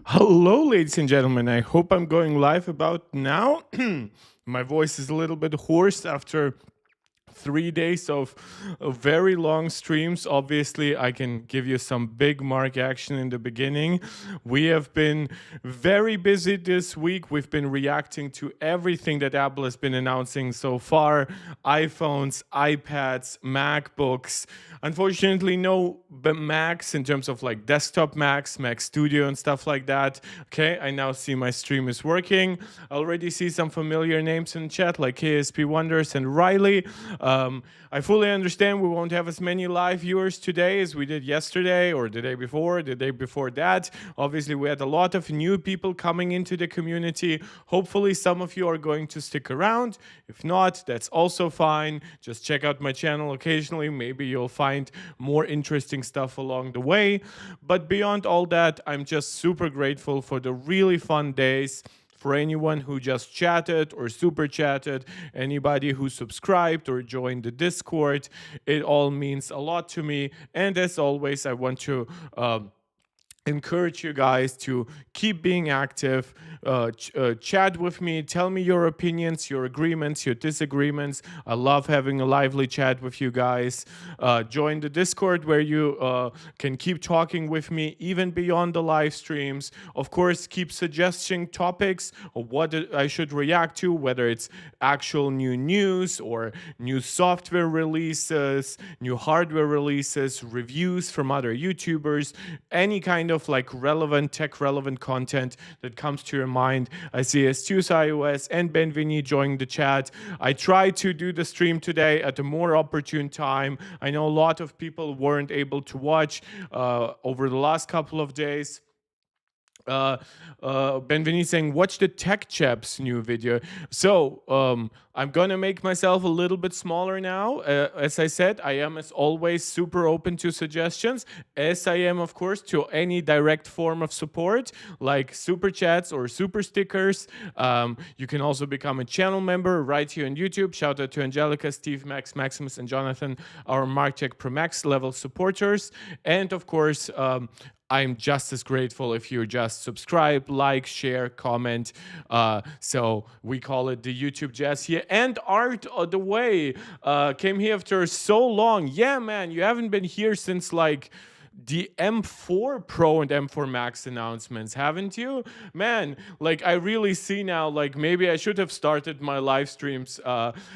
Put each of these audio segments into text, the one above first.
Hello, ladies and gentlemen. I hope I'm going live about now. My voice is a little bit hoarse after 3 days of very long streams. Obviously, I can give you some big Mark action in the beginning. We have been very busy this week. We've been reacting to everything that Apple has been announcing so far: iPhones, iPads, MacBooks. Unfortunately, no Macs in terms of like desktop Macs, Mac Studio, and stuff like that. Okay, I now see my stream is working. I already see some familiar names in chat like KSP Wonders and Riley. I fully understand we won't have as many live viewers today as we did yesterday or the day before that. Obviously, we had a lot of new people coming into the community. Hopefully, some of you are going to stick around. If not, that's also fine. Just check out my channel occasionally. Maybe you'll find more interesting stuff along the way. But beyond all that, I'm just super grateful for the really fun days. For anyone who just chatted or super chatted, anybody who subscribed or joined the Discord, it all means a lot to me. And as always, I want to encourage you guys to keep being active, chat with me, tell me your opinions, your agreements, your disagreements. I love having a lively chat with you guys. Join the Discord where you can keep talking with me even beyond the live streams. Of course, keep suggesting topics of what I should react to, whether it's actual new news or new software releases, new hardware releases, reviews from other YouTubers, any kind of like relevant, tech relevant content that comes to your mind. I see Astuce iOS and Benveni joining the chat. I tried to do the stream today at a more opportune time. I know a lot of people weren't able to watch over the last couple of days. Benveni saying, watch the Tech Chap's new video. So I'm gonna make myself a little bit smaller now. As I said, I am as always super open to suggestions, as I am of course to any direct form of support like super chats or super stickers. You can also become a channel member right here on YouTube. Shout out to Angelica, Steve, Max, Maximus, and Jonathan, our Mark Tech Pro Max level supporters. And of course, I'm just as grateful if you just subscribe, like, share, comment. So we call it the YouTube Jazz here. And Art the Way came here after so long. Yeah, man, you haven't been here since like the M4 Pro and M4 Max announcements, haven't you? Man, like I really see now, like maybe I should have started my live streams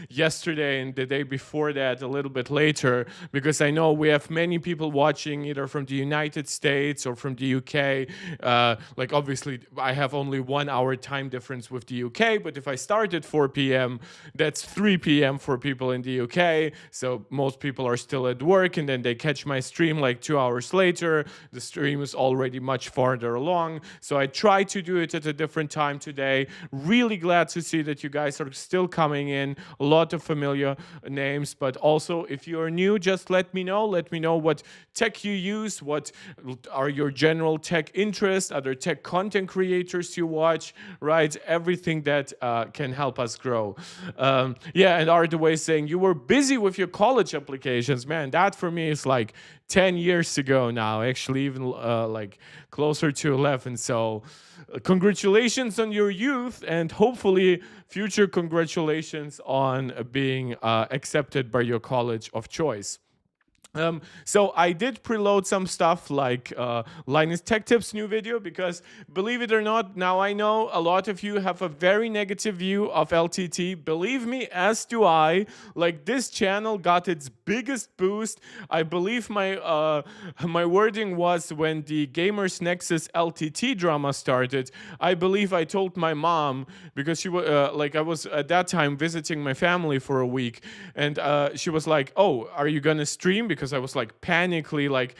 yesterday and the day before that a little bit later, because I know we have many people watching either from the United States or from the UK. Like obviously I have only 1 hour time difference with the UK, but if I start at 4 p.m., that's 3 p.m. for people in the UK. So most people are still at work and then they catch my stream like 2 hours later. The stream is already much farther along, so I try to do it at a different time today. Really glad to see that you guys are still coming in. A lot of familiar names, but also if you are new, just let me know what tech you use, what are your general tech interests, other tech content creators you watch, right? Everything that can help us grow. Yeah, and Ardaway saying you were busy with your college applications. Man, that for me is like 10 years ago now, actually even like closer to 11. So congratulations on your youth, and hopefully future congratulations on being accepted by your college of choice. So I did preload some stuff like Linus Tech Tips new video, because believe it or not, now I know a lot of you have a very negative view of LTT. Believe me, as do I. Like this channel got its biggest boost. I believe my wording was when the Gamers Nexus LTT drama started. I believe I told my mom, because she was like I was at that time visiting my family for a week, and she was like, "Oh, are you gonna stream?" Because I was like panically like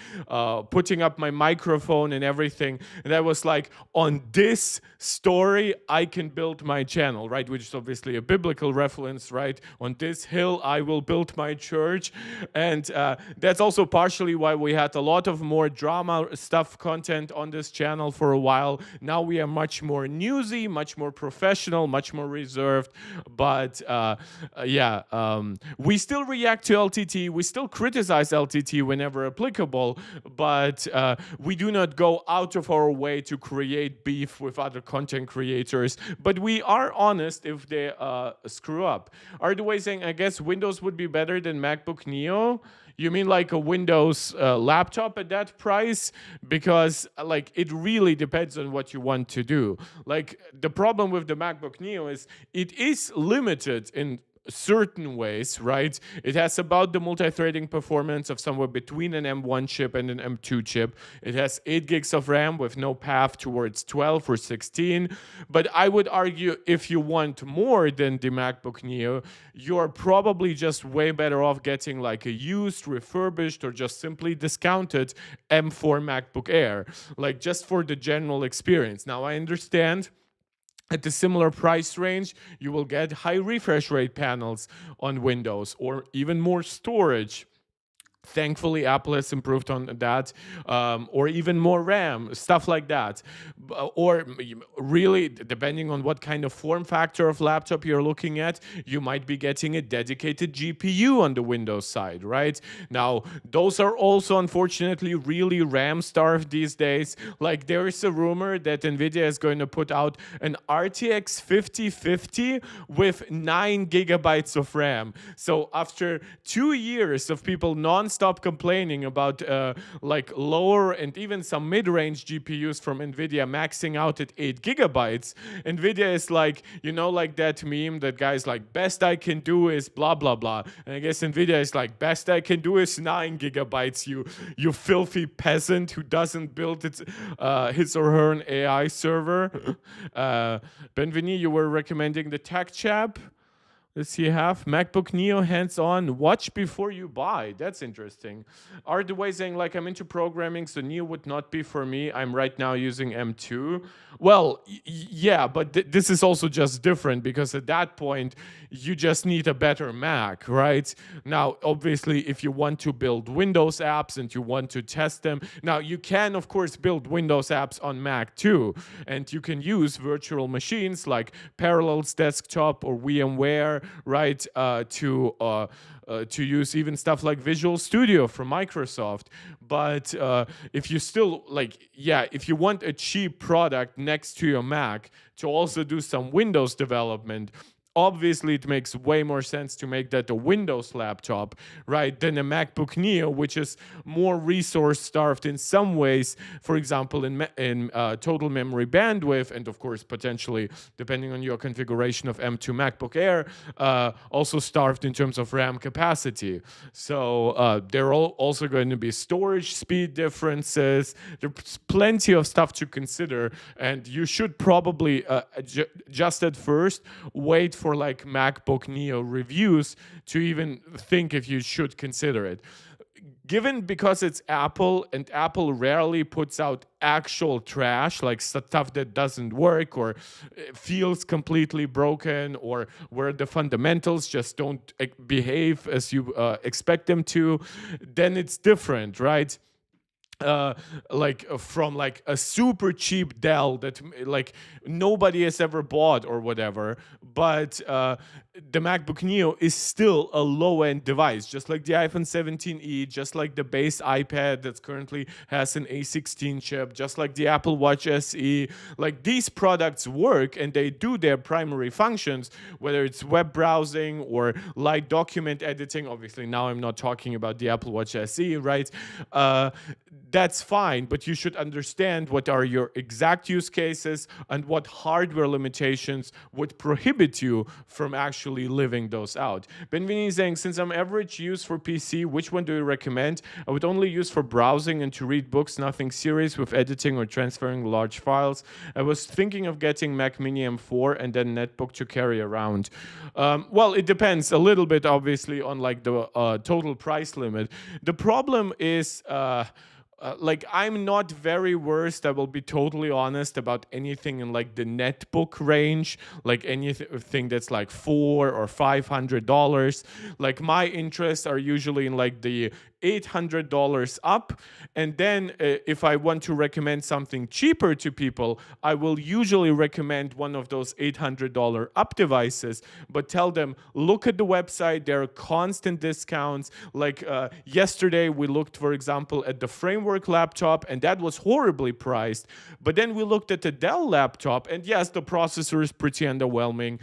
putting up my microphone and everything, and I was like, on this story I can build my channel, right? Which is obviously a biblical reference, right? On this hill I will build my church. And that's also partially why we had a lot of more drama stuff content on this channel for a while. Now we are much more newsy, much more professional, much more reserved, but yeah, we still react to LTT, we still criticize LTT whenever applicable, but we do not go out of our way to create beef with other content creators, but we are honest if they screw up. Are the way saying, I guess Windows would be better than MacBook Neo? You mean like a Windows laptop at that price? Because like it really depends on what you want to do. Like the problem with the MacBook Neo is it is limited in certain ways, right? It has about the multi-threading performance of somewhere between an M1 chip and an M2 chip. It has 8 gigs of RAM with no path towards 12 or 16. But I would argue if you want more than the MacBook Neo, you're probably just way better off getting like a used, refurbished, or just simply discounted M4 MacBook Air, like just for the general experience. Now, I understand at the similar price range, you will get high refresh rate panels on Windows or even more storage. Thankfully, Apple has improved on that, or even more RAM, stuff like that. Or really, depending on what kind of form factor of laptop you're looking at, you might be getting a dedicated GPU on the Windows side, right? Now, those are also unfortunately really RAM starved these days. Like there is a rumor that NVIDIA is going to put out an RTX 5050 with 9 gigabytes of RAM. So after 2 years of people non-stop complaining about like lower and even some mid-range GPUs from NVIDIA maxing out at 8 gigabytes, NVIDIA is like, you know, like that meme that guy's like, best I can do is blah, blah, blah. And I guess NVIDIA is like, best I can do is 9 gigabytes, you filthy peasant who doesn't build his or her own AI server. Benveni, you were recommending the Tech Chap. Let's see, have MacBook Neo hands-on, watch before you buy. That's interesting. Are the way saying like I'm into programming, so Neo would not be for me. I'm right now using M2. Well, yeah, but this is also just different because at that point, you just need a better Mac, right? Now, obviously, if you want to build Windows apps and you want to test them, now you can, of course, build Windows apps on Mac too. And you can use virtual machines like Parallels Desktop or VMware, right, to use even stuff like Visual Studio from Microsoft. But if you still like, yeah, if you want a cheap product next to your Mac to also do some Windows development, obviously it makes way more sense to make that a Windows laptop, right, than a MacBook Neo, which is more resource starved in some ways, for example, in total memory bandwidth, and of course, potentially, depending on your configuration of M2 MacBook Air, also starved in terms of RAM capacity. So there are also going to be storage speed differences. There's plenty of stuff to consider, and you should probably just at first wait for like MacBook Neo reviews to even think if you should consider it. Given because it's Apple and Apple rarely puts out actual trash, like stuff that doesn't work or feels completely broken or where the fundamentals just don't behave as you expect them to, then it's different, right? Like from like a super cheap Dell that like nobody has ever bought or whatever, but the MacBook Neo is still a low-end device, just like the iPhone 17e, just like the base iPad that currently has an A16 chip, just like the Apple Watch SE. Like these products work and they do their primary functions, whether it's web browsing or light document editing. Obviously, now I'm not talking about the Apple Watch SE, right? That's fine, but you should understand what are your exact use cases and what hardware limitations would prohibit you from actually living those out. Benvini is saying, since I'm average use for PC, which one do you recommend? I would only use for browsing and to read books, nothing serious with editing or transferring large files. I was thinking of getting Mac Mini M4 and then netbook to carry around. Well, it depends a little bit, obviously, on like the total price limit. The problem is... like I'm not very versed, I will be totally honest, about anything in like the netbook range, like anything that's like $400 or $500. Like my interests are usually in like the $800 up. And then if I want to recommend something cheaper to people, I will usually recommend one of those $800 up devices, but tell them, look at the website. There are constant discounts. Like yesterday, we looked, for example, at the Framework laptop, and that was horribly priced. But then we looked at the Dell laptop, and yes, the processor is pretty underwhelming,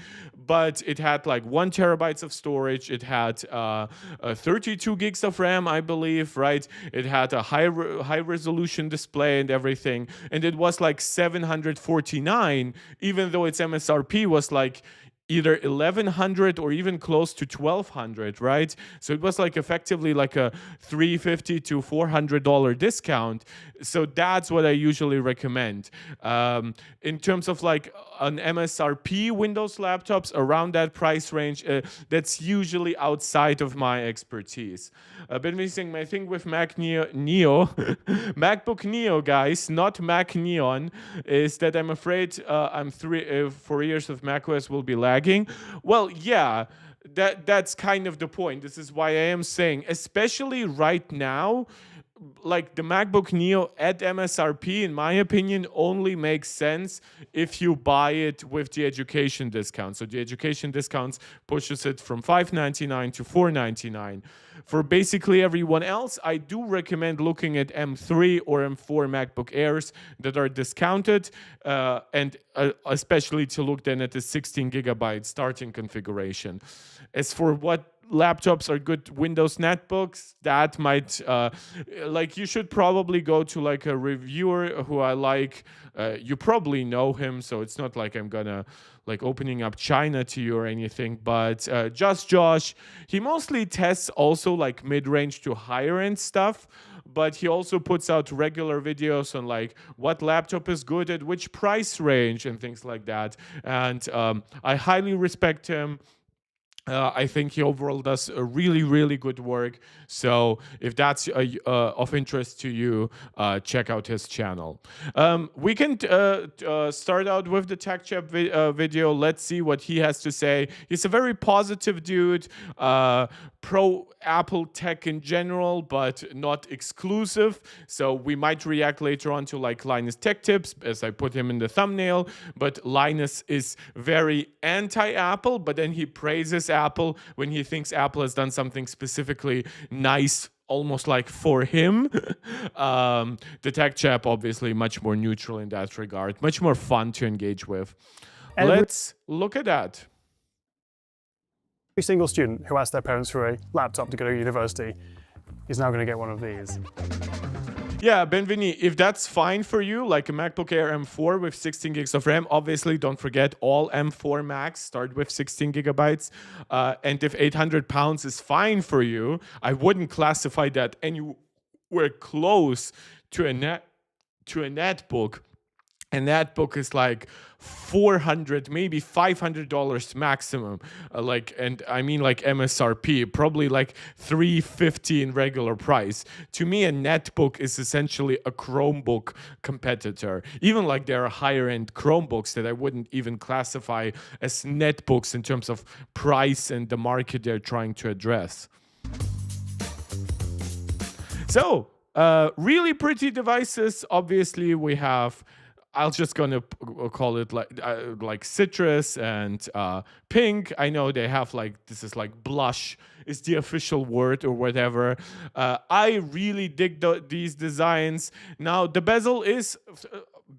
but it had like 1 terabytes of storage. It had 32 gigs of RAM, I believe, right? It had a high resolution display and everything, and it was like $749, even though its MSRP was like either 1100 or even close to 1200, right? So it was like effectively like a $350 to $400 discount. So that's what I usually recommend. In terms of like an MSRP Windows laptops around that price range, that's usually outside of my expertise. I've been missing my thing with Mac Neo, MacBook Neo, guys, not Mac Neon, is that I'm afraid I'm 4 years of macOS will be lagging. Well, yeah, that's kind of the point. This is why I am saying, especially right now, like the MacBook Neo at MSRP, in my opinion, only makes sense if you buy it with the education discount. So the education discounts pushes it from $599 to $499. For basically everyone else, I do recommend looking at M3 or M4 MacBook Airs that are discounted, and especially to look then at the 16 gigabyte starting configuration. As for what laptops are good Windows netbooks, that might like you should probably go to like a reviewer who I like. You probably know him, so it's not like I'm gonna like opening up China to you or anything, but Just Josh, he mostly tests also like mid-range to higher end stuff, but he also puts out regular videos on like what laptop is good at which price range and things like that. And I highly respect him. I think he overall does a really, really good work. So if that's of interest to you, check out his channel. We can start out with the Tech Chap video. Let's see what he has to say. He's a very positive dude, pro Apple tech in general, but not exclusive. So we might react later on to like Linus Tech Tips, as I put him in the thumbnail. But Linus is very anti-Apple, but then he praises Apple when he thinks Apple has done something specifically nice, almost like for him. The Tech Chap, obviously, much more neutral in that regard, much more fun to engage with. Let's look at that. Every single student who asked their parents for a laptop to go to university is now going to get one of these. Yeah, Benveni, if that's fine for you, like a MacBook Air M4 with 16 gigs of RAM, obviously don't forget all M4 Macs start with 16 gigabytes. And if 800 pounds is fine for you, I wouldn't classify that anywhere close to a netbook. A netbook is like $400, maybe $500 maximum. And I mean like MSRP, probably like $350 in regular price. To me, a netbook is essentially a Chromebook competitor. Even like there are higher end Chromebooks that I wouldn't even classify as netbooks in terms of price and the market they're trying to address. So, really pretty devices. Obviously, we have, I'm just gonna call it like citrus and pink. I know they have like, this is like blush is the official word or whatever. I really dig these designs. Now the bezel is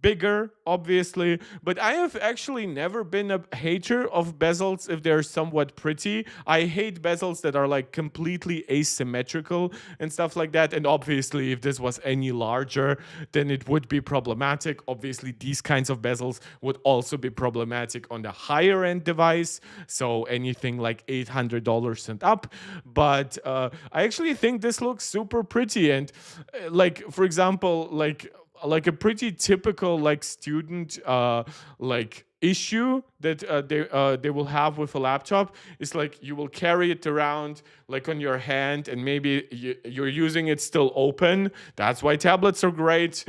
bigger, obviously, but I have actually never been a hater of bezels if they're somewhat pretty. I hate bezels that are like completely asymmetrical and stuff like that. And obviously, if this was any larger, then it would be problematic. Obviously, these kinds of bezels would also be problematic on the higher end device. So anything like $800 and up. But I actually think this looks super pretty. And like, for example, like a pretty typical like student like issue that they will have with a laptop is like you will carry it around like on your hand, and maybe you're using it still open. That's why tablets are great.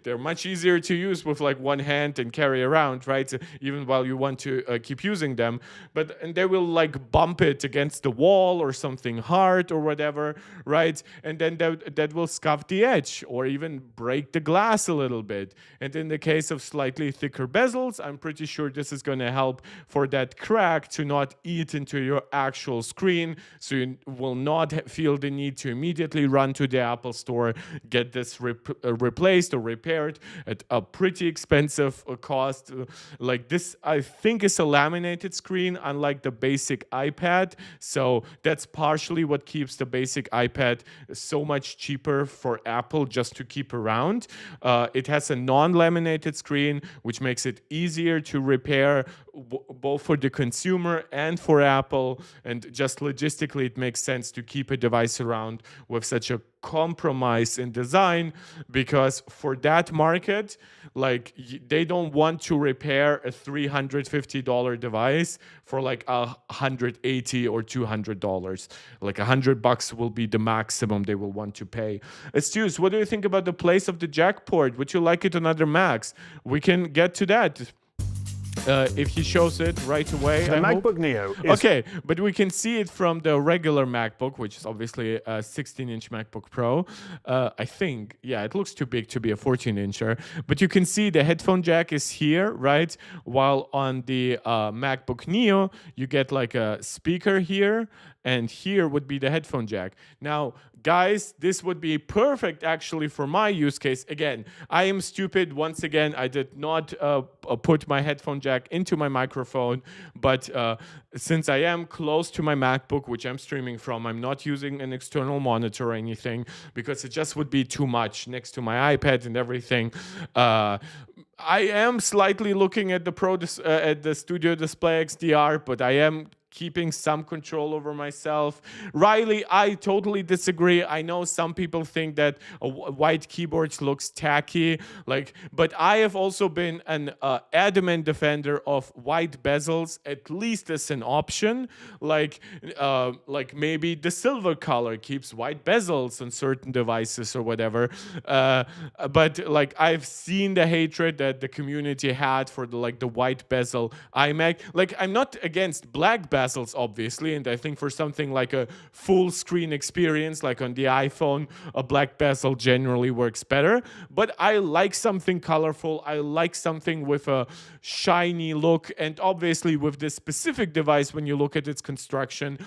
They're much easier to use with like one hand and carry around, right? Even while you want to keep using them. And they will like bump it against the wall or something hard or whatever, right? And then that will scuff the edge or even break the glass a little bit. And in the case of slightly thicker bezels, I'm pretty sure this is going to help for that crack to not eat into your actual screen, so you will not feel the need to immediately run to the Apple store, get this replaced or repaired at a pretty expensive cost. Like this, I think, is a laminated screen, unlike the basic iPad. So that's partially what keeps the basic iPad so much cheaper for Apple just to keep around. It has a non-laminated screen, which makes it easier to repair both for the consumer and for Apple. And just logistically, it makes sense to keep a device around with such a compromise in design, because for that market, like they don't want to repair a $350 device for like $180 or $200. Like $100 will be the maximum they will want to pay. Stu, what do you think about the place of the jack port? Would you like it on other Macs? We can get to that. If he shows it right away. The MacBook Neo is... Okay, but we can see it from the regular MacBook, which is obviously a 16-inch MacBook Pro. I think, yeah, it looks too big to be a 14-incher. But you can see the headphone jack is here, right? While on the MacBook Neo, you get like a speaker here, and here would be the headphone jack. Now, guys, this would be perfect actually for my use case. Again, I am stupid. Once again, I did not put my headphone jack into my microphone, but since I am close to my MacBook, which I'm streaming from, I'm not using an external monitor or anything, because it just would be too much next to my iPad and everything. I am slightly looking at the Studio Display XDR, but I am keeping some control over myself. Riley, I totally disagree. I know some people think that white keyboards looks tacky, but I have also been an adamant defender of white bezels, at least as an option. Like maybe the silver color keeps white bezels on certain devices or whatever. But like I've seen the hatred that the community had for the white bezel iMac. Like I'm not against black bezels, obviously, and I think for something like a full screen experience, like on the iPhone, a black bezel generally works better. But I like something colorful. I like something with a shiny look, and obviously with this specific device, when you look at its construction,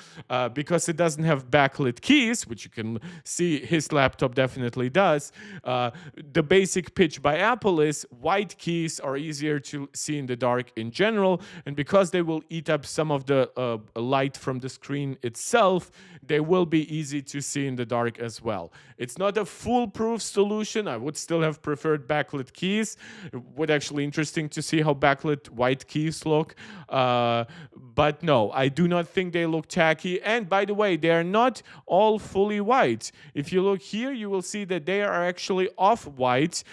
because it doesn't have backlit keys, which you can see his laptop definitely does, the basic pitch by Apple is white keys are easier to see in the dark in general, and because they will eat up some of the light from the screen itself, they will be easy to see in the dark as well. It's not a foolproof solution. I would still have preferred backlit keys. It would actually interesting to see how backlit white keys look. But no, I do not think they look tacky. And by the way, they are not all fully white. If you look here, you will see that they are actually off-white.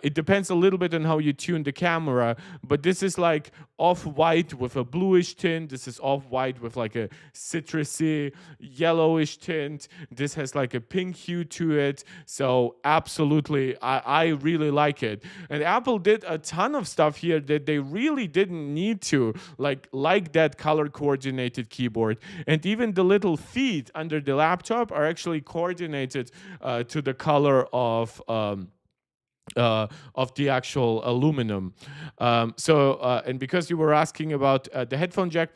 It depends a little bit on how you tune the camera, but this is like off-white with a bluish tint. This is off-white with like a citrusy, yellowish tint. This has like a pink hue to it. So absolutely, I really like it. And Apple did a ton of stuff here that they really didn't need to, like that color-coordinated keyboard. And even the little feet under the laptop are actually coordinated to the color of the actual aluminum. And because you were asking about the headphone jack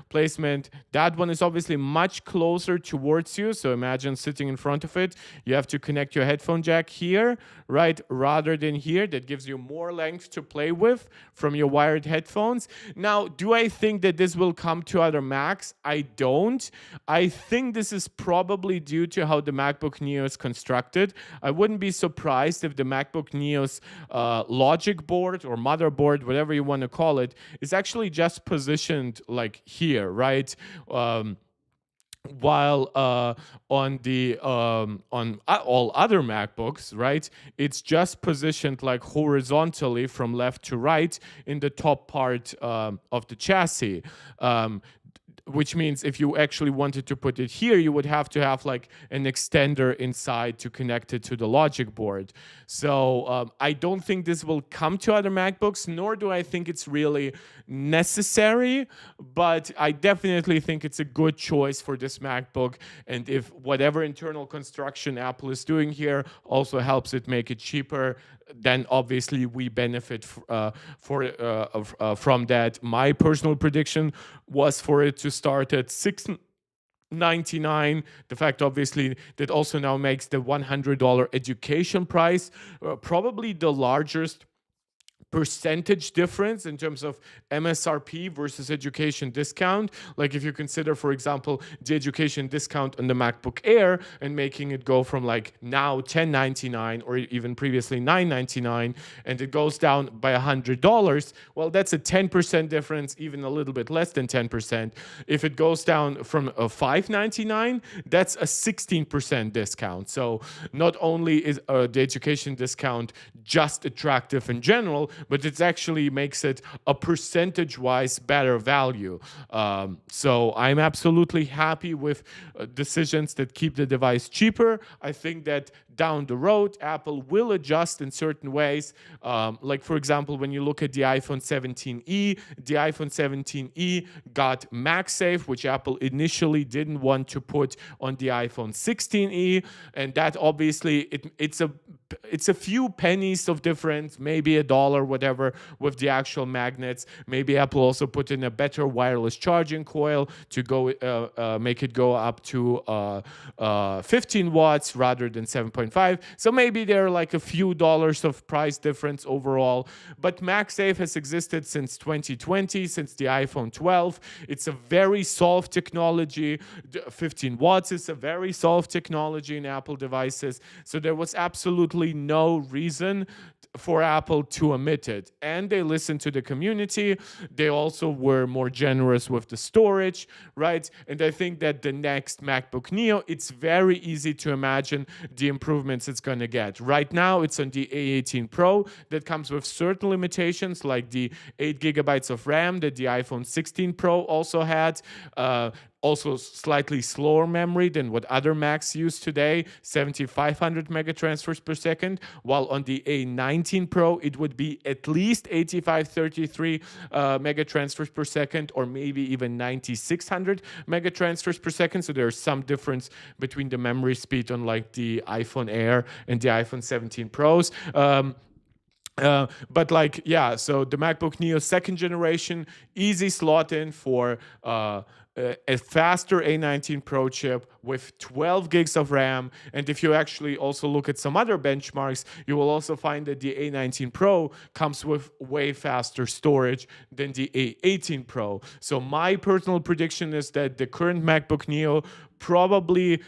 placement, that one is obviously much closer towards you. So imagine sitting in front of it. You have to connect your headphone jack here, right, rather than here. That gives you more length to play with from your wired headphones. Now, do I think that this will come to other Macs? I don't. I think this is probably due to how the MacBook Neo is constructed. I wouldn't be surprised if the MacBook Neo's logic board or motherboard, whatever you want to call it, is actually just positioned like here, right? while on the on all other MacBooks, right, it's just positioned like horizontally from left to right in the top part of the chassis. Which means if you actually wanted to put it here, you would have to have like an extender inside to connect it to the logic board. So I don't think this will come to other MacBooks, nor do I think it's really necessary, but I definitely think it's a good choice for this MacBook. And if whatever internal construction Apple is doing here also helps it make it cheaper, then obviously we benefit from that. My personal prediction was for it to start at $699. The fact, obviously, that also now makes the $100 education price probably the largest percentage difference in terms of MSRP versus education discount. Like if you consider, for example, the education discount on the MacBook Air and making it go from like now $1099 or even previously $999, and it goes down by $100, well, that's a 10% difference, even a little bit less than 10%. If it goes down from a $599, that's a 16% discount. So not only is the education discount just attractive in general, but it actually makes it a percentage-wise better value. So I'm absolutely happy with decisions that keep the device cheaper. I think that down the road, Apple will adjust in certain ways. Like, for example, when you look at the iPhone 17e, the iPhone 17e got MagSafe, which Apple initially didn't want to put on the iPhone 16e. And that obviously, it's a few pennies of difference, maybe $1, whatever, with the actual magnets. Maybe Apple also put in a better wireless charging coil to go make it go up to 15 watts rather than 7.5. So maybe there are like a few dollars of price difference overall. But MagSafe has existed since 2020, since the iPhone 12. It's a very solved technology. 15 watts is a very solved technology in Apple devices. So there was absolutely no reason for Apple to omit it. And they listened to the community. They also were more generous with the storage, right? And I think that the next MacBook Neo, it's very easy to imagine the improvements it's going to get. Right now, it's on the A18 Pro that comes with certain limitations, like the 8 gigabytes of RAM that the iPhone 16 Pro also had. Also slightly slower memory than what other Macs use today, 7,500 megatransfers per second, while on the A19 Pro, it would be at least 8,533 megatransfers per second, or maybe even 9,600 megatransfers per second. So there's some difference between the memory speed on like the iPhone Air and the iPhone 17 Pros. But like, yeah, so the MacBook Neo second generation, easy slot in for a faster A19 Pro chip with 12 gigs of RAM. And if you actually also look at some other benchmarks, you will also find that the A19 Pro comes with way faster storage than the A18 Pro. So my personal prediction is that the current MacBook Neo probably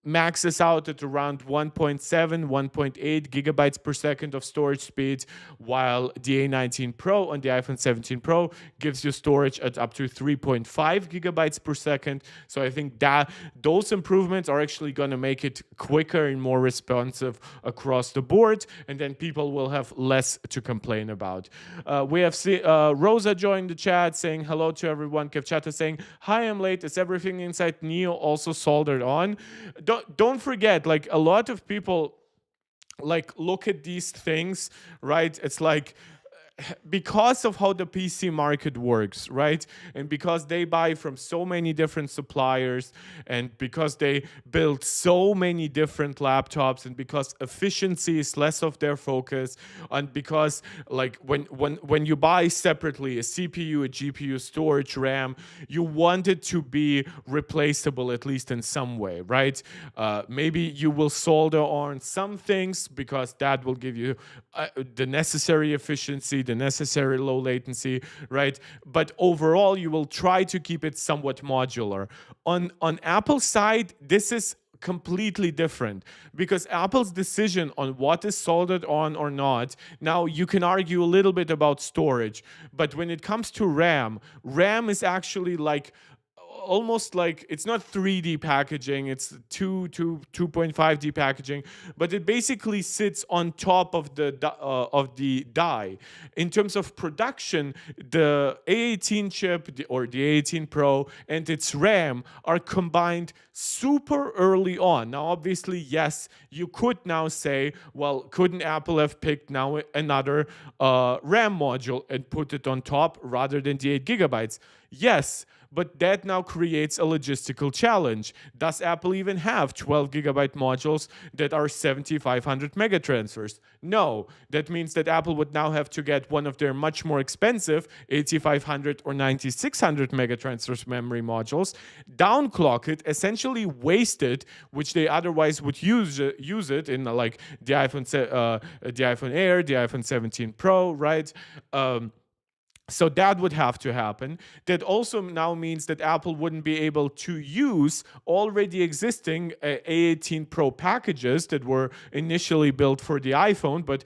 maxes out at around 1.7, 1.8 gigabytes per second of storage speed, while the A19 Pro on the iPhone 17 Pro gives you storage at up to 3.5 gigabytes per second. So I think that those improvements are actually going to make it quicker and more responsive across the board, and then people will have less to complain about. We have Rosa joined the chat saying hello to everyone. Kevchata saying, hi, I'm late. Is everything inside Neo also soldered on? Don't forget, like, a lot of people like look at these things, right? It's like, because of how the PC market works, right? And because they buy from so many different suppliers, and because they build so many different laptops, and because efficiency is less of their focus, and because like when you buy separately a CPU, a GPU, storage, RAM, you want it to be replaceable at least in some way, right? Maybe you will solder on some things because that will give you the necessary efficiency, the necessary low latency, right? But overall, you will try to keep it somewhat modular. On Apple's side, this is completely different, because Apple's decision on what is soldered on or not, now you can argue a little bit about storage, but when it comes to RAM is actually like almost like it's not 3D packaging, it's 2.5D packaging, but it basically sits on top of the die. In terms of production, the A18 chip or the A18 Pro and its RAM are combined super early on. Now, obviously, yes, you could now say, well, couldn't Apple have picked now another RAM module and put it on top rather than the 8 gigabytes? Yes, but that now creates a logistical challenge. Does Apple even have 12 gigabyte modules that are 7,500 megatransfers? No. That means that Apple would now have to get one of their much more expensive 8,500 or 9,600 megatransfers memory modules, downclock it, essentially waste it, which they otherwise would use it in like the iPhone Air, the iPhone 17 Pro, right? So that would have to happen. That also now means that Apple wouldn't be able to use already existing A18 Pro packages that were initially built for the iPhone, but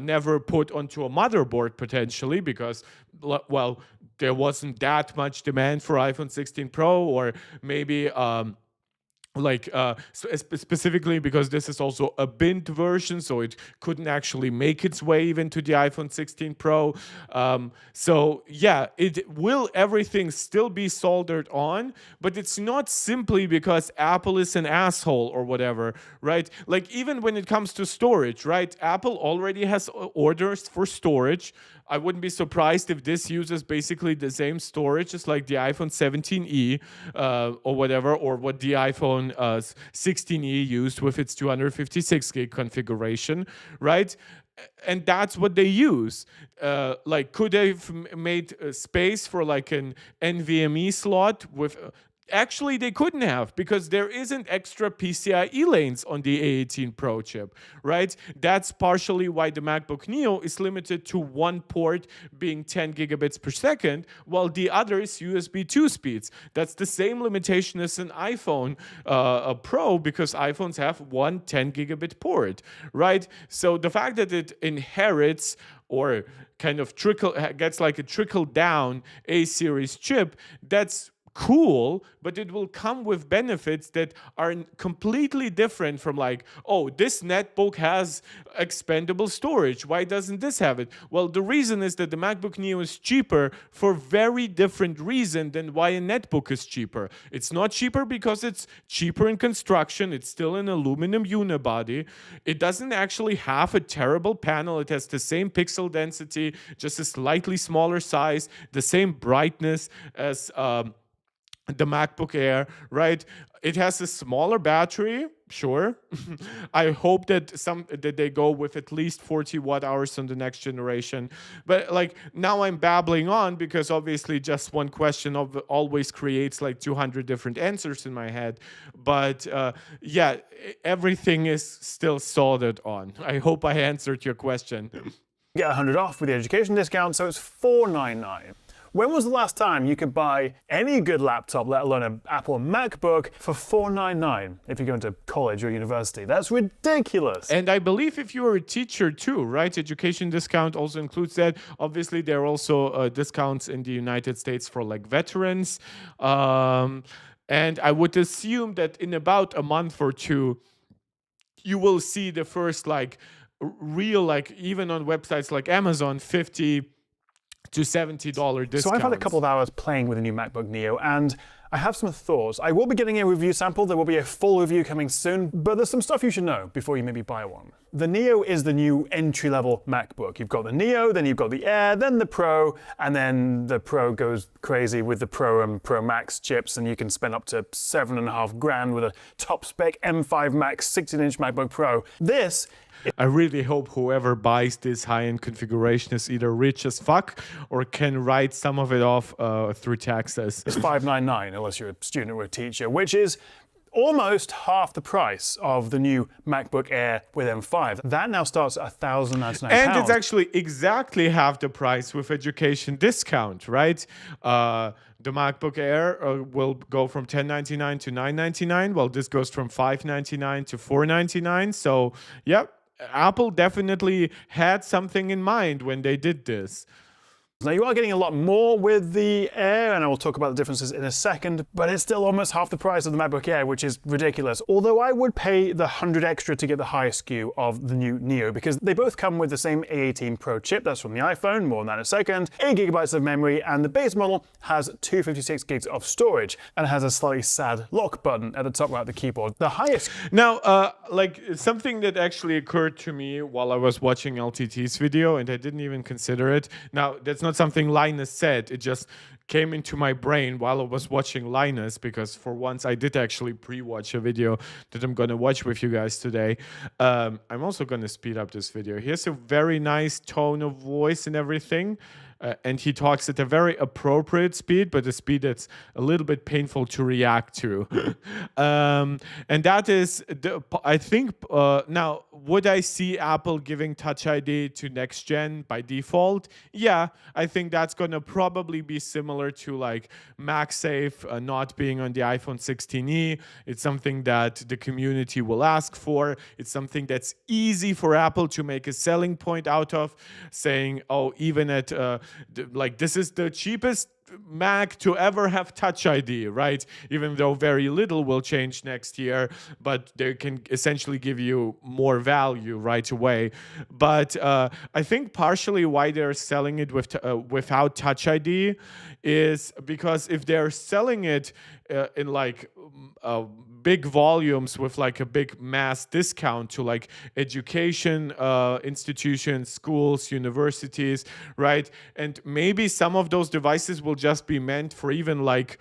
never put onto a motherboard potentially because, well, there wasn't that much demand for iPhone 16 Pro, or maybe specifically because this is also a bint version, so it couldn't actually make its way even to the iPhone 16 Pro. So yeah, everything still be soldered on, but it's not simply because Apple is an asshole or whatever, right? Like even when it comes to storage, right? Apple already has orders for storage. I wouldn't be surprised if this uses basically the same storage as like the iPhone 17e or whatever, or what the iPhone 16e used with its 256 gig configuration, right? And that's what they use. Like, could they have made space for like an NVMe slot with... Actually, they couldn't have, because there isn't extra PCIe lanes on the A18 Pro chip, right? That's partially why the MacBook Neo is limited to one port being 10 gigabits per second, while the other is USB 2 speeds. That's the same limitation as an iPhone Pro, because iPhones have one 10 gigabit port, right? So the fact that it inherits or kind of gets like a trickle down A-series chip, that's cool, but it will come with benefits that are completely different from like, oh, this netbook has expandable storage. Why doesn't this have it? Well, the reason is that the MacBook Neo is cheaper for very different reason than why a netbook is cheaper. It's not cheaper because it's cheaper in construction. It's still an aluminum unibody. It doesn't actually have a terrible panel. It has the same pixel density, just a slightly smaller size, the same brightness as the MacBook Air, right? It has a smaller battery, sure. I hope that they go with at least 40 watt hours on the next generation. But like, now I'm babbling on because obviously just one question always creates like 200 different answers in my head. But yeah, everything is still soldered on. I hope I answered your question. Get 100 off with the education discount, so it's $499. When was the last time you could buy any good laptop, let alone an Apple MacBook, for $499 if you're going to college or university? That's ridiculous. And I believe if you're a teacher too, right? Education discount also includes that. Obviously, there are also discounts in the United States for like veterans. And I would assume that in about a month or two, you will see the first like real, like even on websites like Amazon, $50 to $70 discounts. So I've had a couple of hours playing with the new MacBook Neo, and I have some thoughts. I will be getting a review sample. There will be a full review coming soon, but there's some stuff you should know before you maybe buy one. The Neo is the new entry-level MacBook. You've got the Neo, then you've got the Air, then the Pro, and then the Pro goes crazy with the Pro and Pro Max chips, and you can spend up to $7.5 grand with a top-spec M5 Max 16-inch MacBook Pro. I really hope whoever buys this high-end configuration is either rich as fuck or can write some of it off through taxes. It's $599 unless you're a student or a teacher, which is almost half the price of the new MacBook Air with M5. That now starts at £1,099. And it's actually exactly half the price with education discount, right? The MacBook Air will go from $1,099 to $999, while this goes from $599 to $499. So, yep. Apple definitely had something in mind when they did this. Now you are getting a lot more with the Air, and I will talk about the differences in a second, but it's still almost half the price of the MacBook Air, which is ridiculous. Although I would pay the 100 extra to get the highest SKU of the new Neo, because they both come with the same A18 Pro chip, that's from the iPhone, more on that in a second, 8 GB of memory, and the base model has 256 gigs of storage, and it has a slightly sad lock button at the top right of the keyboard. The highest... Now, like something that actually occurred to me while I was watching LTT's video, and I didn't even consider it. Now, that's not something Linus said, it just came into my brain while I was watching Linus, because for once I did actually pre-watch a video that I'm going to watch with you guys today. I'm also going to speed up this video. He has a very nice tone of voice and everything. And he talks at a very appropriate speed, but a speed that's a little bit painful to react to. And that is, I think, now, would I see Apple giving Touch ID to next gen by default? Yeah, I think that's going to probably be similar to like MagSafe not being on the iPhone 16e. It's something that the community will ask for. It's something that's easy for Apple to make a selling point out of, saying, oh, even at like this is the cheapest Mac to ever have Touch ID, right? Even though very little will change next year, but they can essentially give you more value right away. But I think partially why they're selling it without Touch ID is because if they're selling it in like big volumes with like a big mass discount to like education institutions, schools, universities, right? And maybe some of those devices will just be meant for even like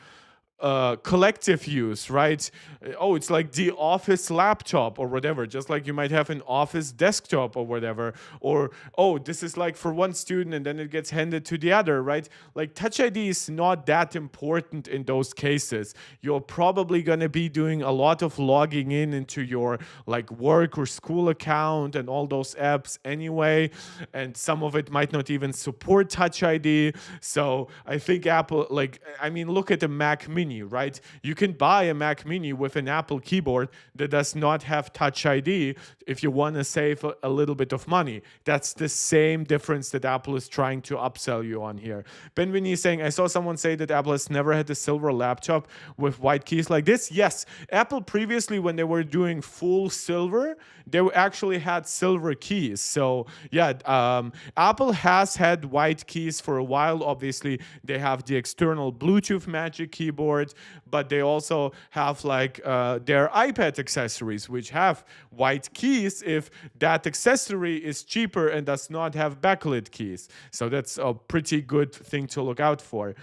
collective use, right? Oh, it's like the office laptop or whatever, just like you might have an office desktop or whatever. Or, oh, this is like for one student and then it gets handed to the other, right? Like Touch ID is not that important in those cases. You're probably going to be doing a lot of logging into your like work or school account and all those apps anyway. And some of it might not even support Touch ID. So I think Apple, like, I mean, look at the Mac Mini. Right? You can buy a Mac Mini with an Apple keyboard that does not have Touch ID if you want to save a little bit of money. That's the same difference that Apple is trying to upsell you on here. Ben Winnie is saying, I saw someone say that Apple has never had a silver laptop with white keys like this. Yes, Apple previously, when they were doing full silver, they actually had silver keys. So yeah, Apple has had white keys for a while. Obviously, they have the external Bluetooth Magic Keyboard, but they also have like their iPad accessories, which have white keys if that accessory is cheaper and does not have backlit keys. So that's a pretty good thing to look out for.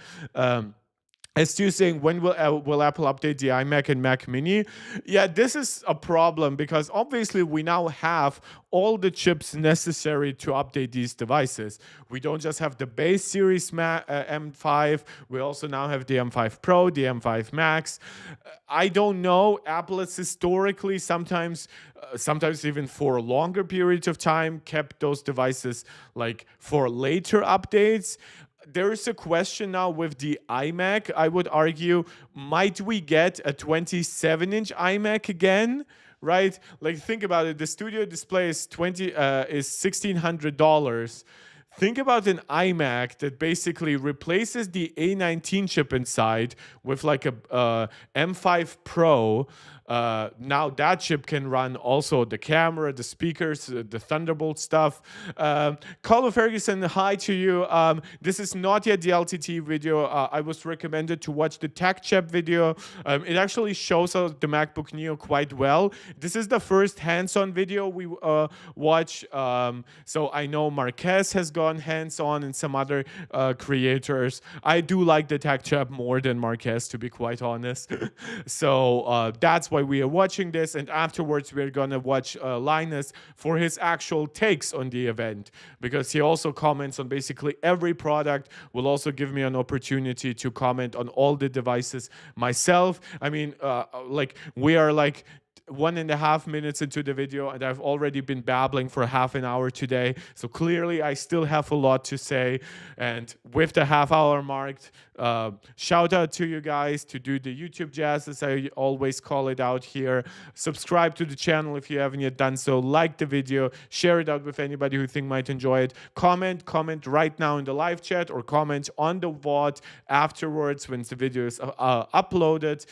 As Stu saying, when will Apple update the iMac and Mac Mini? Yeah, this is a problem because obviously we now have all the chips necessary to update these devices. We don't just have the base series M5, we also now have the M5 Pro, the M5 Max. I don't know, Apple has historically sometimes even for longer periods of time, kept those devices like for later updates. There is a question now with the iMac. I would argue, might we get a 27-inch iMac again? Right? Like, think about it. The studio display is $1,600. Think about an iMac that basically replaces the A19 chip inside with like a M5 Pro. Now that chip can run also the camera, the speakers, the Thunderbolt stuff. Carlo Ferguson, hi to you. This is not yet the LTT video. I was recommended to watch the Chap video. It actually shows us the MacBook Neo quite well. This is the first hands-on video we watch. So I know Marquez has gone hands-on and some other creators. I do like the Chap more than Marquez, to be quite honest. So that's why we are watching this, and afterwards we're gonna watch Linus for his actual takes on the event, because he also comments on basically every product. Will also give me an opportunity to comment on all the devices myself. I mean, like, we are like 1.5 minutes into the video, and I've already been babbling for half an hour today. So clearly I still have a lot to say. And with the half-hour mark, shout out to you guys to do the YouTube jazz, as I always call it out here. Subscribe to the channel if you haven't yet done so. Like the video, share it out with anybody who you think might enjoy it. Comment right now in the live chat, or comment on the VOD afterwards when the video is uploaded.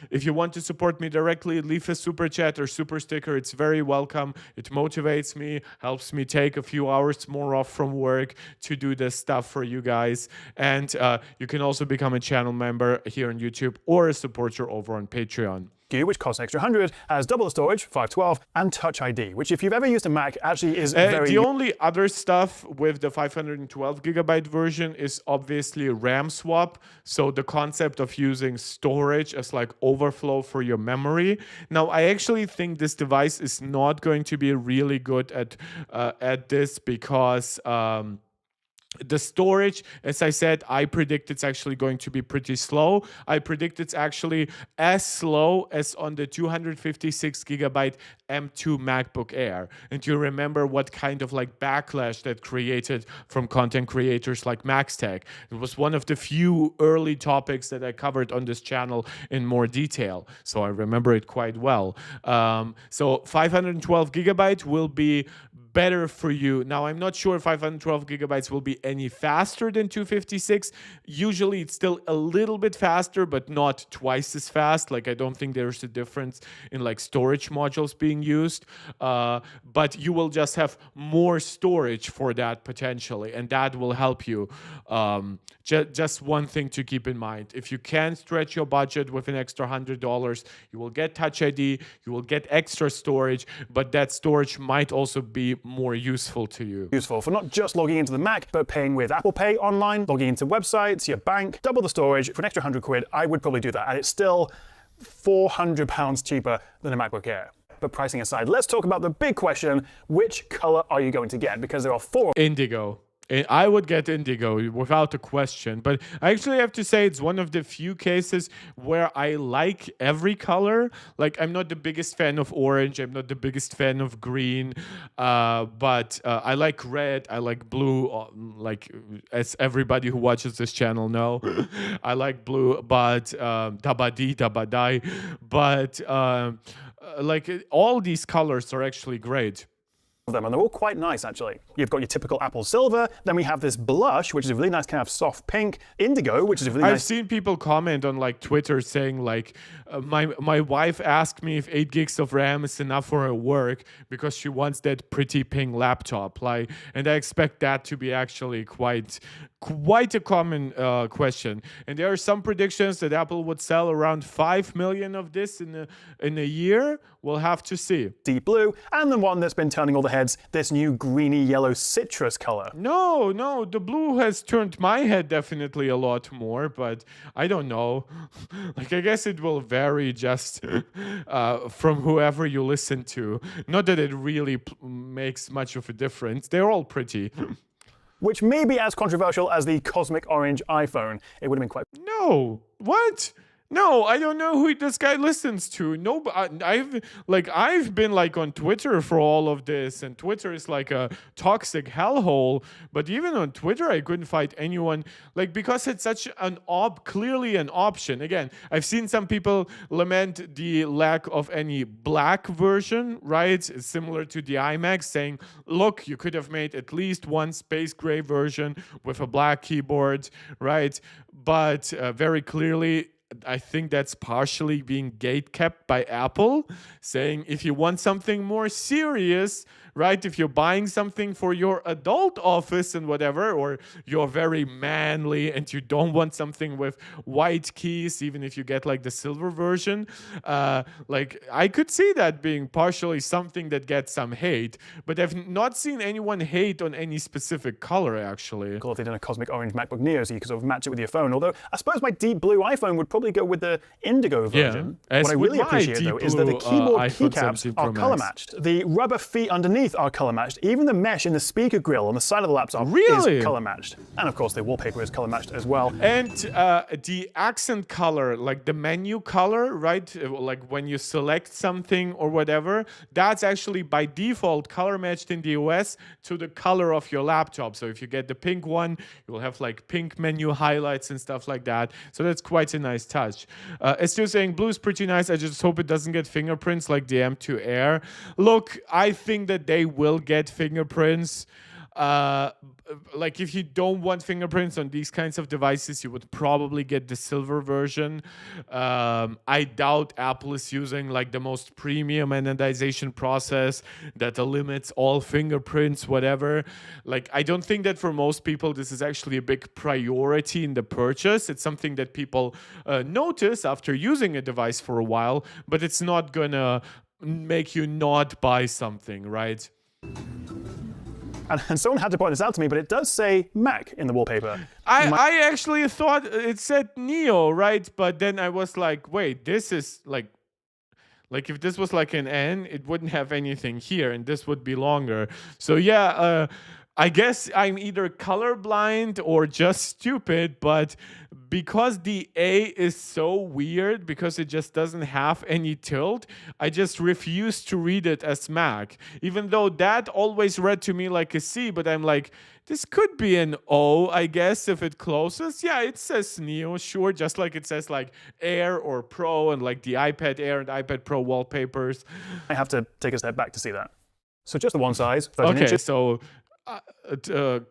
If you want to support me directly, leave a super chat or super sticker. It's very welcome. It motivates me, helps me take a few hours more off from work to do this stuff for you guys. And you can also become a channel member here on YouTube or a supporter over on Patreon. Which costs an extra 100, has double the storage, 512, and Touch ID, which if you've ever used a Mac, actually is very... The only other stuff with the 512GB version is obviously RAM swap, so the concept of using storage as like overflow for your memory. Now, I actually think this device is not going to be really good at this because... the storage, as I said, I predict it's actually going to be pretty slow. I predict it's actually as slow as on the 256GB M2 MacBook Air. And you remember what kind of like backlash that created from content creators like MaxTech. It was one of the few early topics that I covered on this channel in more detail. So I remember it quite well. So 512GB will be better for you. Now, I'm not sure 512GB will be any faster than 256. Usually it's still a little bit faster, but not twice as fast. Like, I don't think there's a difference in like storage modules being used, but you will just have more storage for that potentially, and that will help you. Just one thing to keep in mind: if you can stretch your budget with an extra $100, you will get Touch ID, you will get extra storage, but that storage might also be more useful to you. Useful for not just logging into the Mac, but paying with Apple Pay online, logging into websites, your bank, double the storage. For an extra 100 quid, I would probably do that. And it's still £400 cheaper than a MacBook Air. But pricing aside, let's talk about the big question: which color are you going to get? Because there are four. Indigo. I would get indigo without a question, but I actually have to say it's one of the few cases where I like every color. Like, I'm not the biggest fan of orange, I'm not the biggest fan of green, but I like red, I like blue, like as everybody who watches this channel know. I like blue, but dabadi, but like all these colors are actually great. Them, and they're all quite nice, actually. You've got your typical apple silver, then we have this blush, which is a really nice kind of soft pink, indigo, which is a really nice... I've seen people comment on like Twitter saying like, my wife asked me if 8 gigs of RAM is enough for her work because she wants that pretty pink laptop. Like, and I expect that to be actually quite a common question. And there are some predictions that Apple would sell around 5 million of this in a year. We'll have to see. Deep blue, and the one that's been turning all the heads, this new greeny yellow citrus color. No, the blue has turned my head definitely a lot more, but I don't know. Like, I guess it will vary just from whoever you listen to. Not that it really makes much of a difference. They're all pretty. Which may be as controversial as the cosmic orange iPhone. It would have been quite... No, what? No, I don't know who this guy listens to. No, I've been like on Twitter for all of this, and Twitter is like a toxic hellhole. But even on Twitter, I couldn't find anyone, like, because it's such an clearly an option. Again, I've seen some people lament the lack of any black version, right? Similar to the iMac, saying, look, you could have made at least one space gray version with a black keyboard, right? But very clearly, I think that's partially being gatekept by Apple, saying if you want something more serious, right? If you're buying something for your adult office and whatever, or you're very manly and you don't want something with white keys, even if you get like the silver version, like I could see that being partially something that gets some hate, but I've not seen anyone hate on any specific color, actually. Cool if they did a cosmic orange MacBook Neo so you could sort of match it with your phone, although I suppose my deep blue iPhone would probably probably go with the indigo version. as What I with really my appreciate, deep though, is that the blue, keyboard iPhone keycaps 17 are Pro Max. color matched. The rubber feet underneath are color matched. Even the mesh in the speaker grill on the side of the laptop Really? is color matched. And of course, the wallpaper is color matched as well. And the accent color, like the menu color, right? Like when you select something or whatever, that's actually by default color matched in the OS to the color of your laptop. So if you get the pink one, you'll have like pink menu highlights and stuff like that. So that's quite a nice touch. It's still saying blue is pretty nice. I just hope it doesn't get fingerprints like the M2 Air. Look, I think that they will get fingerprints. Like if you don't want fingerprints on these kinds of devices, you would probably get the silver version. I doubt Apple is using like the most premium anodization process that limits all fingerprints, whatever. Like I don't think that for most people this is actually a big priority in the purchase. It's something that people notice after using a device for a while, but it's not gonna make you not buy something, right? And someone had to point this out to me, but it does say Mac in the wallpaper. I actually thought it said Neo, right? But then I was like, wait, this is like if this was like an N, it wouldn't have anything here, and this would be longer. So yeah, I guess I'm either colorblind or just stupid, but because the A is so weird, because it just doesn't have any tilt, I just refuse to read it as Mac. Even though that always read to me like a C, but I'm like, this could be an O, I guess, if it closes. Yeah, it says Neo, sure, just like it says like Air or Pro and like the iPad Air and iPad Pro wallpapers. I have to take a step back to see that. So just the one size, 13 Okay, inches. so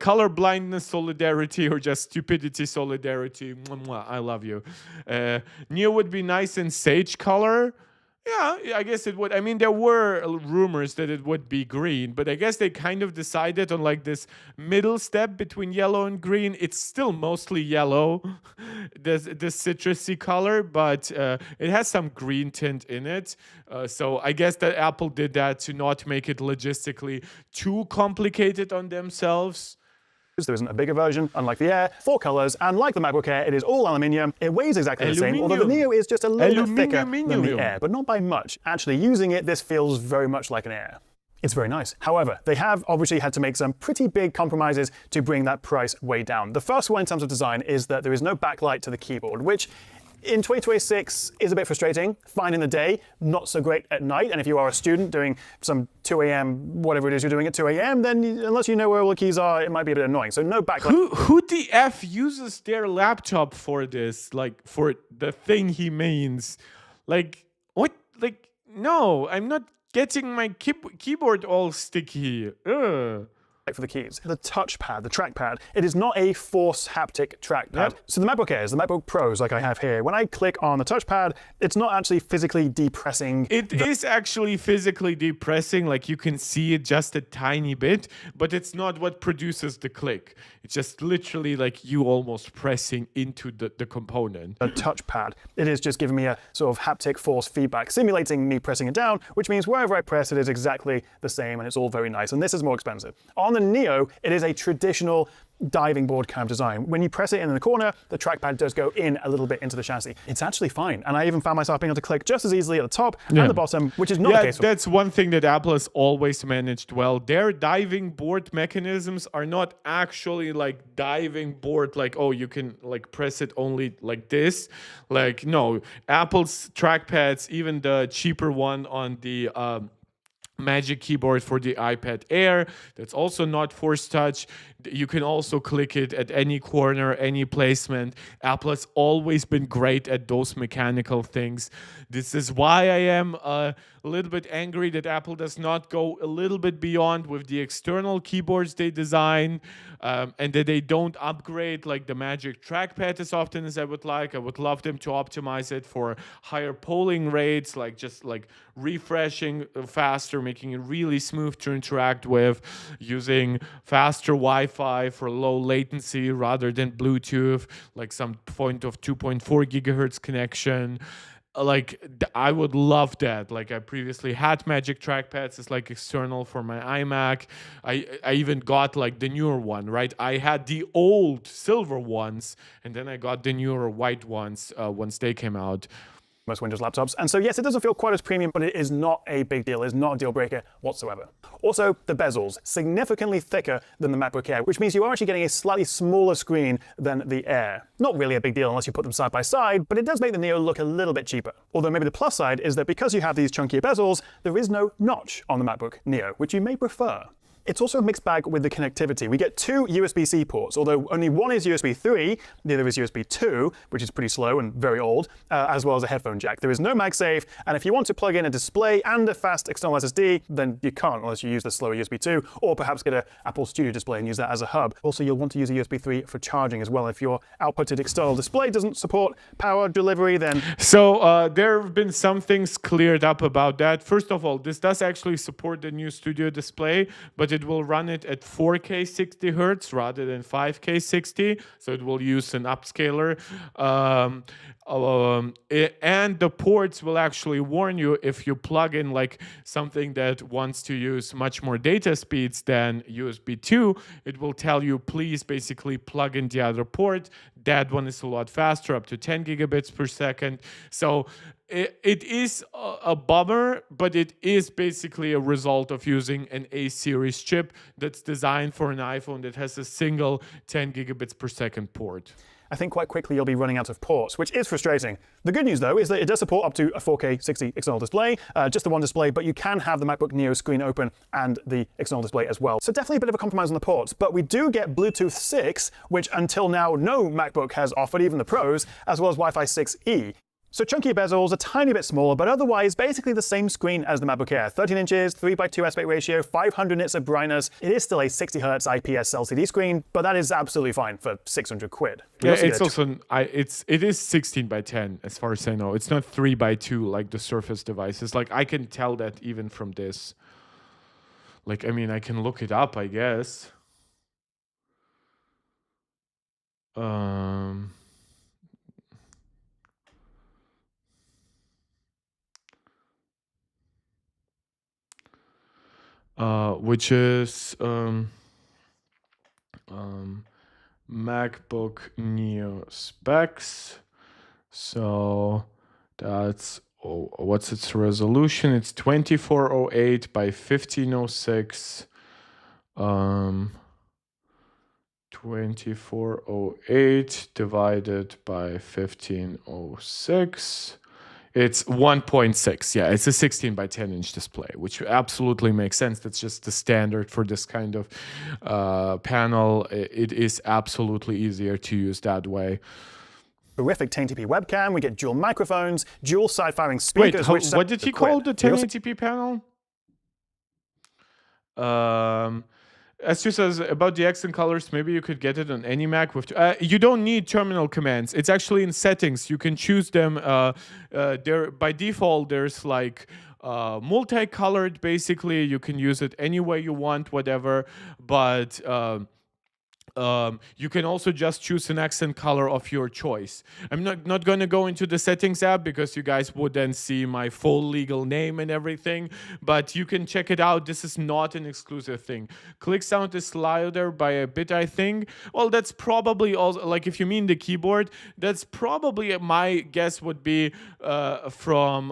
color blindness solidarity or just stupidity solidarity. Mwah, mwah, I love you. Neo would be nice in sage color. Yeah, I guess it would. I mean, there were rumors that it would be green, but I guess they kind of decided on like this middle step between yellow and green. It's still mostly yellow, this citrusy color, but it has some green tint in it. So I guess that Apple did that to not make it logistically too complicated on themselves. There isn't a bigger version, unlike the Air, 4 colors, and like the MacBook Air, it is all aluminium. It weighs exactly the same, although the Neo is just a little bit thicker than the Air, but not by much. Actually, using it, this feels very much like an Air. It's very nice. However, they have obviously had to make some pretty big compromises to bring that price way down. The first one in terms of design is that there is no backlight to the keyboard, which in 2026 is a bit frustrating. Fine in the day, not so great at night. And if you are a student doing some 2 a.m., whatever it is you're doing at 2 a.m., then unless you know where all the keys are, it might be a bit annoying. So no backlight. Who the F uses their laptop for this? Like, for the thing he means? Like, what? Like, no, I'm not getting my keyboard all sticky. Ugh. For the keys. The touchpad, the trackpad, it is not a force haptic trackpad. Yep. So the MacBook Airs, the MacBook Pros, like I have here, when I click on the touchpad, it's not actually physically depressing. It is actually physically depressing, like you can see it just a tiny bit, but it's not what produces the click. It's just literally like you almost pressing into the component. A touchpad. It is just giving me a sort of haptic force feedback, simulating me pressing it down, which means wherever I press it is exactly the same, and it's all very nice. And this is more expensive. On the Neo, it is a traditional diving board kind of design. When you press it in the corner, the trackpad does go in a little bit into the chassis. It's actually fine. And I even found myself being able to click just as easily at the top and the bottom, which is not the case. That's one thing that Apple has always managed well. Their diving board mechanisms are not actually like diving board, like, oh, you can like press it only like this. Like, no, Apple's trackpads, even the cheaper one on the Magic Keyboard for the iPad Air, that's also not force touch. You can also click it at any corner, any placement. Apple has always been great at those mechanical things. This is why I am a little bit angry that Apple does not go a little bit beyond with the external keyboards they design, and that they don't upgrade like the Magic Trackpad as often as I would like. I would love them to optimize it for higher polling rates, like just like refreshing faster, making it really smooth to interact with, using faster Wi-Fi for low latency rather than Bluetooth, like some point of 2.4 gigahertz connection. I would love that. Like, I previously had Magic trackpads as like external for my iMac. I even got like the newer one, right? I had the old silver ones, and then I got the newer white ones once they came out. Most Windows laptops. And so yes, it doesn't feel quite as premium, but it is not a big deal. It's not a deal breaker whatsoever. Also, the bezels, significantly thicker than the MacBook Air, which means you are actually getting a slightly smaller screen than the Air. Not really a big deal unless you put them side by side, but it does make the Neo look a little bit cheaper. Although maybe the plus side is that because you have these chunkier bezels, there is no notch on the MacBook Neo, which you may prefer. It's also a mixed bag with the connectivity. We get 2 USB-C ports, although only one is USB 3, the other is USB 2, which is pretty slow and very old, as well as a headphone jack. There is no MagSafe, and if you want to plug in a display and a fast external SSD, then you can't unless you use the slower USB 2, or perhaps get an Apple Studio display and use that as a hub. Also, you'll want to use a USB 3 for charging as well. If your outputted external display doesn't support power delivery, then... So there have been some things cleared up about that. First of all, this does actually support the new Studio display, but it will run it at 4K 60 Hertz rather than 5K 60, so it will use an upscaler. And the ports will actually warn you if you plug in like something that wants to use much more data speeds than USB 2, it will tell you, please basically plug in the other port. That one is a lot faster, up to 10 gigabits per second. So it is a bummer, but it is basically a result of using an A-series chip that's designed for an iPhone that has a single 10 gigabits per second port. I think quite quickly you'll be running out of ports, which is frustrating. The good news, though, is that it does support up to a 4K 60 external display, just the one display, but you can have the MacBook Neo screen open and the external display as well. So definitely a bit of a compromise on the ports, but we do get Bluetooth 6, which until now no MacBook has offered, even the Pros, as well as Wi-Fi 6E. So chunky bezels, a tiny bit smaller, but otherwise basically the same screen as the MacBook Air. 13 inches, 3:2 aspect ratio, 500 nits of brightness. It is still a 60 Hz IPS LCD screen, but that is absolutely fine for 600 quid. Yeah, it's also it is 16:10 as far as I know. It's not 3:2 like the Surface devices. Like, I can tell that even from this. Like, I mean, I can look it up, I guess. Which is MacBook Neo specs. So that's, what's its resolution? It's 2408 by 1506. 2408 divided by 1506. It's 1.6. Yeah, it's a 16:10 inch display, which absolutely makes sense. That's just the standard for this kind of panel. It is absolutely easier to use that way. Terrific 1080p webcam. We get dual microphones, dual side-firing speakers. Wait, what did he call the 1080p panel? As you says about the accent colors, maybe you could get it on any Mac with. You don't need terminal commands. It's actually in settings. You can choose them. There by default, there's like multicolored. Basically, you can use it any way you want, whatever. But you can also just choose an accent color of your choice. I'm not going to go into the settings app because you guys would then see my full legal name and everything, but you can check it out. This is not an exclusive thing. Click sound is louder by a bit, I think. Well, that's probably also, like, if you mean the keyboard, that's probably, my guess would be from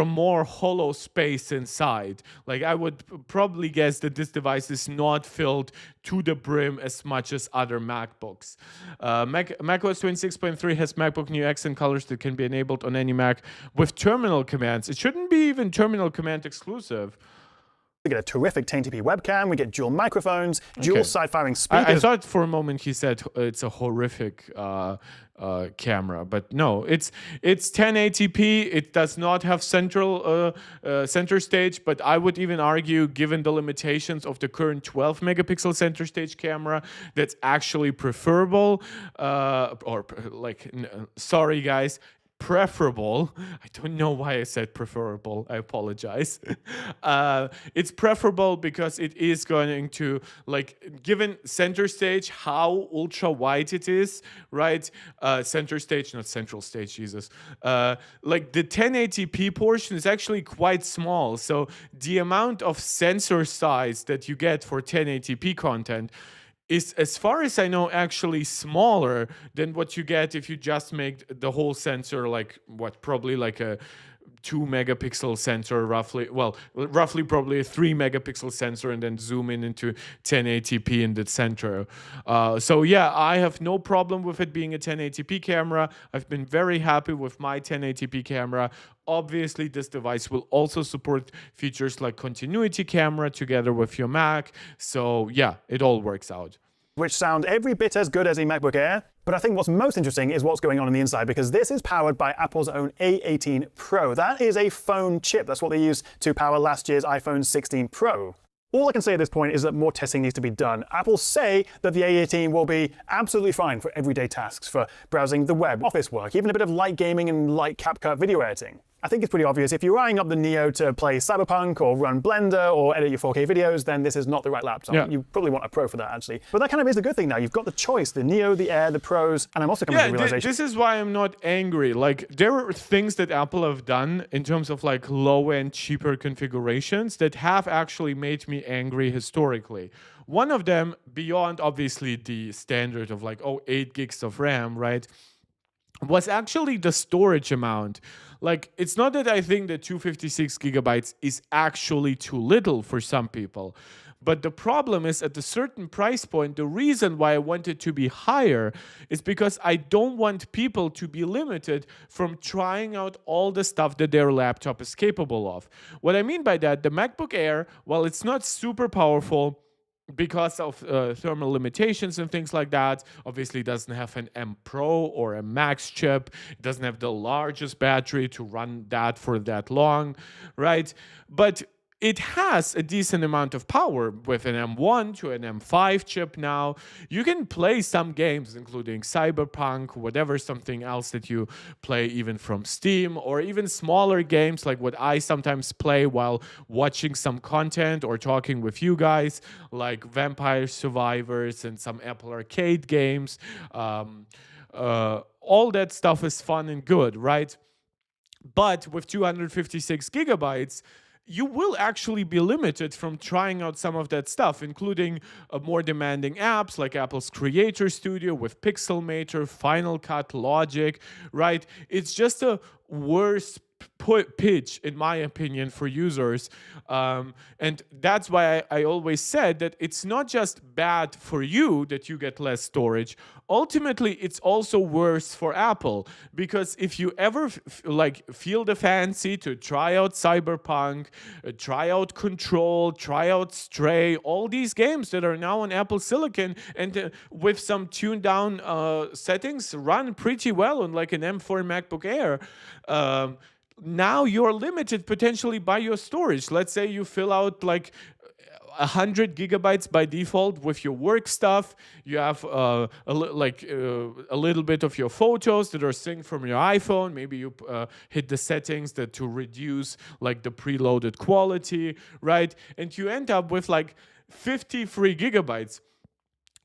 more hollow space inside. Like, I would probably guess that this device is not filled to the brim as much as other MacBooks. macOS 26.3 has MacBook Neo accent colors that can be enabled on any Mac with terminal commands. It shouldn't be even terminal command exclusive. We get a terrific 1080p webcam. We get dual microphones, dual side-firing speakers. I thought for a moment he said it's a horrific camera, but no, it's 1080p. It does not have center stage, but I would even argue, given the limitations of the current 12 megapixel center stage camera, that's actually preferable. Sorry guys, preferable. I don't know why I said preferable. I apologize. It's preferable because it is going to, like, given center stage, how ultra wide it is, right? Center stage, not central stage, Jesus. Like the 1080p portion is actually quite small. So the amount of sensor size that you get for 1080p content is, as far as I know, actually smaller than what you get if you just make the whole sensor like probably like a 2 megapixel sensor, roughly probably a 3 megapixel sensor, and then zoom in into 1080p in the center. So yeah, I have no problem with it being a 1080p camera. I've been very happy with my 1080p camera. Obviously, this device will also support features like continuity camera together with your Mac. So yeah, it all works out. Which sound every bit as good as a MacBook Air. But I think what's most interesting is what's going on the inside, because this is powered by Apple's own A18 Pro. That is a phone chip. That's what they used to power last year's iPhone 16 Pro. All I can say at this point is that more testing needs to be done. Apple say that the A18 will be absolutely fine for everyday tasks, for browsing the web, office work, even a bit of light gaming and light CapCut video editing. I think it's pretty obvious. If you're eyeing up the Neo to play Cyberpunk or run Blender or edit your 4K videos, then this is not the right laptop. Yeah. You probably want a Pro for that, actually. But that kind of is a good thing now. You've got the choice, the Neo, the Air, the Pros, and I'm also coming to the realization. This is why I'm not angry. Like, there are things that Apple have done in terms of like low-end, cheaper configurations that have actually made me angry historically. One of them, beyond obviously the standard of like, 8 gigs of RAM, right, was actually the storage amount. Like, it's not that I think that 256 gigabytes is actually too little for some people. But the problem is, at a certain price point, the reason why I want it to be higher is because I don't want people to be limited from trying out all the stuff that their laptop is capable of. What I mean by that, the MacBook Air, while it's not super powerful, because of thermal limitations and things like that, obviously doesn't have an M Pro or a Max chip. It doesn't have the largest battery to run that for that long, right? But it has a decent amount of power with an M1 to an M5 chip now. You can play some games, including Cyberpunk, whatever, something else that you play even from Steam, or even smaller games like what I sometimes play while watching some content or talking with you guys, like Vampire Survivors and some Apple Arcade games. All that stuff is fun and good, right? But with 256 gigabytes, you will actually be limited from trying out some of that stuff, including more demanding apps like Apple's Creator Studio with Pixelmator, Final Cut, Logic, right? It's just a worse pitch, in my opinion, for users. And that's why I always said that it's not just bad for you that you get less storage. Ultimately, it's also worse for Apple, because if you ever feel the fancy to try out Cyberpunk, try out Control, try out Stray, all these games that are now on Apple Silicon and with some tuned down settings run pretty well on like an M4 MacBook Air, now you're limited potentially by your storage. Let's say you fill out like 100 gigabytes by default with your work stuff. You have a little bit of your photos that are synced from your iPhone. Maybe you hit the settings to reduce like the preloaded quality, right? And you end up with like 53 gigabytes.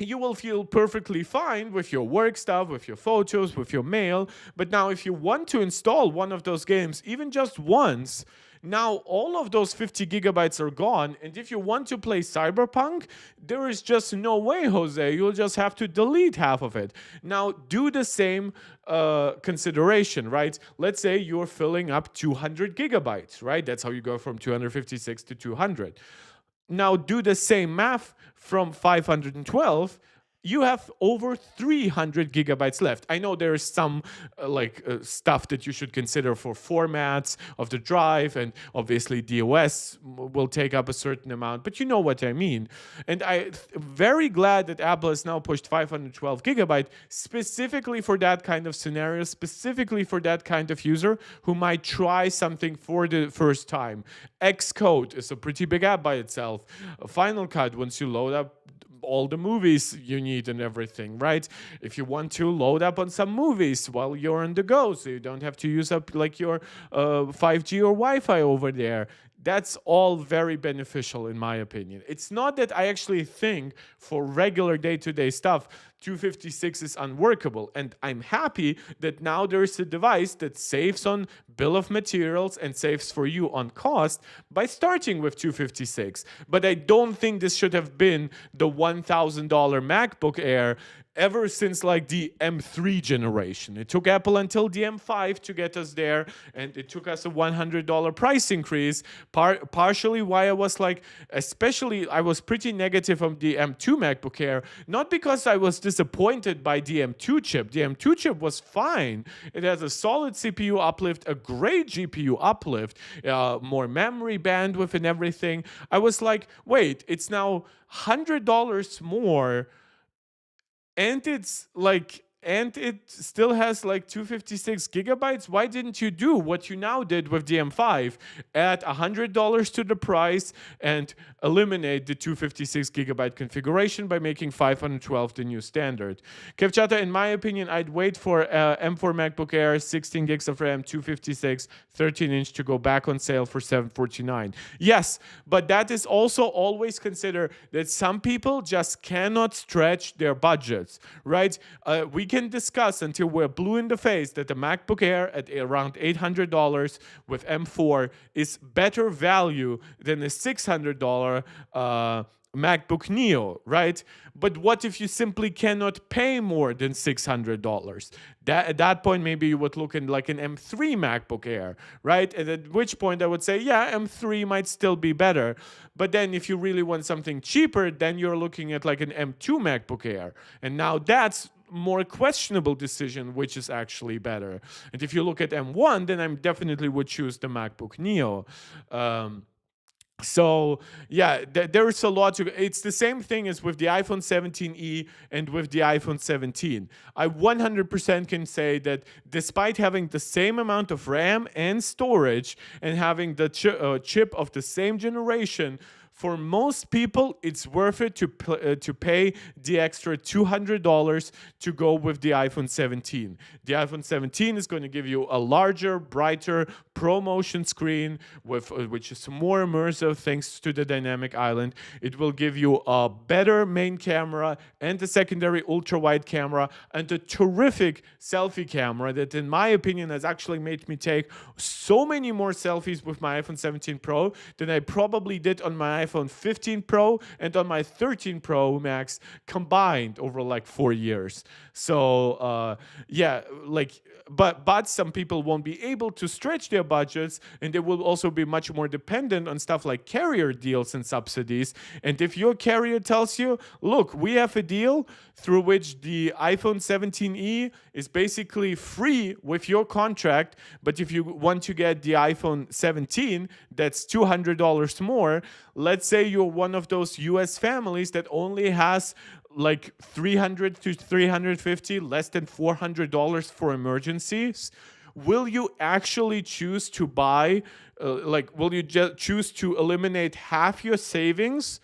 You will feel perfectly fine with your work stuff, with your photos, with your mail. But now if you want to install one of those games, even just once, now all of those 50 gigabytes are gone. And if you want to play Cyberpunk, there is just no way, Jose. You'll just have to delete half of it. Now do the same consideration, right? Let's say you're filling up 200 gigabytes, right? That's how you go from 256 to 200. Now do the same math from 512. You have over 300 gigabytes left. I know there is some stuff that you should consider for formats of the drive, and obviously DOS will take up a certain amount, but you know what I mean. And I'm very glad that Apple has now pushed 512 gigabyte specifically for that kind of scenario, specifically for that kind of user who might try something for the first time. Xcode is a pretty big app by itself. Final Cut, once you load up all the movies you need and everything, right? If you want to load up on some movies while you're on the go, so you don't have to use up like your 5G or Wi-Fi over there. That's all very beneficial in my opinion. It's not that I actually think for regular day-to-day stuff 256 is unworkable, and I'm happy that now there's a device that saves on bill of materials and saves for you on cost by starting with 256. But I don't think this should have been the $1,000 MacBook Air ever since like the M3 generation. It took Apple until the M5 to get us there, and it took us a $100 price increase. Partially why I was like, especially I was pretty negative on the M2 MacBook Air, not because I was disappointed by the M2 chip. The M2 chip was fine. It has a solid CPU uplift, a great GPU uplift, more memory bandwidth and everything. I was like, wait, it's now $100 more, and it still has like 256 gigabytes. Why didn't you do what you now did with the M5? Add $100 to the price and eliminate the 256 gigabyte configuration by making 512 the new standard. Kevchata, in my opinion, I'd wait for M4 MacBook Air, 16 gigs of RAM, 256, 13-inch to go back on sale for $749. Yes, but that is also always consider that some people just cannot stretch their budgets, right? We can discuss until we're blue in the face that the MacBook Air at around $800 with M4 is better value than a $600 MacBook Neo, right? But what if you simply cannot pay more than $600? At that point, maybe you would look in like an M3 MacBook Air, right? And at which point I would say, yeah, M3 might still be better. But then if you really want something cheaper, then you're looking at like an M2 MacBook Air. And now that's more questionable decision, which is actually better. And if you look at M1, then I definitely would choose the MacBook Neo. So yeah, there's a lot to. It's the same thing as with the iPhone 17e and with the iPhone 17. I 100% can say that despite having the same amount of RAM and storage and having the chip of the same generation, for most people, it's worth it to pay the extra $200 to go with the iPhone 17. The iPhone 17 is going to give you a larger, brighter ProMotion screen, which is more immersive thanks to the dynamic island. It will give you a better main camera and a secondary ultra-wide camera and a terrific selfie camera that, in my opinion, has actually made me take so many more selfies with my iPhone 17 Pro than I probably did on my iPhone 15 Pro and on my 13 Pro Max combined over like 4 years. So yeah, like, but some people won't be able to stretch their budgets, and they will also be much more dependent on stuff like carrier deals and subsidies. And if your carrier tells you, look, we have a deal through which the iPhone 17e is basically free with your contract, but if you want to get the iPhone 17, that's $200 more. Let's say you're one of those US families that only has like $300 to $350, less than $400 for emergencies. Will you actually choose to buy, will you just choose to eliminate half your savings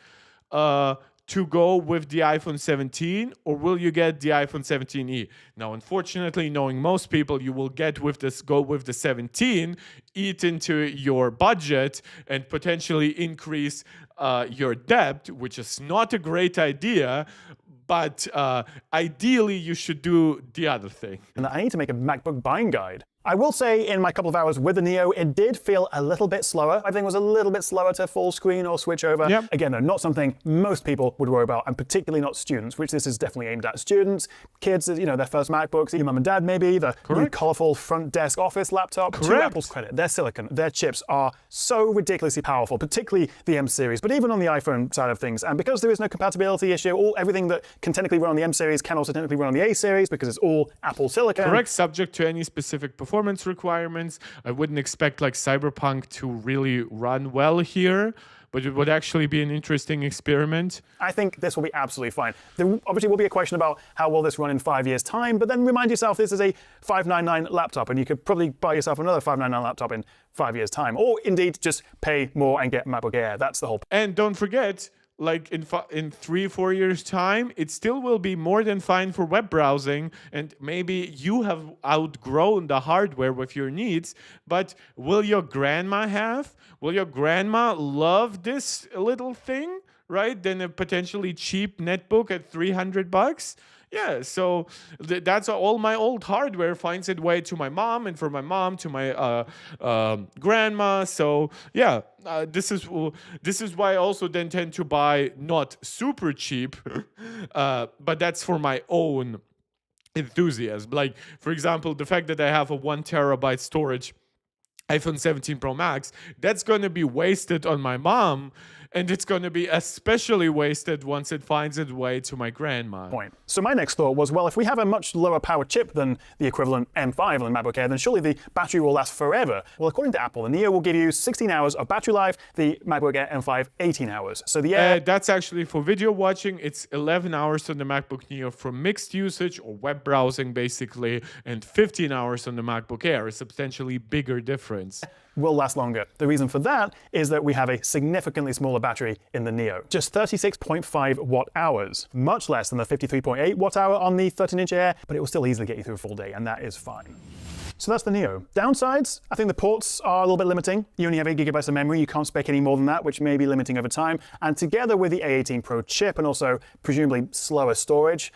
to go with the iPhone 17, or will you get the iPhone 17e? Now, unfortunately, knowing most people, you will go with the 17, eat into your budget, and potentially increase your debt, which is not a great idea. But ideally, you should do the other thing. And I need to make a MacBook buying guide. I will say in my couple of hours with the Neo, it did feel a little bit slower. Everything was a little bit slower to full screen or switch over. Yep. Again, though, not something most people would worry about, and particularly not students, which this is definitely aimed at. Students, kids, you know, their first MacBooks, your mum and dad maybe, the new colorful front desk office laptop. Correct. To Apple's credit, their silicon, their chips are so ridiculously powerful, particularly the M series, but even on the iPhone side of things. And because there is no compatibility issue, everything that can technically run on the M series can also technically run on the A series because it's all Apple silicon. Correct, subject to any specific performance requirements. I wouldn't expect like Cyberpunk to really run well here, but it would actually be an interesting experiment. I think this will be absolutely fine. There obviously will be a question about how will this run in 5 years' time, but then remind yourself this is a $599 laptop, and you could probably buy yourself another $599 laptop in 5 years' time, or indeed just pay more and get MacBook Air. That's the whole point. And don't forget, like in 3-4 years time, it still will be more than fine for web browsing, and maybe you have outgrown the hardware with your needs. But will your grandma love this little thing, right, than a potentially cheap netbook at $300? Yeah, so that's all my old hardware finds its way to my mom, and from my mom to my grandma. So yeah, this is why I also then tend to buy not super cheap, but that's for my own enthusiasm. Like, for example, the fact that I have a 1 terabyte storage iPhone 17 Pro Max, that's going to be wasted on my mom, and it's going to be especially wasted once it finds its way to my grandma. So my next thought was, well, if we have a much lower power chip than the equivalent M5 on the MacBook Air, then surely the battery will last forever. Well, according to Apple, the Neo will give you 16 hours of battery life, the MacBook Air M5 18 hours. So the Air... that's actually for video watching. It's 11 hours on the MacBook Neo for mixed usage or web browsing, basically, and 15 hours on the MacBook Air, a substantially bigger difference. Will last longer. The reason for that is that we have a significantly smaller battery in the Neo. Just 36.5 watt-hours, much less than the 53.8 watt-hour on the 13-inch Air, but it will still easily get you through a full day, and that is fine. So that's the Neo. Downsides, I think the ports are a little bit limiting. You only have 8 gigabytes of memory, you can't spec any more than that, which may be limiting over time. And together with the A18 Pro chip and also presumably slower storage,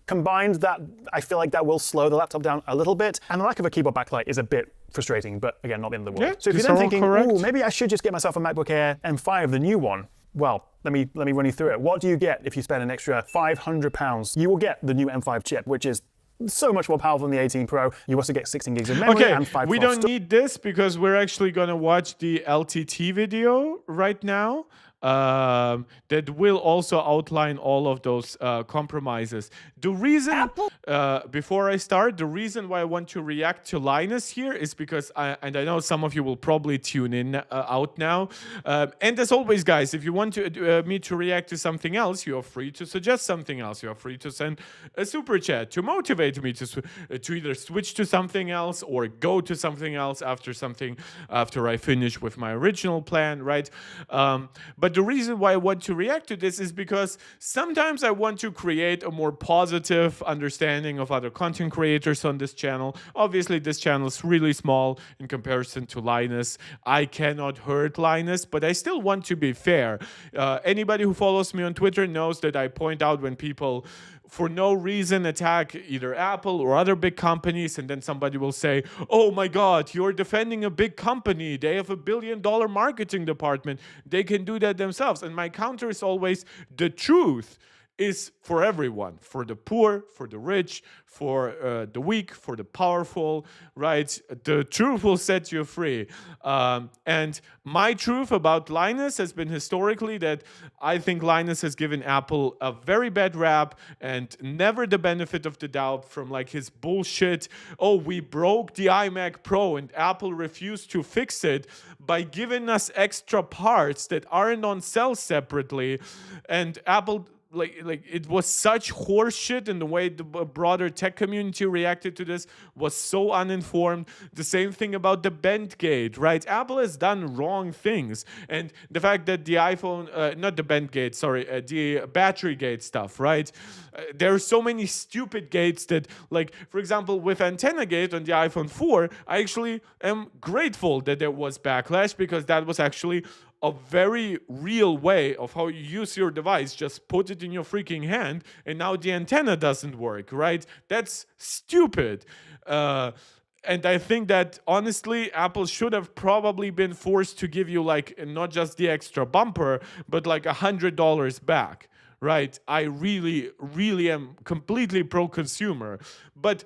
combined, that I feel like that will slow the laptop down a little bit, and the lack of a keyboard backlight is a bit frustrating, but again, not the end of the world. Yeah, so if you're then thinking, ooh, maybe I should just get myself a MacBook Air M5, the new one, well, let me run you through it. What do you get if you spend an extra £500? You will get the new M5 chip, which is so much more powerful than the 18 Pro. You also get 16 gigs of memory and 512. We don't need this because we're actually going to watch the LTT video right now. That will also outline all of those compromises. The reason, before I start, the reason why I want to react to Linus here is because, I know some of you will probably tune in out now. And as always, guys, if you want me to react to something else, you are free to suggest something else. You are free to send a super chat to motivate me to either switch to something else or go to something else after I finish with my original plan, right? But the reason why I want to react to this is because sometimes I want to create a more positive understanding of other content creators on this channel. Obviously, this channel is really small in comparison to Linus. I cannot hurt Linus, but I still want to be fair. Anybody who follows me on Twitter knows that I point out when people for no reason attack either Apple or other big companies, and then somebody will say, oh my God, you're defending a big company. They have $1 billion marketing department. They can do that themselves. And my counter is always, the truth is for everyone, for the poor, for the rich, for the weak, for the powerful, right? The truth will set you free. And my truth about Linus has been historically that I think Linus has given Apple a very bad rap and never the benefit of the doubt from like his bullshit, oh, we broke the iMac Pro and Apple refused to fix it by giving us extra parts that aren't on sale separately. And Apple... Like it was such horseshit, and the way the broader tech community reacted to this was so uninformed. The same thing about the Bendgate, right? Apple has done wrong things, and the fact that the iPhone, not the Bendgate, sorry, the battery gate stuff, right? There are so many stupid gates that, like, for example, with antenna gate on the iPhone 4, I actually am grateful that there was backlash, because that was actually a very real way of how you use your device. Just put it in your freaking hand, and now the antenna doesn't work, right? That's stupid. And I think that, honestly, Apple should have probably been forced to give you, like, not just the extra bumper, but like $100 back, right? I really, really am completely pro-consumer. But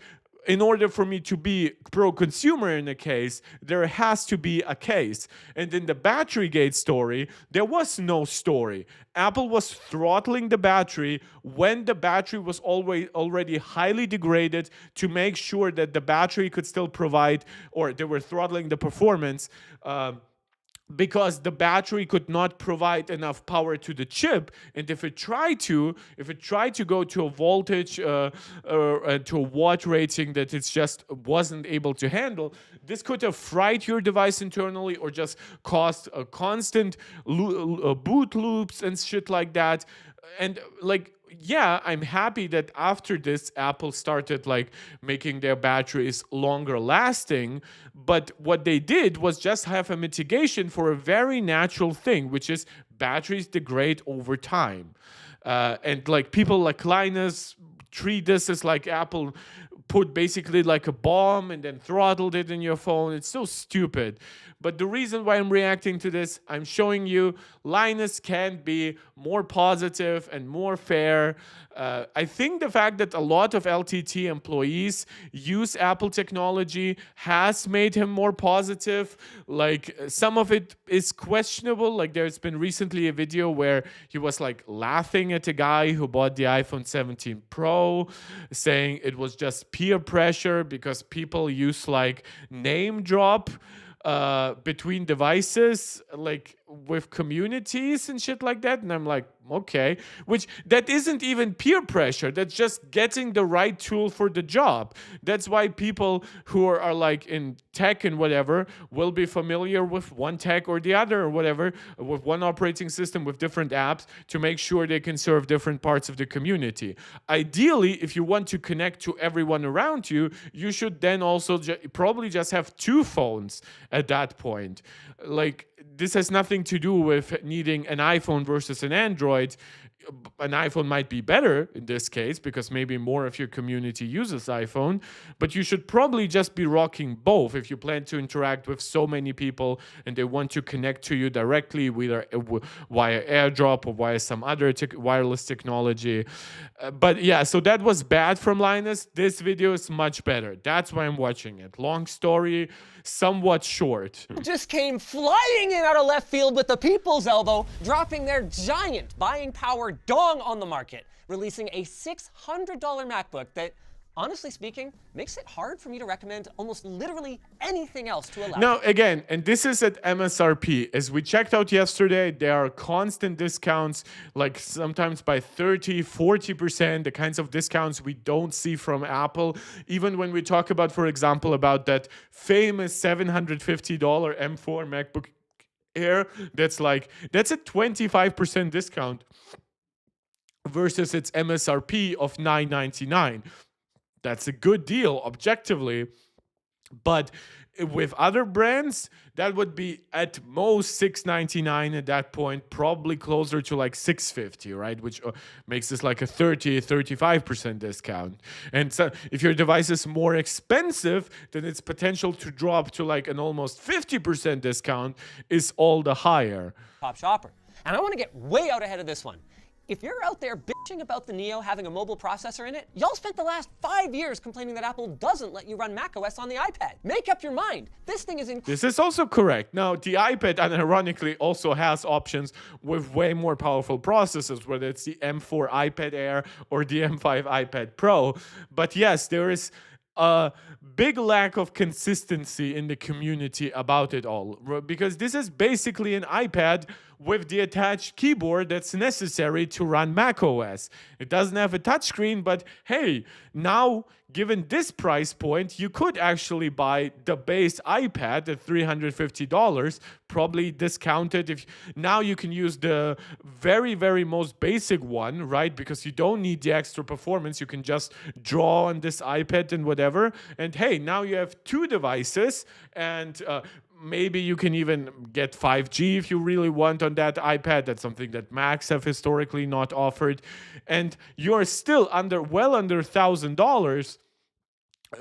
in order for me to be pro-consumer in a case, there has to be a case. And in the battery gate story, there was no story. Apple was throttling the battery when the battery was already highly degraded to make sure that the battery could still provide, or they were throttling the performance because the battery could not provide enough power to the chip, and if it tried to go to a voltage or to a watt rating that it just wasn't able to handle, this could have fried your device internally or just caused a constant boot loops and shit like that. And like, yeah, I'm happy that after this, Apple started like making their batteries longer lasting. But what they did was just have a mitigation for a very natural thing, which is batteries degrade over time. And like people like Linus treat this as like Apple put basically like a bomb and then throttled it in your phone. It's so stupid. But the reason why I'm reacting to this, I'm showing you Linus can be more positive and more fair. I think the fact that a lot of LTT employees use Apple technology has made him more positive. Like some of it is questionable. Like there's been recently a video where he was like laughing at a guy who bought the iPhone 17 Pro, saying it was just peer pressure because people use like name drop between devices, like with communities and shit like that. And I'm like, okay, which that isn't even peer pressure. That's just getting the right tool for the job. That's why people who are like in tech and whatever will be familiar with one tech or the other or whatever, with one operating system, with different apps to make sure they can serve different parts of the community. Ideally, if you want to connect to everyone around you, you should then also probably just have two phones at that point. Like, this has nothing to do with needing an iPhone versus an Android. An iPhone might be better in this case because maybe more of your community uses iPhone, but you should probably just be rocking both if you plan to interact with so many people and they want to connect to you directly, whether via AirDrop or via some other wireless technology. But yeah, so that was bad from Linus. This video is much better. That's why I'm watching it. Long story, somewhat short. Just came flying in out of left field with the people's elbow, dropping their giant buying power dong on the market, releasing a $600 MacBook that, honestly speaking, makes it hard for me to recommend almost literally anything else to a laptop. Now, again, and this is at MSRP. As we checked out yesterday, there are constant discounts, like sometimes by 30, 40%, the kinds of discounts we don't see from Apple. Even when we talk about, for example, about that famous $750 M4 MacBook Air, that's a 25% discount versus its MSRP of $999. That's a good deal objectively, but with other brands, that would be at most $699 at that point, probably closer to like $650, right? Which makes this like a 35% discount. And so if your device is more expensive, then its potential to drop to like an almost 50% discount is all the higher. Top shopper. And I want to get way out ahead of this one. If you're out there bitching about the Neo having a mobile processor in it, y'all spent the last 5 years complaining that Apple doesn't let you run macOS on the iPad. Make up your mind. This thing is This is also correct. Now, the iPad, unironically, also has options with way more powerful processors, whether it's the M4 iPad Air or the M5 iPad Pro. But yes, there is a big lack of consistency in the community about it all, because this is basically an iPad with the attached keyboard that's necessary to run macOS. It doesn't have a touchscreen, but hey, now given this price point, you could actually buy the base iPad at $350, probably discounted. If now you can use the very, very most basic one, right? Because you don't need the extra performance. You can just draw on this iPad and whatever. And hey, now you have two devices, and maybe you can even get 5G if you really want on that iPad. That's something that Macs have historically not offered. And you're still well under $1,000.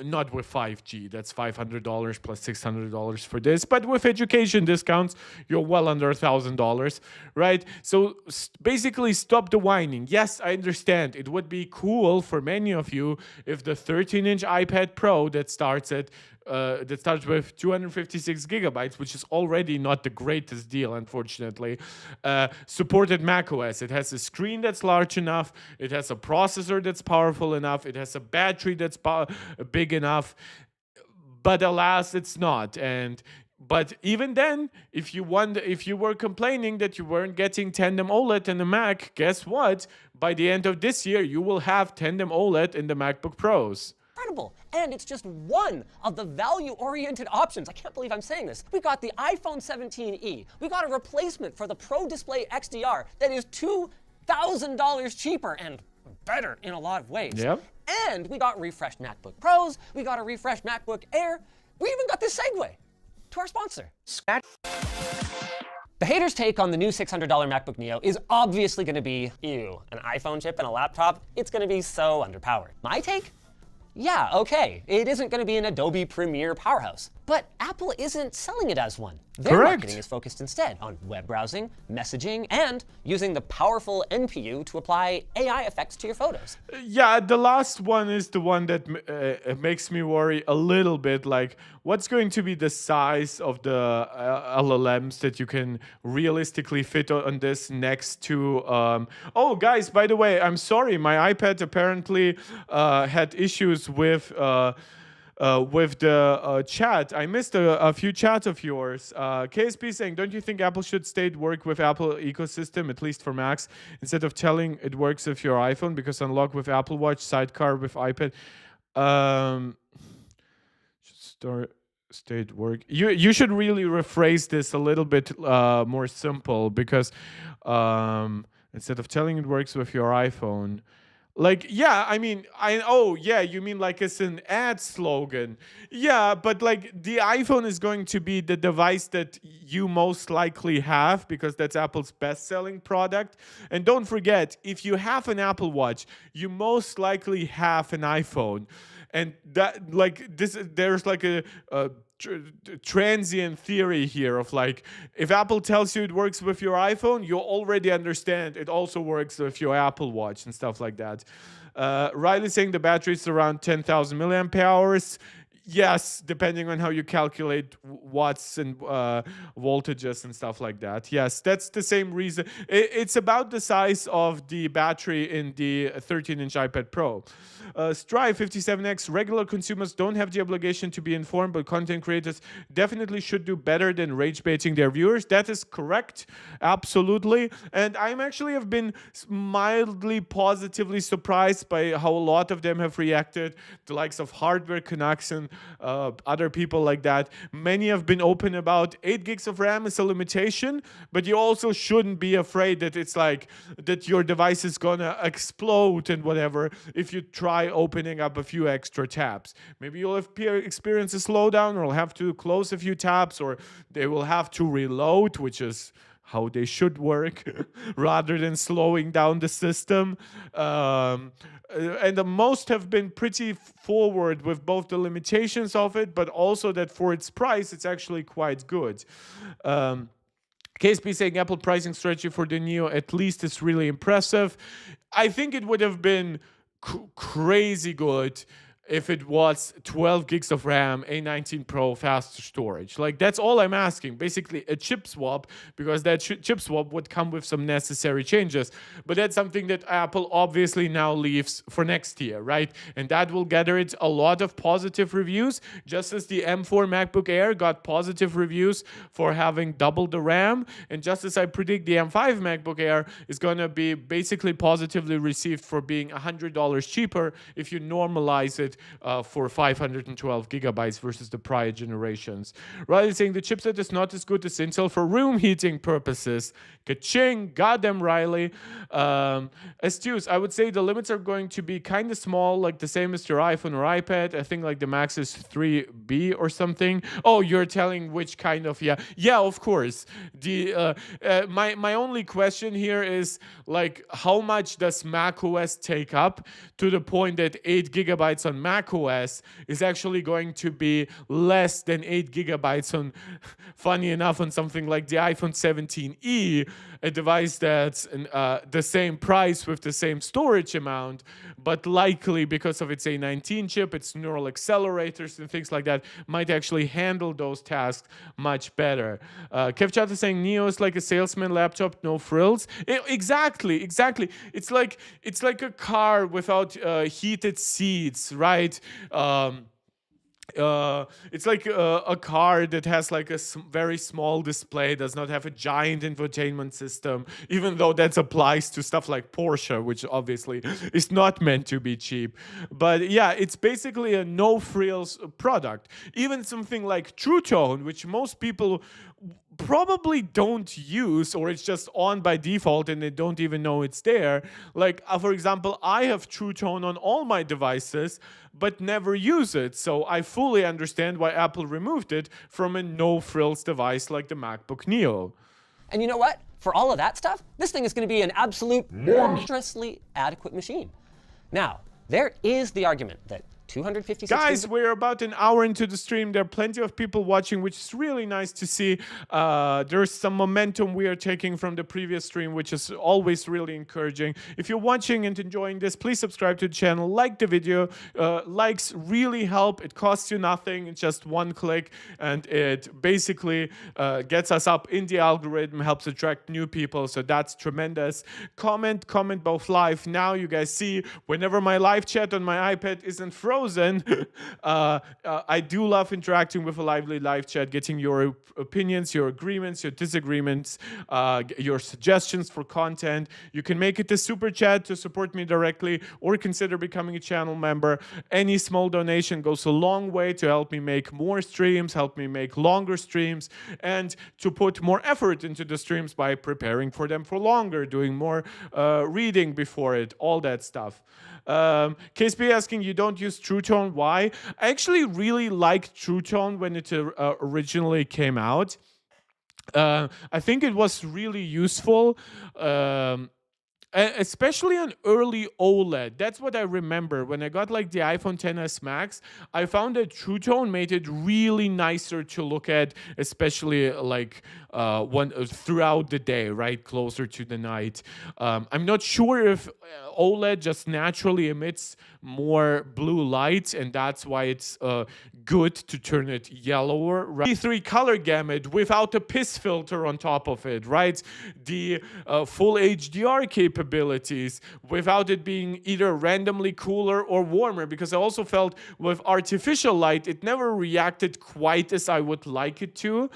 Not with 5G, that's $500 plus $600 for this, but with education discounts, you're well under $1,000, right? So basically, stop the whining. Yes, I understand. It would be cool for many of you if the 13-inch iPad Pro that starts with 256 gigabytes, which is already not the greatest deal, unfortunately, supported macOS. It has a screen that's large enough. It has a processor that's powerful enough. It has a battery that's big enough. But alas, it's not. And But even then, if you were complaining that you weren't getting tandem OLED in the Mac, guess what? By the end of this year, you will have tandem OLED in the MacBook Pros. Incredible. And it's just one of the value-oriented options. I can't believe I'm saying this. We got the iPhone 17e. We got a replacement for the Pro Display XDR that is $2,000 cheaper and better in a lot of ways. Yep. And we got refreshed MacBook Pros. We got a refreshed MacBook Air. We even got this segue to our sponsor. The haters' take on the new $600 MacBook Neo is obviously going to be, ew, an iPhone chip and a laptop, it's going to be so underpowered. My take? Yeah, okay, it isn't going to be an Adobe Premiere powerhouse, but Apple isn't selling it as one. Their Correct. marketing is focused instead on web browsing, messaging, and using the powerful NPU to apply AI effects to your photos. Yeah, the last one is the one that makes me worry a little bit. Like, what's going to be the size of the LLMs that you can realistically fit on this next to... Oh, guys, by the way, I'm sorry. My iPad apparently had issues with the chat. I missed a few chats of yours. KSP saying, don't you think Apple should stay work with Apple ecosystem, at least for Macs, instead of telling it works with your iPhone, because unlock with Apple Watch, sidecar with iPad. Should stay work. You should really rephrase this a little bit more simple, because instead of telling it works with your iPhone, like, yeah, I mean, you mean like it's an ad slogan. Yeah, but like the iPhone is going to be the device that you most likely have, because that's Apple's best-selling product. And don't forget, if you have an Apple Watch, you most likely have an iPhone. And that, like, there's like a transient theory here of like, if Apple tells you it works with your iPhone, you already understand it also works with your Apple Watch and stuff like that. Riley saying the battery is around 10,000 milliamp hours. Yes, depending on how you calculate watts and voltages and stuff like that. Yes, that's the same reason. It's about the size of the battery in the 13-inch iPad Pro. Strive 57X, regular consumers don't have the obligation to be informed, but content creators definitely should do better than rage baiting their viewers. That is correct, absolutely. And I'm actually have been mildly positively surprised by how a lot of them have reacted. The likes of Hardware Canucks and other people like that. Many have been open about 8 gigs of RAM is a limitation, but you also shouldn't be afraid that it's like that your device is gonna explode and whatever if you try opening up a few extra tabs. Maybe you'll experience a slowdown, or you'll have to close a few tabs, or they will have to reload, which is how they should work, rather than slowing down the system. And the most have been pretty forward with both the limitations of it, but also that for its price, it's actually quite good. KSP saying Apple pricing strategy for the Neo at least is really impressive. I think it would have been crazy good if it was 12 gigs of RAM, A19 Pro, faster storage. Like, that's all I'm asking. Basically, a chip swap, because that chip swap would come with some necessary changes. But that's something that Apple obviously now leaves for next year, right? And that will gather it a lot of positive reviews, just as the M4 MacBook Air got positive reviews for having double the RAM. And just as I predict the M5 MacBook Air is going to be basically positively received for being $100 cheaper if you normalize it for 512 gigabytes versus the prior generations. Riley saying the chipset is not as good as Intel for room heating purposes. Ka-ching, goddamn Riley. Astute, I would say the limits are going to be kind of small, like the same as your iPhone or iPad. I think like the max is 3B or something. Oh, you're telling which kind of, yeah, of course. The my only question here is like, how much does macOS take up to the point that 8 gigabytes on macOS is actually going to be less than 8 gigabytes on, funny enough, on something like the iPhone 17e, a device that's the same price with the same storage amount, but likely because of its A19 chip, its neural accelerators and things like that, might actually handle those tasks much better. Kev Chat is saying Neo is like a salesman laptop, no frills. Exactly. It's like a car without heated seats, right? It's like a car that has like a very small display, does not have a giant infotainment system, even though that applies to stuff like Porsche, which obviously is not meant to be cheap. But yeah, it's basically a no frills product. Even something like True Tone, which most people probably don't use, or it's just on by default and they don't even know it's there. Like, for example, I have True Tone on all my devices, but never use it. So I fully understand why Apple removed it from a no-frills device like the MacBook Neo. And you know what? For all of that stuff, this thing is going to be an absolute monstrously adequate machine. Now, there is the argument that 256 Guys, we're about an hour into the stream. There are plenty of people watching, which is really nice to see. There's some momentum we are taking from the previous stream, which is always really encouraging. If you're watching and enjoying this, please subscribe to the channel, like the video. Likes really help. It costs you nothing. It's just one click, and it basically gets us up in the algorithm, helps attract new people, so that's tremendous. Comment both live. Now you guys see, whenever my live chat on my iPad isn't frozen, I do love interacting with a lively live chat, getting your opinions, your agreements, your disagreements, your suggestions for content. You can make it a super chat to support me directly, or consider becoming a channel member. Any small donation goes a long way to help me make more streams, help me make longer streams, and to put more effort into the streams by preparing for them for longer, doing more reading before it, all that stuff. KSP asking, you don't use True Tone, why? I actually really liked True Tone when it originally came out. I think it was really useful, especially on early OLED. That's what I remember. When I got like the iPhone XS Max, I found that True Tone made it really nicer to look at, especially like throughout the day, right, closer to the night. I'm not sure if OLED just naturally emits more blue light, and that's why it's good to turn it yellower. Right? D3 color gamut without a piss filter on top of it, right? The full HDR capabilities without it being either randomly cooler or warmer, because I also felt with artificial light, it never reacted quite as I would like it to.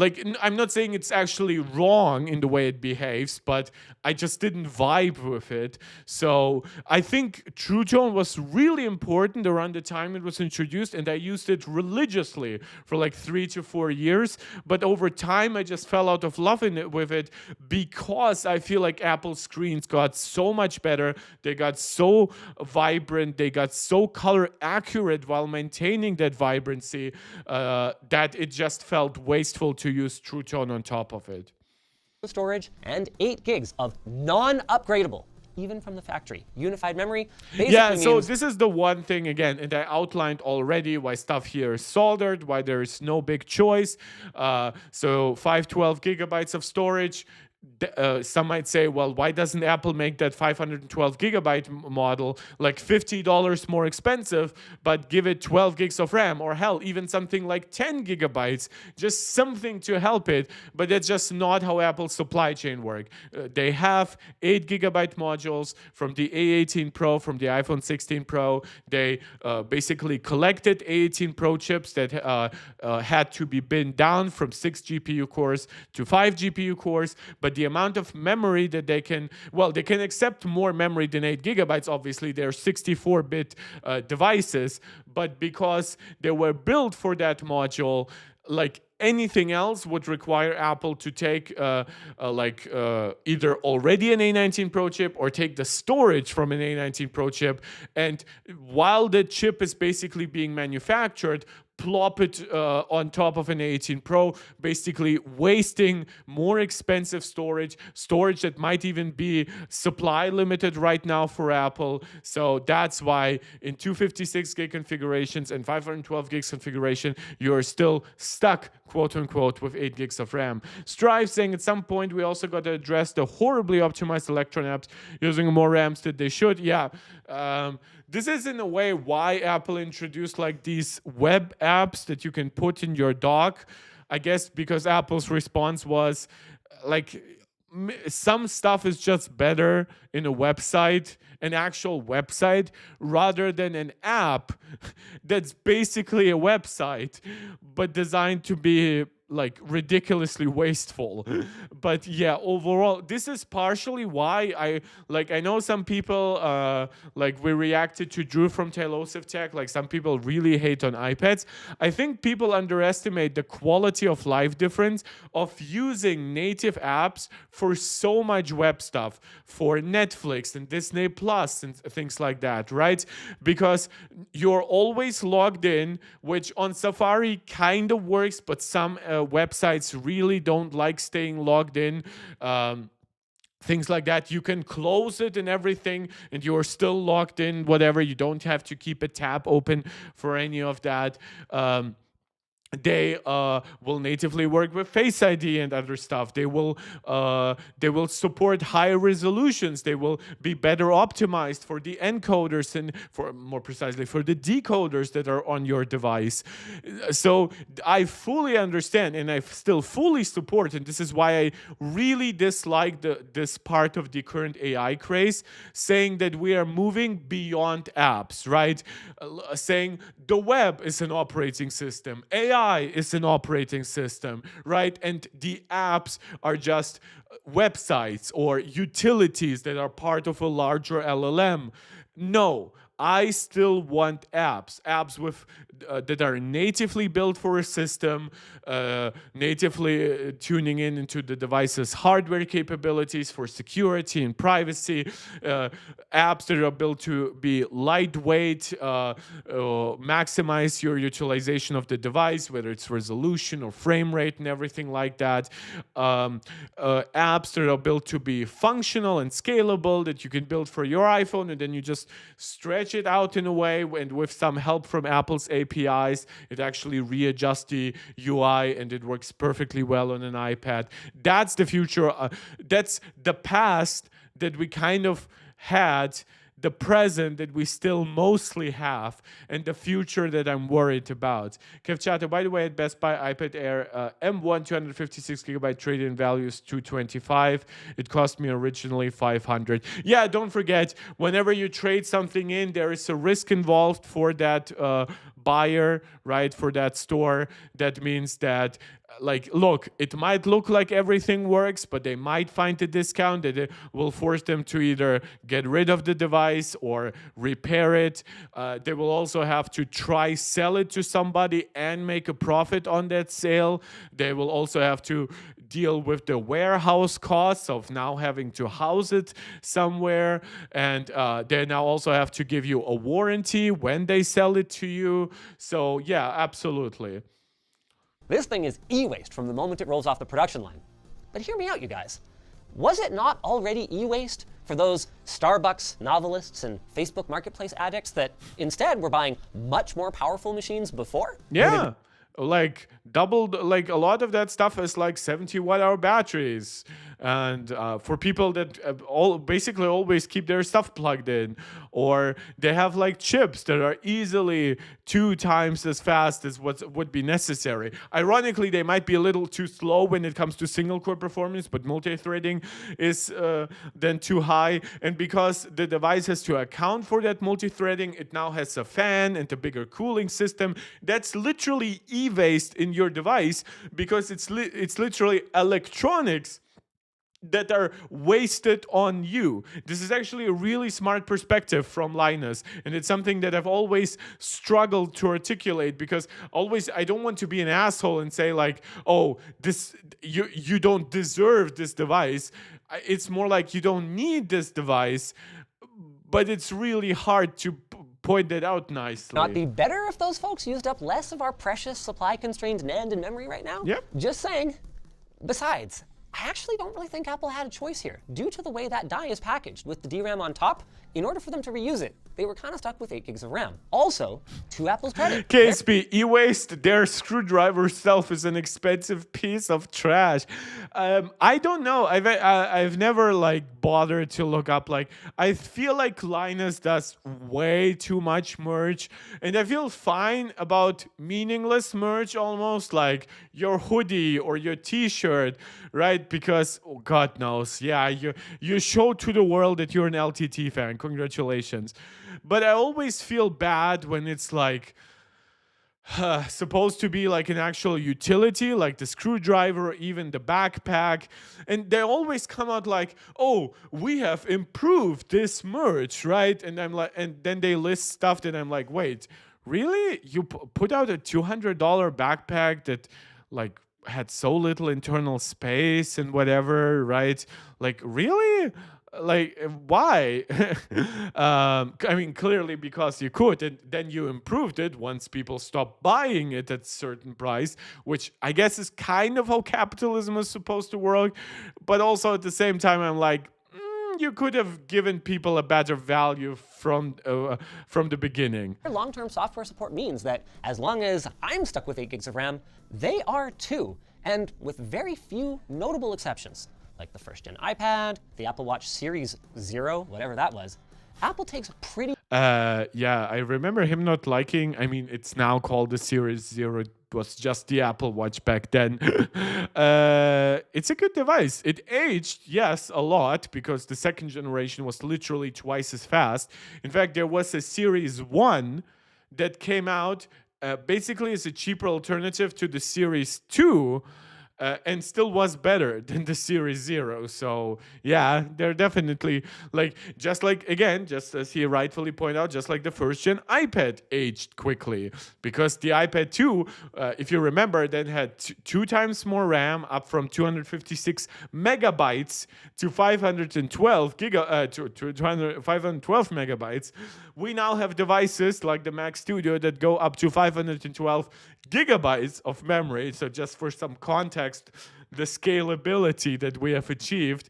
Like, I'm not saying it's actually wrong in the way it behaves, but I just didn't vibe with it. So I think True Tone was really important around the time it was introduced, and I used it religiously for like 3 to 4 years. But over time, I just fell out of love with it, because I feel like Apple screens got so much better. They got so vibrant. They got so color accurate while maintaining that vibrancy that it just felt wasteful to use True Tone on top of it. storage and 8 gigs of non-upgradable, even from the factory, unified memory. Yeah, so this is the one thing, again, and I outlined already why stuff here is soldered, why there is no big choice. So 512 gigabytes of storage. Some might say, well, why doesn't Apple make that 512 gigabyte model like $50 more expensive, but give it 12 gigs of RAM, or hell, even something like 10 gigabytes, just something to help it. But that's just not how Apple's supply chain work. They have 8 gigabyte modules from the A18 Pro, from the iPhone 16 Pro. They basically collected A18 Pro chips that had to be binned down from 6 GPU cores to 5 GPU cores, but the amount of memory that they can accept more memory than 8 gigabytes. Obviously, they're 64-bit devices, but because they were built for that module, like anything else would require Apple to take either already an A19 Pro chip or take the storage from an A19 Pro chip. And while the chip is basically being manufactured, plop it on top of an A18 Pro, basically wasting more expensive storage that might even be supply limited right now for Apple. So that's why in 256 gig configurations and 512 gigs configuration, you're still stuck, quote unquote, with 8 gigs of RAM. Strive saying at some point we also got to address the horribly optimized Electron apps using more RAMs than they should. Yeah. This is in a way why Apple introduced like these web apps that you can put in your dock. I guess because Apple's response was like, some stuff is just better in a website, an actual website, rather than an app that's basically a website, but designed to be like ridiculously wasteful. But yeah, overall, this is partially why I know some people like we reacted to Drew from Tailosive Tech, like some people really hate on iPads. I think people underestimate the quality of life difference of using native apps for so much web stuff, for Netflix and Disney Plus and things like that, right? Because you're always logged in, which on Safari kind of works, but some websites really don't like staying logged in. Things like that. You can close it and everything, and you're still logged in, whatever. You don't have to keep a tab open for any of that. They will natively work with Face ID and other stuff. They will support higher resolutions. They will be better optimized for the encoders and, for more precisely, for the decoders that are on your device. So I fully understand, and I still fully support, and this is why I really dislike this part of the current AI craze, saying that we are moving beyond apps, right? Saying the web is an operating system, AI is an operating system, right? And the apps are just websites or utilities that are part of a larger LLM. No, I still want apps with that are natively built for a system, natively tuning into the device's hardware capabilities for security and privacy, apps that are built to be lightweight, maximize your utilization of the device, whether it's resolution or frame rate and everything like that. Apps that are built to be functional and scalable, that you can build for your iPhone, and then you just stretch it out in a way, and with some help from Apple's APIs, it actually readjusts the UI and it works perfectly well on an iPad. That's the future. That's the past that we kind of had, the present that we still mostly have, and the future that I'm worried about. Kev Chatter, by the way, at Best Buy, iPad Air M1 256GB trade-in value is $225. It cost me originally $500. Yeah, don't forget, whenever you trade something in, there is a risk involved for that buyer, right, for that store. That means that, like, look, it might look like everything works, but they might find a discount that will force them to either get rid of the device or repair it. They will also have to try sell it to somebody and make a profit on that sale. They will also have to deal with the warehouse costs of now having to house it somewhere, and they now also have to give you a warranty when they sell it to you. So yeah, absolutely. This thing is e-waste from the moment it rolls off the production line. But hear me out, you guys. Was it not already e-waste for those Starbucks novelists and Facebook Marketplace addicts that instead were buying much more powerful machines before? Yeah. Like doubled, like a lot of that stuff is like 70 watt-hour batteries, and for people that basically always keep their stuff plugged in, or they have like chips that are easily 2 times as fast as what would be necessary. Ironically, they might be a little too slow when it comes to single core performance, but multi-threading is then too high, and because the device has to account for that multi-threading, it now has a fan and a bigger cooling system. That's literally e-waste in your device, because it's literally electronics that are wasted on you. This is actually a really smart perspective from Linus, and it's something that I've always struggled to articulate, because I don't want to be an asshole and say like, oh, this you don't deserve this device. It's more like you don't need this device, but it's really hard to point that out nicely. Not be better if those folks used up less of our precious supply-constrained NAND and memory right now? Yep. Just saying. Besides, I actually don't really think Apple had a choice here, due to the way that die is packaged with the DRAM on top. In order for them to reuse it, they were kind of stuck with 8 gigs of RAM. Also, to Apple's credit, KSP, e-waste, their screwdriver itself is an expensive piece of trash. I don't know. I've never like bother to look up. Like, I feel like Linus does way too much merch, and I feel fine about meaningless merch, almost like your hoodie or your t-shirt, right? Because God knows, yeah, you show to the world that you're an LTT fan. Congratulations. But I always feel bad when it's like supposed to be like an actual utility, like the screwdriver or even the backpack, and they always come out like, oh, we have improved this merch, right? And I'm like, and then they list stuff that I'm like, wait, really? You put out a $200 backpack that like had so little internal space and whatever, right? Like, really? Like, why? I mean, clearly because you could, and then you improved it once people stopped buying it at a certain price, which I guess is kind of how capitalism is supposed to work. But also at the same time, I'm like, you could have given people a better value from the beginning. Long-term software support means that as long as I'm stuck with 8 gigs of RAM, they are too, and with very few notable exceptions, like the first-gen iPad, the Apple Watch Series 0, whatever that was. Apple takes pretty... Yeah, I remember him not liking, I mean, it's now called the Series 0, it was just the Apple Watch back then. It's a good device. It aged, yes, a lot, because the second generation was literally twice as fast. In fact, there was a Series 1 that came out basically as a cheaper alternative to the Series 2, and still was better than the Series 0. So yeah, they're definitely like, just like, again, just as he rightfully pointed out, just like the first gen iPad aged quickly, because the iPad 2, if you remember, then had 2 times more RAM, up from 256 megabytes to 512 megabytes. We now have devices like the Mac Studio that go up to 512 gigabytes of memory. So just for some context, the scalability that we have achieved.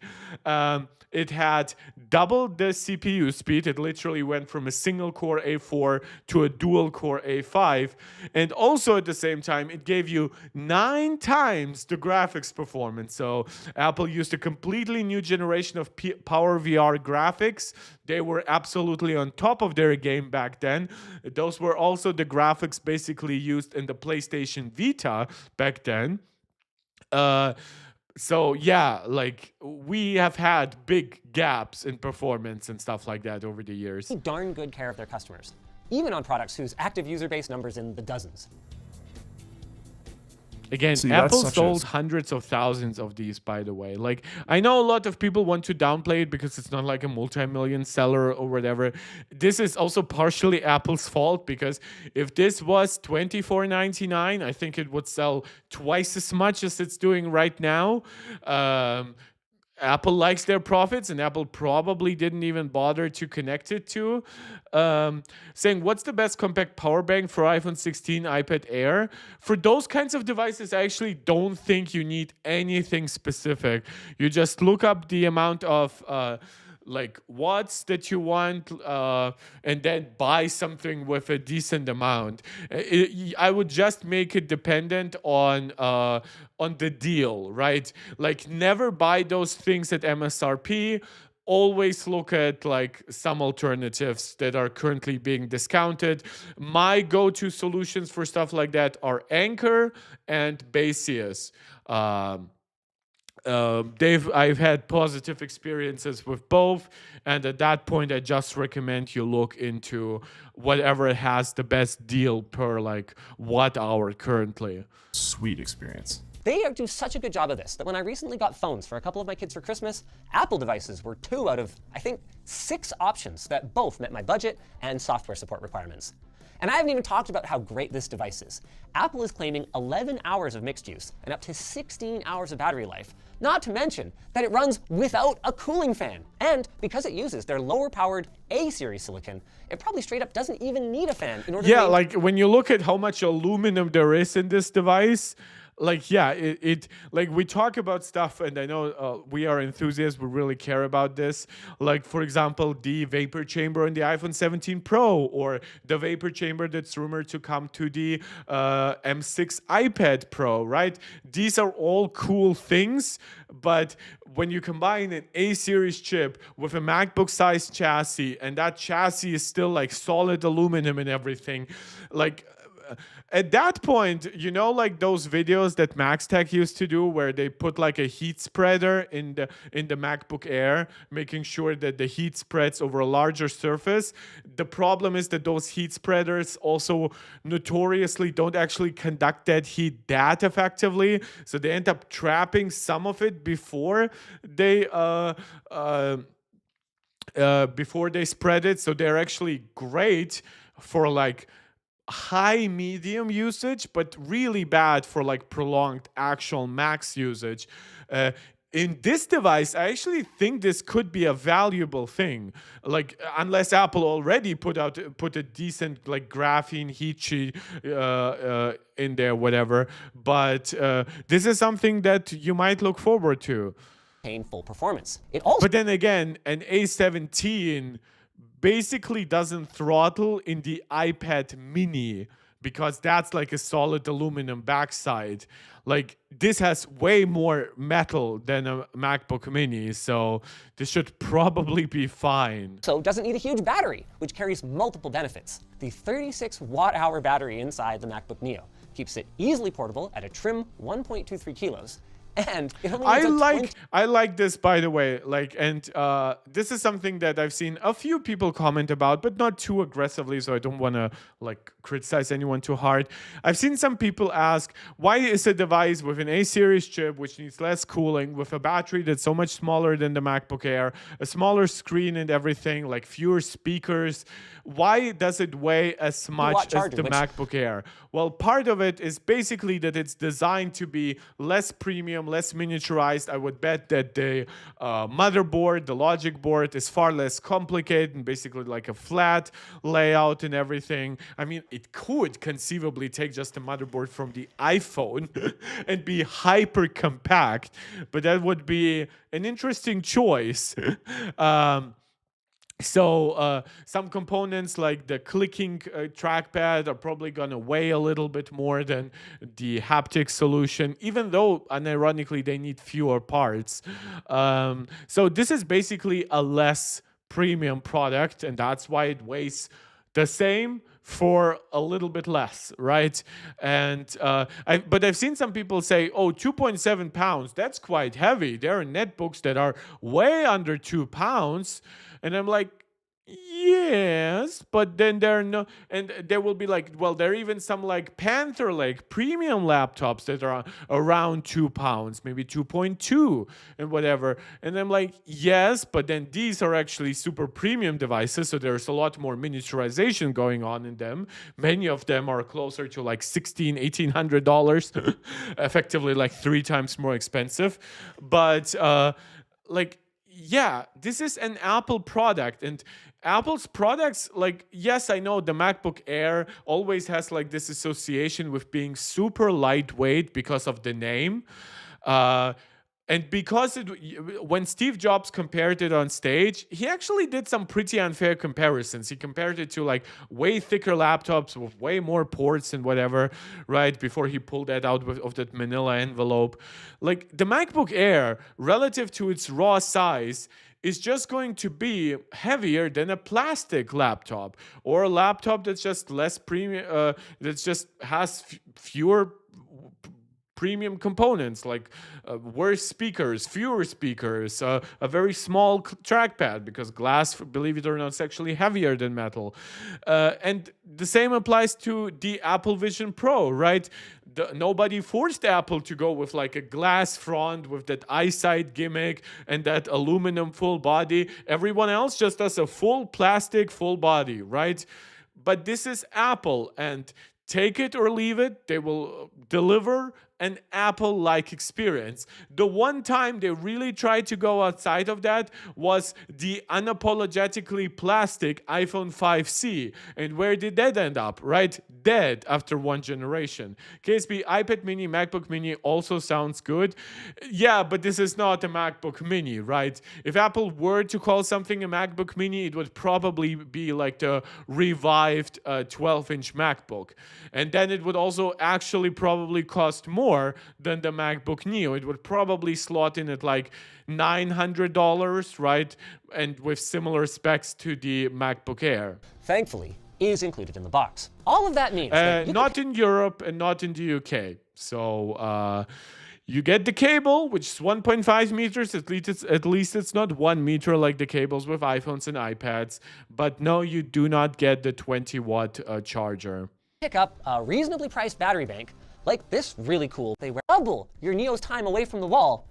It had double the CPU speed. It literally went from a single core A4 to a dual core A5. And also at the same time, it gave you 9 times the graphics performance. So Apple used a completely new generation of PowerVR graphics. They were absolutely on top of their game back then. Those were also the graphics basically used in the PlayStation Vita back then. So yeah, like, we have had big gaps in performance and stuff like that over the years. Darn good care of their customers, even on products whose active user base numbers in the dozens. Again, Apple sold hundreds of thousands of these, by the way. Like, I know a lot of people want to downplay it because it's not like a multi-million seller or whatever. This is also partially Apple's fault, because if this was $24.99, I think it would sell twice as much as it's doing right now. Apple likes their profits, and Apple probably didn't even bother to connect it to. Saying, what's the best compact power bank for iPhone 16, iPad Air? For those kinds of devices, I actually don't think you need anything specific. You just look up the amount of like watts that you want, and then buy something with a decent amount. I would just make it dependent on the deal, right? Like, never buy those things at MSRP. Always look at like some alternatives that are currently being discounted. My go-to solutions for stuff like that are Anchor and Baseus. I've had positive experiences with both, and at that point I just recommend you look into whatever has the best deal per like watt hour currently. Sweet experience. They do such a good job of this that when I recently got phones for a couple of my kids for Christmas, Apple devices were 2 out of, I think, 6 options that both met my budget and software support requirements. And I haven't even talked about how great this device is. Apple is claiming 11 hours of mixed use and up to 16 hours of battery life, not to mention that it runs without a cooling fan. And because it uses their lower-powered A-series silicon, it probably straight up doesn't even need a fan in order to... Yeah, like, when you look at how much aluminum there is in this device, like yeah, it like we talk about stuff, and I know we are enthusiasts, we really care about this, like for example the vapor chamber on the iPhone 17 Pro, or the vapor chamber that's rumored to come to the M6 iPad Pro, right? These are all cool things, but when you combine an A series chip with a MacBook sized chassis, and that chassis is still like solid aluminum and everything, like at that point, you know, like those videos that Max Tech used to do where they put like a heat spreader in the MacBook Air, making sure that the heat spreads over a larger surface. The problem is that those heat spreaders also notoriously don't actually conduct that heat that effectively, so they end up trapping some of it before they spread it. So they're actually great for like high medium usage, but really bad for like prolonged actual max usage. In this device, I actually think this could be a valuable thing. Like, unless Apple already put a decent like graphene heat sheet in there, whatever. But this is something that you might look forward to. Full performance. It also But then again, an A17 basically doesn't throttle in the iPad mini, because that's like a solid aluminum backside. Like this has way more metal than a MacBook mini, so this should probably be fine. doesn't need a huge battery, which carries multiple benefits. The 36 watt-hour battery inside the MacBook Neo keeps it easily portable at a trim 1.23 kilos. And it only I like this, by the way, like, and this is something that I've seen a few people comment about, but not too aggressively, so I don't want to like criticize anyone too hard. I've seen some people ask, why is a device with an A series chip, which needs less cooling, with a battery that's so much smaller than the MacBook Air, a smaller screen and everything, like fewer speakers, why does it weigh as much as the MacBook Air? Well, part of it is basically that it's designed to be less premium, less miniaturized. I would bet that the motherboard, the logic board, is far less complicated and basically like a flat layout and everything. I mean, it could conceivably take just a motherboard from the iPhone and be hyper compact, but that would be an interesting choice. So some components like the clicking trackpad are probably going to weigh a little bit more than the haptic solution, even though unironically they need fewer parts. So this is basically a less premium product, and that's why it weighs the same for a little bit less, right? And but I've seen some people say, oh, 2.7 pounds, that's quite heavy. There are netbooks that are way under 2 pounds. And I'm like, yes, but then there are no, and there will be like, well, there are even some like Panther Lake premium laptops that are around 2 pounds, maybe 2.2 and whatever. And I'm like, yes, but then these are actually super premium devices, so there's a lot more miniaturization going on in them. Many of them are closer to like $1,800, effectively like 3 times more expensive. But like, yeah, this is an Apple product, and Apple's products, like, yes, I know the MacBook Air always has like this association with being super lightweight because of the name. And because when Steve Jobs compared it on stage, he actually did some pretty unfair comparisons. He compared it to like way thicker laptops with way more ports and whatever, right? Before he pulled that out of that manila envelope. Like the MacBook Air, relative to its raw size, is just going to be heavier than a plastic laptop, or a laptop that's just less premium, that just has fewer premium components, like worse speakers, fewer speakers, a very small trackpad, because glass, believe it or not, is actually heavier than metal. And the same applies to the Apple Vision Pro, right? Nobody forced Apple to go with like a glass front with that eyesight gimmick and that aluminum full body. Everyone else just does a full plastic full body, right? But this is Apple, and take it or leave it, they will deliver an Apple-like experience. The one time they really tried to go outside of that was the unapologetically plastic iPhone 5C. And where did that end up, right? dead after one generation. KSP, iPad mini, MacBook mini also sounds good. Yeah, but this is not a MacBook mini, right? If Apple were to call something a MacBook mini, it would probably be like the revived 12-inch MacBook. And then it would also actually probably cost more than the MacBook Neo. It would probably slot in at like $900, right? And with similar specs to the MacBook Air. Thankfully, is included in the box. All of that means that not in Europe and not in the UK. So you get the cable, which is 1.5 meters. At least it's not 1 meter like the cables with iPhones and iPads. But no, you do not get the 20-watt charger. Pick up a reasonably priced battery bank, like this really cool. They wear double your Neo's time away from the wall.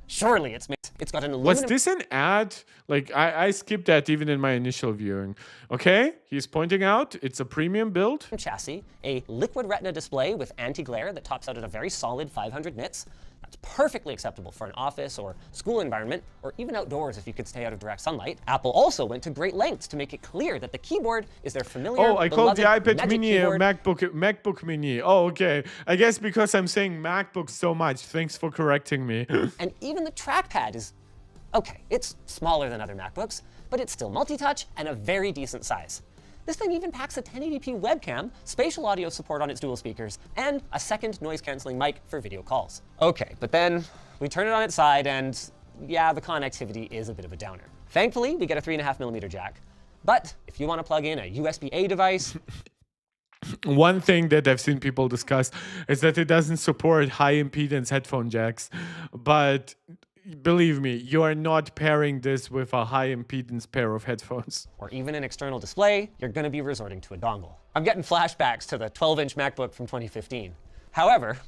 Surely it's got an aluminum. Was this an ad? Like, I skipped that even in my initial viewing. Okay, he's pointing out it's a premium build. Chassis, a liquid retina display with anti-glare that tops out at a very solid 500 nits. That's perfectly acceptable for an office or school environment, or even outdoors if you could stay out of direct sunlight. Apple also went to great lengths to make it clear that the keyboard is their familiar, Oh, I called the iPad Magic Mini a keyboard. MacBook Mini. Oh, okay. I guess because I'm saying MacBook so much. Thanks for correcting me. And even the trackpad is, okay, it's smaller than other MacBooks, but it's still multi-touch and a very decent size. This thing even packs a 1080p webcam, spatial audio support on its dual speakers, and a second noise-canceling mic for video calls. Okay, but then we turn it on its side and yeah, the connectivity is a bit of a downer. Thankfully, we get a 3.5mm jack. But if you want to plug in a USB-A device, One thing that I've seen people discuss is that it doesn't support high impedance headphone jacks, but believe me, you are not pairing this with a high impedance pair of headphones. or even an external display, you're going to be resorting to a dongle. I'm getting flashbacks to the 12-inch MacBook from 2015. However,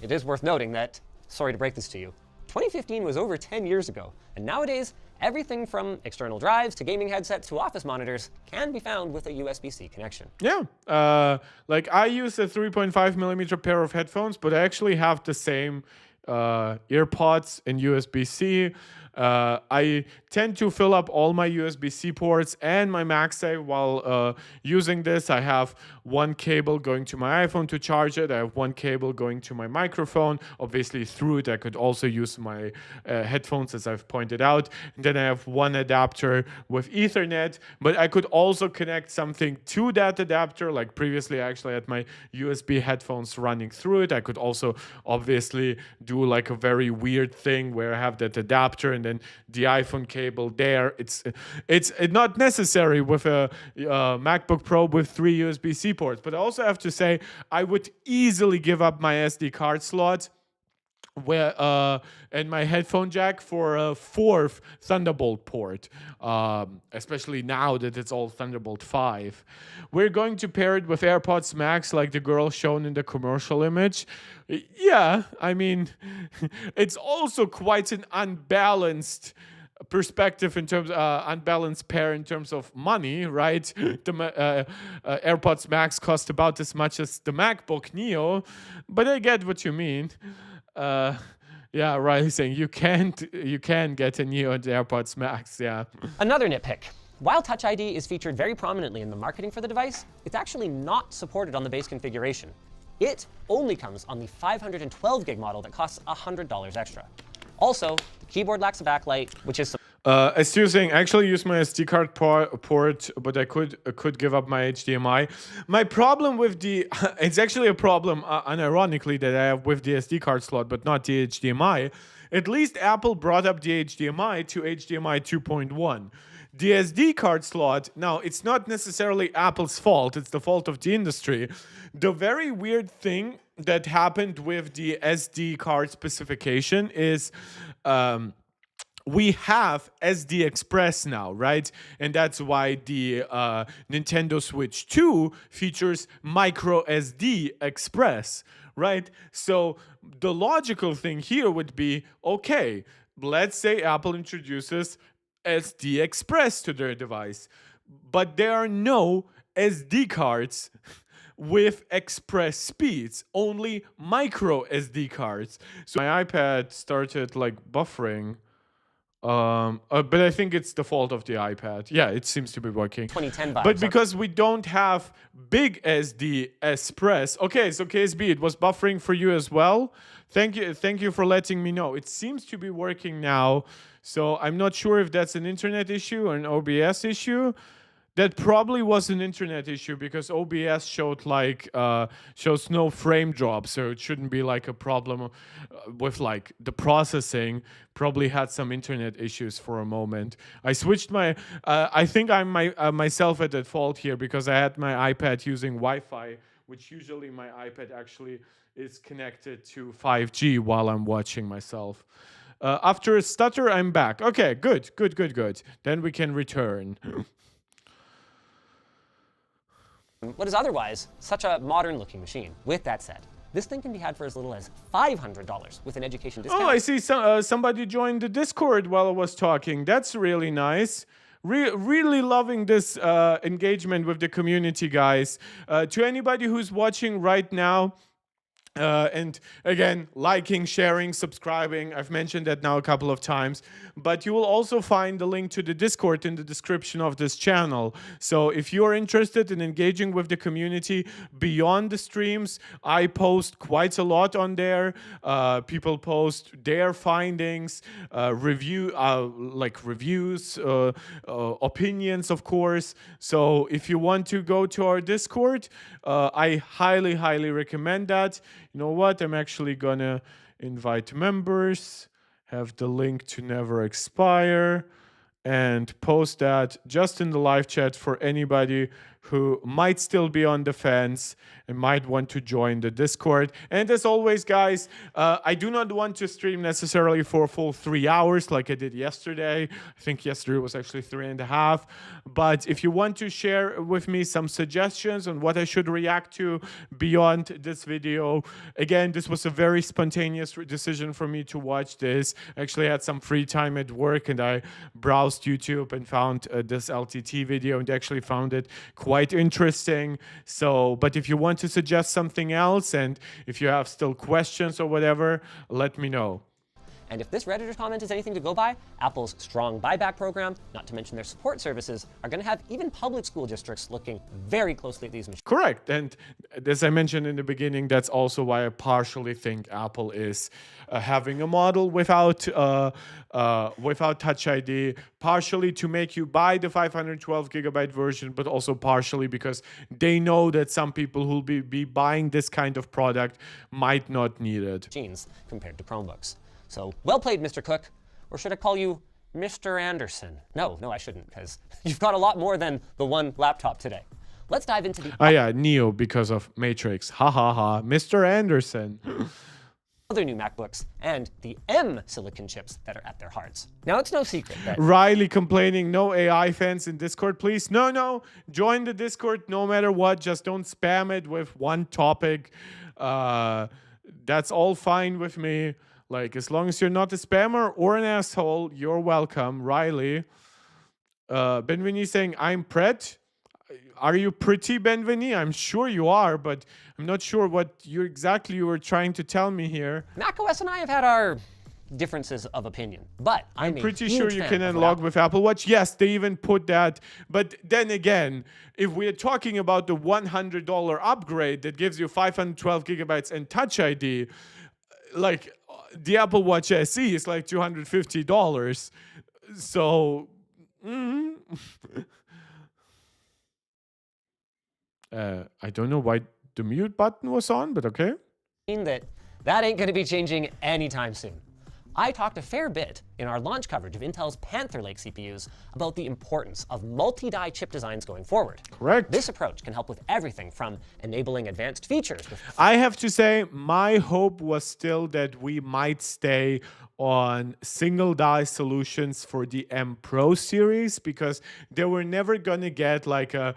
it is worth noting that, sorry to break this to you, 2015 was over 10 years ago, and nowadays, everything from external drives to gaming headsets to office monitors can be found with a USB-C connection. Yeah, like I use a 3.5mm pair of headphones, but I actually have the same earpods and USB-C. I tend to fill up all my USB-C ports and my MagSafe while using this. I have one cable going to my iPhone to charge it. I have one cable going to my microphone. Obviously, through it, I could also use my headphones, as I've pointed out. And then I have one adapter with Ethernet, but I could also connect something to that adapter. Like previously, I actually had my USB headphones running through it. I could also obviously do like a very weird thing where I have that adapter and then the iPhone cable there. It's not necessary with a MacBook Pro with 3 USB-C ports. But I also have to say, I would easily give up my SD card slot and my headphone jack for a 4th Thunderbolt port, especially now that it's all Thunderbolt 5. We're going to pair it with AirPods Max like the girl shown in the commercial image. Yeah, I mean, it's also quite an unbalanced perspective in terms unbalanced pair in terms of money, right? The AirPods Max cost about as much as the MacBook Neo, but I get what you mean. Yeah, Riley saying you can get a Neo and AirPods Max. Yeah. Another nitpick. While Touch ID is featured very prominently in the marketing for the device, it's actually not supported on the base configuration. It only comes on the 512 gig model that costs $100 extra. Also, the keyboard lacks a backlight, which is As you're saying, I actually use my SD card port, but I could give up my HDMI. My problem with it's actually a problem, unironically, that I have with the SD card slot, but not the HDMI. At least Apple brought up the HDMI to HDMI 2.1. The SD card slot, now, it's not necessarily Apple's fault. It's the fault of the industry. The very weird thing that happened with the SD card specification is we have SD Express now, right? And that's why the Nintendo Switch 2 features micro SD Express, right? So the logical thing here would be, okay, let's say Apple introduces SD Express to their device, but there are no SD cards with express speeds, only micro SD cards. So my iPad started like buffering. But I think it's the fault of the iPad. Yeah, it seems to be working. 2010 vibes. But because we don't have big SD Express. Okay, so KSB, it was buffering for you as well. Thank you for letting me know. It seems to be working now. So I'm not sure if that's an internet issue or an OBS issue. That probably was an internet issue because OBS showed like shows no frame drop, so it shouldn't be like a problem with like the processing. Probably had some internet issues for a moment. I switched my. I think I'm myself at that fault here because I had my iPad using Wi-Fi, which usually my iPad actually is connected to 5G while I'm watching myself. After a stutter, I'm back. Okay, good. Then we can return. What is otherwise such a modern-looking machine. With that said, this thing can be had for as little as $500 with an education discount. Oh, I see somebody joined the Discord while I was talking. That's really nice. Really loving this engagement with the community, guys. To anybody who's watching right now, and again, liking, sharing, subscribing. I've mentioned that now a couple of times. But you will also find the link to the Discord in the description of this channel. So if you're interested in engaging with the community beyond the streams, I post quite a lot on there. People post their findings, reviews, opinions, of course. So if you want to go to our Discord, I highly recommend that. You know what? I'm actually gonna invite members, have the link to never expire, and post that just in the live chat for anybody who might still be on the fence and might want to join the Discord. And as always, guys, I do not want to stream necessarily for a full 3 hours like I did yesterday. I think yesterday was actually 3.5. But if you want to share with me some suggestions on what I should react to beyond this video, again, this was a very spontaneous decision for me to watch this. I actually had some free time at work and I browsed YouTube and found this LTT video and actually found it quite interesting. So, but if you want to suggest something else and if you have still questions or whatever, let me know. And if this Redditor comment is anything to go by, Apple's strong buyback program, not to mention their support services, are going to have even public school districts looking very closely at these machines. Correct. And as I mentioned in the beginning, that's also why I partially think Apple is having a model without Touch ID, partially to make you buy the 512 gigabyte version, but also partially because they know that some people who will be buying this kind of product might not need it. Machines compared to Chromebooks. So, well played, Mr. Cook. Or should I call you Mr. Anderson? No, I shouldn't, because you've got a lot more than the one laptop today. Let's dive into the... Oh yeah, Neo because of Matrix. Ha ha ha. Mr. Anderson. other new MacBooks and the M silicon chips that are at their hearts. Now, it's no secret that... Riley complaining, no AI fans in Discord, please. No, join the Discord no matter what. Just don't spam it with one topic. That's all fine with me. Like, as long as you're not a spammer or an asshole, you're welcome. Riley. Benveni saying, I'm Pret. Are you pretty, Benveni? I'm sure you are, but I'm not sure what you were trying to tell me here. macOS and I have had our differences of opinion, but I'm pretty sure you can unlock with Apple Watch. Yes, they even put that. But then again, if we're talking about the $100 upgrade that gives you 512 gigabytes and Touch ID, like the Apple Watch SE is like $250. So, I don't know why the mute button was on, but okay. That ain't going to be changing anytime soon. I talked a fair bit in our launch coverage of Intel's Panther Lake CPUs about the importance of multi-die chip designs going forward. Correct. This approach can help with everything from enabling advanced features. I have to say, my hope was still that we might stay on single die solutions for the M Pro series, because they were never going to get like a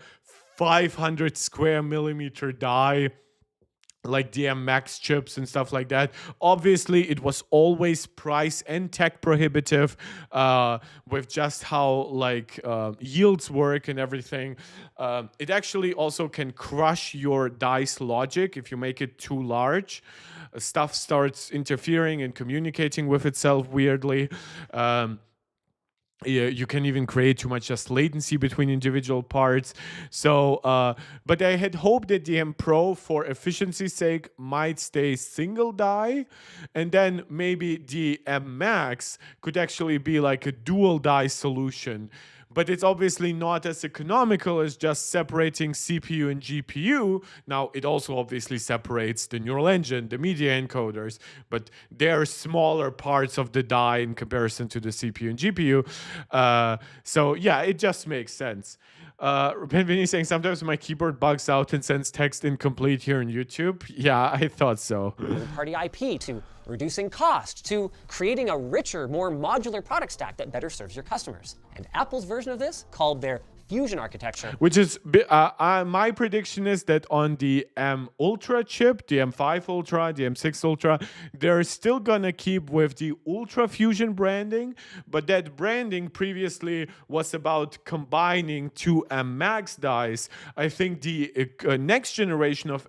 500 square millimeter die like the M Max chips and stuff like that. Obviously, it was always price and tech prohibitive with just how like yields work and everything. It actually also can crush your dice logic if you make it too large. Stuff starts interfering and communicating with itself weirdly. You can even create too much just latency between individual parts. So, but I had hoped that the M Pro, for efficiency's sake, might stay single die, and then maybe the M Max could actually be like a dual die solution. But it's obviously not as economical as just separating CPU and GPU. Now, it also obviously separates the neural engine, the media encoders, but they're smaller parts of the die in comparison to the CPU and GPU. So yeah, it just makes sense. Benvini saying, sometimes my keyboard bugs out and sends text incomplete here on YouTube. Yeah, I thought so. Third-party IP to reducing cost to creating a richer, more modular product stack that better serves your customers. And Apple's version of this, called their Fusion architecture. Which is, my prediction is that on the M Ultra chip, the M5 Ultra, the M6 Ultra, they're still gonna keep with the Ultra Fusion branding, but that branding previously was about combining two M Max dies. I think the next generation of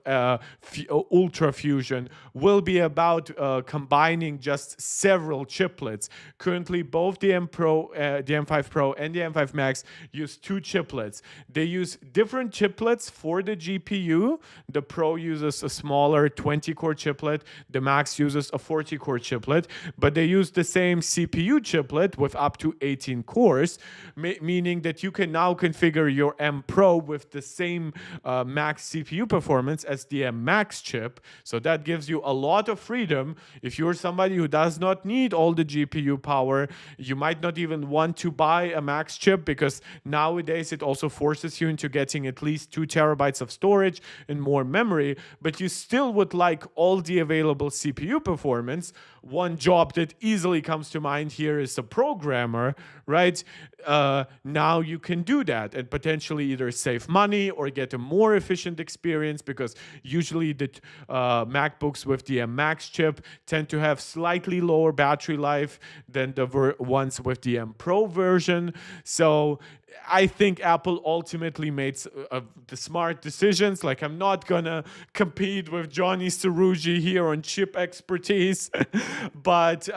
Ultra Fusion will be about combining just several chiplets. Currently, both the M Pro, the M5 Pro and the M5 Max use two chiplets. They use different chiplets for the GPU. The Pro uses a smaller 20-core chiplet. The Max uses a 40-core chiplet, but they use the same CPU chiplet with up to 18 cores, meaning that you can now configure your M Pro with the same Max CPU performance as the M Max chip. So that gives you a lot of freedom. If you're somebody who does not need all the GPU power, you might not even want to buy a Max chip, because nowadays it also forces you into getting at least 2 terabytes of storage and more memory, but you still would like all the available CPU performance. One job that easily comes to mind here is a programmer, right? Now you can do that and potentially either save money or get a more efficient experience, because usually the MacBooks with the M Max chip tend to have slightly lower battery life than the ones with the M Pro version. So I think Apple ultimately made the smart decisions. Like, I'm not gonna compete with Johnny Cerrugi here on chip expertise, but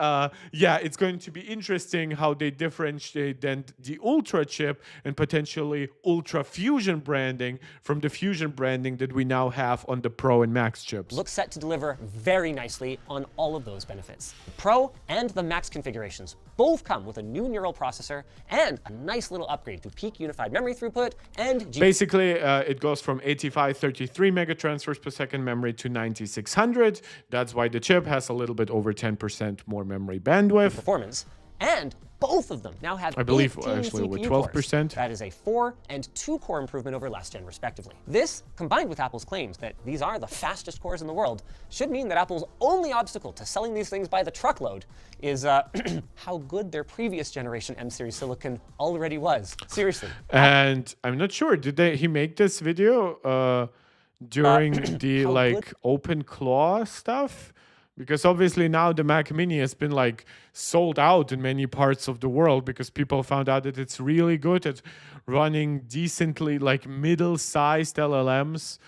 yeah, it's going to be interesting how they differentiate then the Ultra chip and potentially Ultra Fusion branding from the Fusion branding that we now have on the Pro and Max chips. Looks set to deliver very nicely on all of those benefits. The Pro and the Max configurations both come with a new neural processor and a nice little upgrade to peak unified memory throughput and basically it goes from 8533 megatransfers per second memory to 9600. That's why the chip has a little bit over 10% more memory bandwidth. Performance. And both of them now have, I believe, 18 actually with CPU 12%. cores. That is a 4 and 2 core improvement over last gen, respectively. This, combined with Apple's claims that these are the fastest cores in the world, should mean that Apple's only obstacle to selling these things by the truckload is how good their previous generation M series silicon already was. Seriously. And I'm not sure, did he make this video during the open claw stuff? Because obviously now the Mac Mini has been sold out in many parts of the world, because people found out that it's really good at running decently middle-sized LLMs,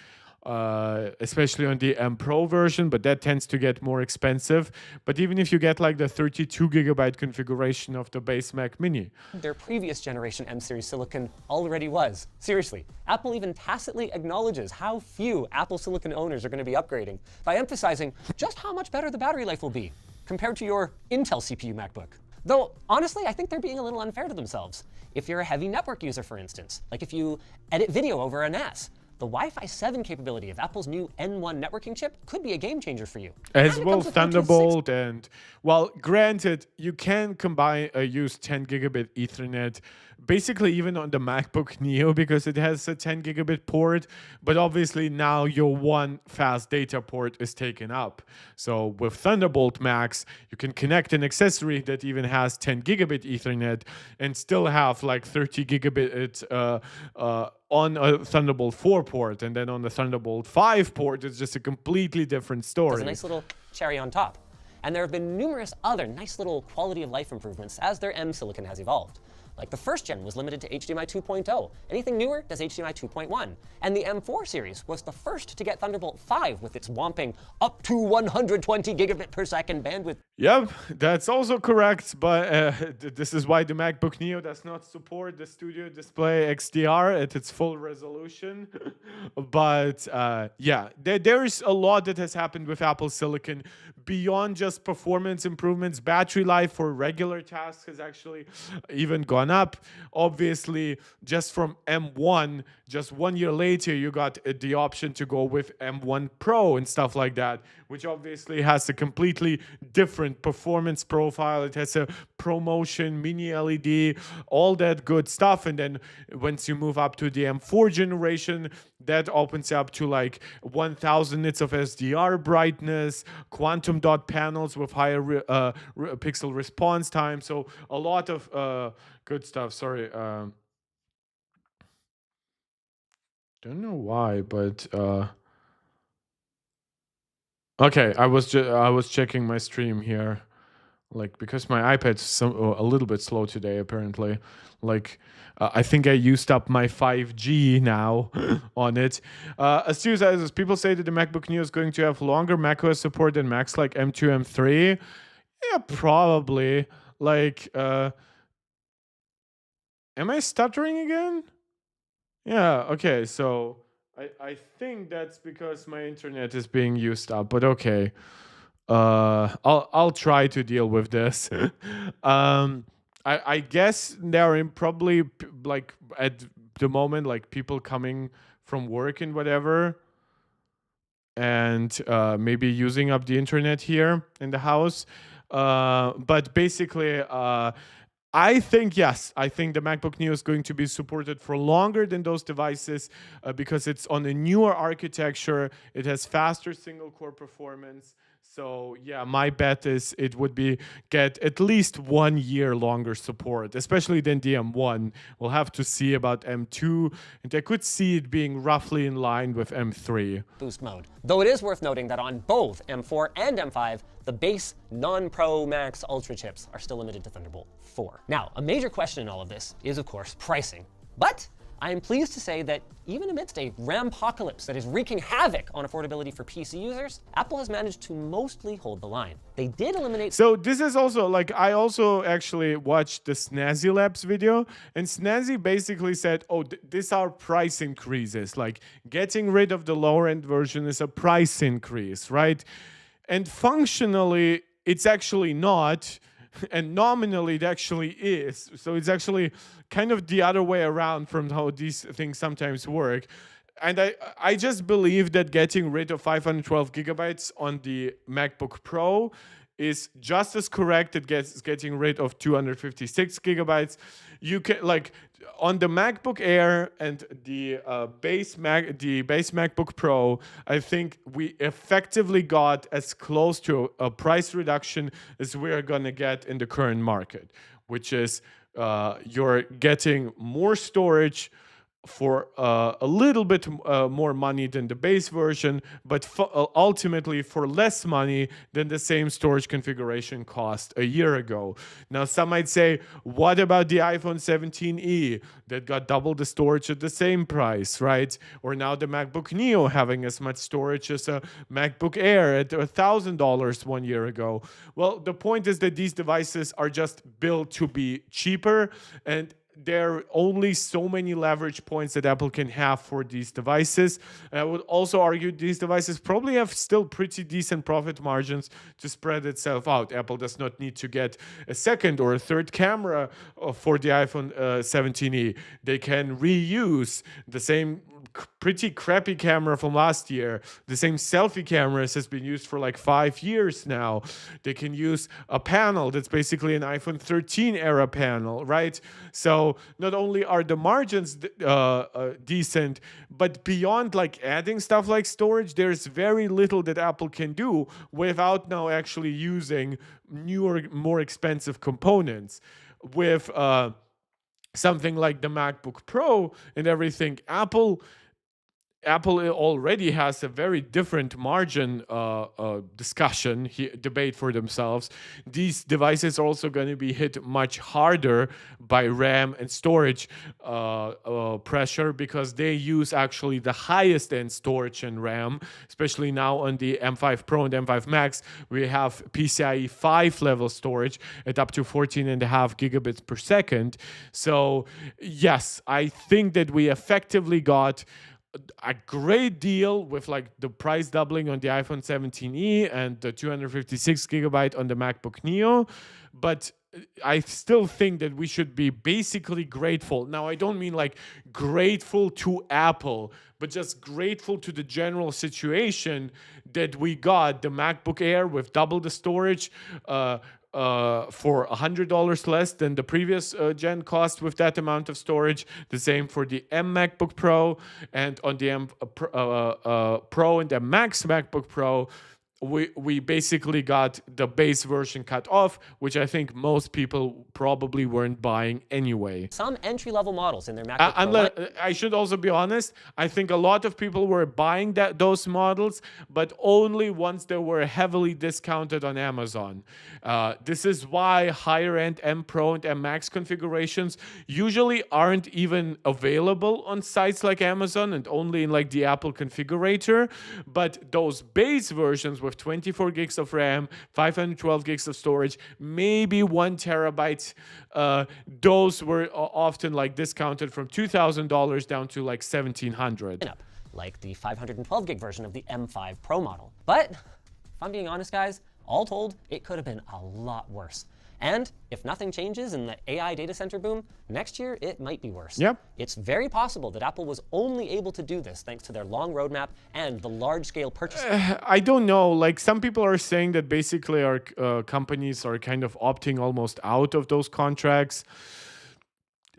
especially on the M Pro version, but that tends to get more expensive. But even if you get the 32 gigabyte configuration of the base Mac Mini. Their previous generation M series silicon already was. Seriously, Apple even tacitly acknowledges how few Apple silicon owners are going to be upgrading by emphasizing just how much better the battery life will be compared to your Intel CPU MacBook. Though, honestly, I think they're being a little unfair to themselves. If you're a heavy network user, for instance, like if you edit video over a NAS, the Wi-Fi 7 capability of Apple's new N1 networking chip could be a game changer for you. As well, Thunderbolt and, well, granted, you can combine, use 10 gigabit Ethernet, basically even on the MacBook Neo, because it has a 10 gigabit port, but obviously now your one fast data port is taken up. So with Thunderbolt Max, you can connect an accessory that even has 10 gigabit Ethernet and still have 30 gigabit on a Thunderbolt 4 port, and then on the Thunderbolt 5 port, it's just a completely different story. It's a nice little cherry on top. and there have been numerous other nice little quality of life improvements as their M silicon has evolved. Like the first gen was limited to HDMI 2.0. Anything newer does HDMI 2.1. And the M4 series was the first to get Thunderbolt 5 with its whopping up to 120 gigabit per second bandwidth. Yep, that's also correct, but this is why the MacBook Neo does not support the Studio Display XDR at its full resolution. But yeah, there is a lot that has happened with Apple Silicon beyond just performance improvements. Battery life for regular tasks has actually even gone up. Obviously, just from M1, just 1 year later, you got the option to go with M1 Pro and stuff like that, which obviously has a completely different performance profile. It has a ProMotion, mini LED, all that good stuff. And then once you move up to the M4 generation, that opens up to like 1000 nits of SDR brightness, quantum dot panels with higher pixel response time. So a lot of good stuff. Sorry. Don't know why, but okay, I was checking my stream here, like because my iPad's a little bit slow today apparently. Like I think I used up my 5G now on it. Stu says people say that the MacBook Neo is going to have longer macOS support than Macs like M2, M3. Yeah, probably. Like, am I stuttering again? Yeah, okay, so I think that's because my internet is being used up, but okay. I'll try to deal with this. I guess there are probably like at the moment like people coming from work and whatever, and maybe using up the internet here in the house. But basically, I think, yes, I think the MacBook Neo is going to be supported for longer than those devices because it's on a newer architecture. It has faster single core performance. So yeah, my bet is it would be get at least 1 year longer support, especially than the M1. We'll have to see about M2, and I could see it being roughly in line with M3. Boost mode. Though it is worth noting that on both M4 and M5, the base non-Pro Max Ultra chips are still limited to Thunderbolt 4. Now, a major question in all of this is, of course, pricing. But I am pleased to say that even amidst a RAM-apocalypse that is wreaking havoc on affordability for PC users, Apple has managed to mostly hold the line. They did eliminate... So this is also, like, I also actually watched the Snazzy Labs video, and Snazzy basically said, oh, these are price increases. Like, getting rid of the lower-end version is a price increase, right? And functionally, it's actually not, and nominally it actually is. So it's actually kind of the other way around from how these things sometimes work. And I just believe that getting rid of 512 gigabytes on the MacBook Pro is just as correct as getting rid of 256 gigabytes. You can, like, on the MacBook Air and the base MacBook Pro, I think we effectively got as close to a price reduction as we are gonna get in the current market, which is you're getting more storage for a little bit more money than the base version, but ultimately for less money than the same storage configuration cost a year ago. Now, some might say, what about the iPhone 17e that got double the storage at the same price, right? Or now the MacBook Neo having as much storage as a MacBook Air at $1,000 1 year ago. Well, the point is that these devices are just built to be cheaper, and there are only so many leverage points that Apple can have for these devices. And I would also argue these devices probably have still pretty decent profit margins to spread itself out. Apple does not need to get a second or a third camera for the iPhone 17e. They can reuse the same pretty crappy camera from last year. The same selfie cameras has been used for like 5 years now. They can use a panel that's basically an iPhone 13 era panel, right? So not only are the margins decent, but beyond like adding stuff like storage, there's very little that Apple can do without now actually using newer, more expensive components. With something like the MacBook Pro and everything, Apple Apple already has a very different margin debate for themselves. These devices are also going to be hit much harder by RAM and storage pressure, because they use actually the highest end storage and RAM, especially now on the M5 Pro and M5 Max. We have PCIe 5 level storage at up to 14.5 gigabits per second. So yes, I think that we effectively got a great deal with like the price doubling on the iPhone 17e and the 256 gigabyte on the MacBook Neo. But I still think that we should be basically grateful. Now, I don't mean like grateful to Apple, but just grateful to the general situation that we got the MacBook Air with double the storage for $100 less than the previous gen cost with that amount of storage. The same for the M MacBook Pro, and on the M Pro and the Max MacBook Pro, we basically got the base version cut off, which I think most people probably weren't buying anyway. Some entry-level models in their MacBook Pro. I should also be honest, I think a lot of people were buying those models, but only once they were heavily discounted on Amazon. This is why higher-end M Pro and M Max configurations usually aren't even available on sites like Amazon and only in like the Apple configurator. But those base versions with 24 gigs of RAM, 512 gigs of storage, maybe 1 terabyte. Those were often like discounted from $2,000 down to like $1,700. Like the 512 gig version of the M5 Pro model. But if I'm being honest, guys, all told, it could have been a lot worse. And if nothing changes in the AI data center boom, next year it might be worse. Yep. It's very possible that Apple was only able to do this thanks to their long roadmap and the large-scale purchasing. I don't know. Like, some people are saying that basically our companies are kind of opting almost out of those contracts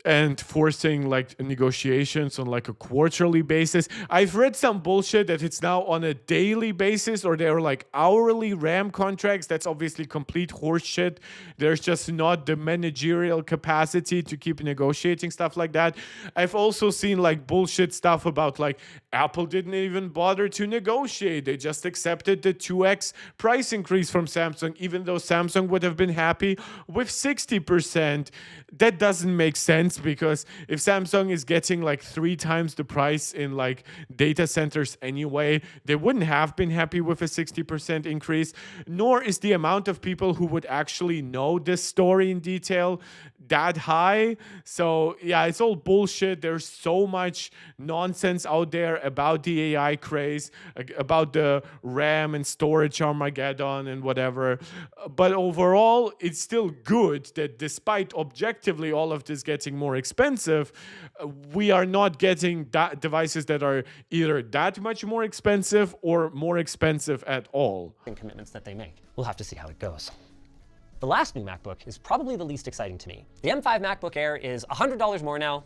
and forcing like negotiations on like a quarterly basis. I've read some bullshit that it's now on a daily basis, or they're like hourly RAM contracts. That's obviously complete horseshit. There's just not the managerial capacity to keep negotiating stuff like that. I've also seen like bullshit stuff about like Apple didn't even bother to negotiate. They just accepted the 2x price increase from Samsung, even though Samsung would have been happy with 60%. That doesn't make sense, because if Samsung is getting like 3 times the price in like data centers anyway, they wouldn't have been happy with a 60% increase, nor is the amount of people who would actually know this story in detail that high. So yeah, it's all bullshit. There's so much nonsense out there about the AI craze, about the RAM and storage Armageddon and whatever. But overall, it's still good that despite objectively all of this getting more expensive, we are not getting devices that are either that much more expensive or more expensive at all. Commitments that they make. We'll have to see how it goes. The last new MacBook is probably the least exciting to me. The M5 MacBook Air is $100 more now,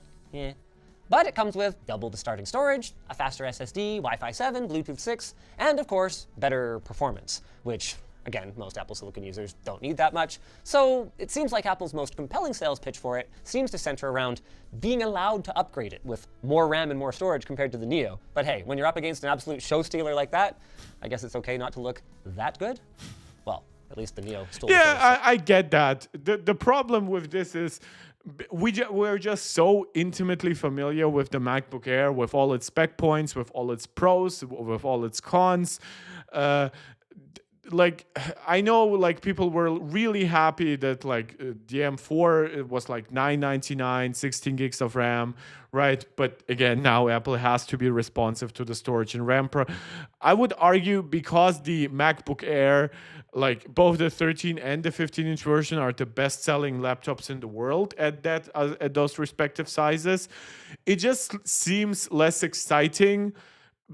but it comes with double the starting storage, a faster SSD, Wi-Fi 7, Bluetooth 6, and of course, better performance, which, again, most Apple Silicon users don't need that much. So it seems like Apple's most compelling sales pitch for it seems to center around being allowed to upgrade it with more RAM and more storage compared to the Neo. But hey, when you're up against an absolute show stealer like that, I guess it's okay not to look that good. Well, at least the Neo stole. Yeah, I get that. The problem with this is we're just so intimately familiar with the MacBook Air, with all its spec points, with all its pros, with all its cons. Like, I know like people were really happy that like the M4, it was like $999, 16 gigs of RAM, right? But again, now Apple has to be responsive to the storage and RAM. I would argue, because the MacBook Air, like both the 13 and the 15-inch version are the best-selling laptops in the world at those respective sizes, it just seems less exciting,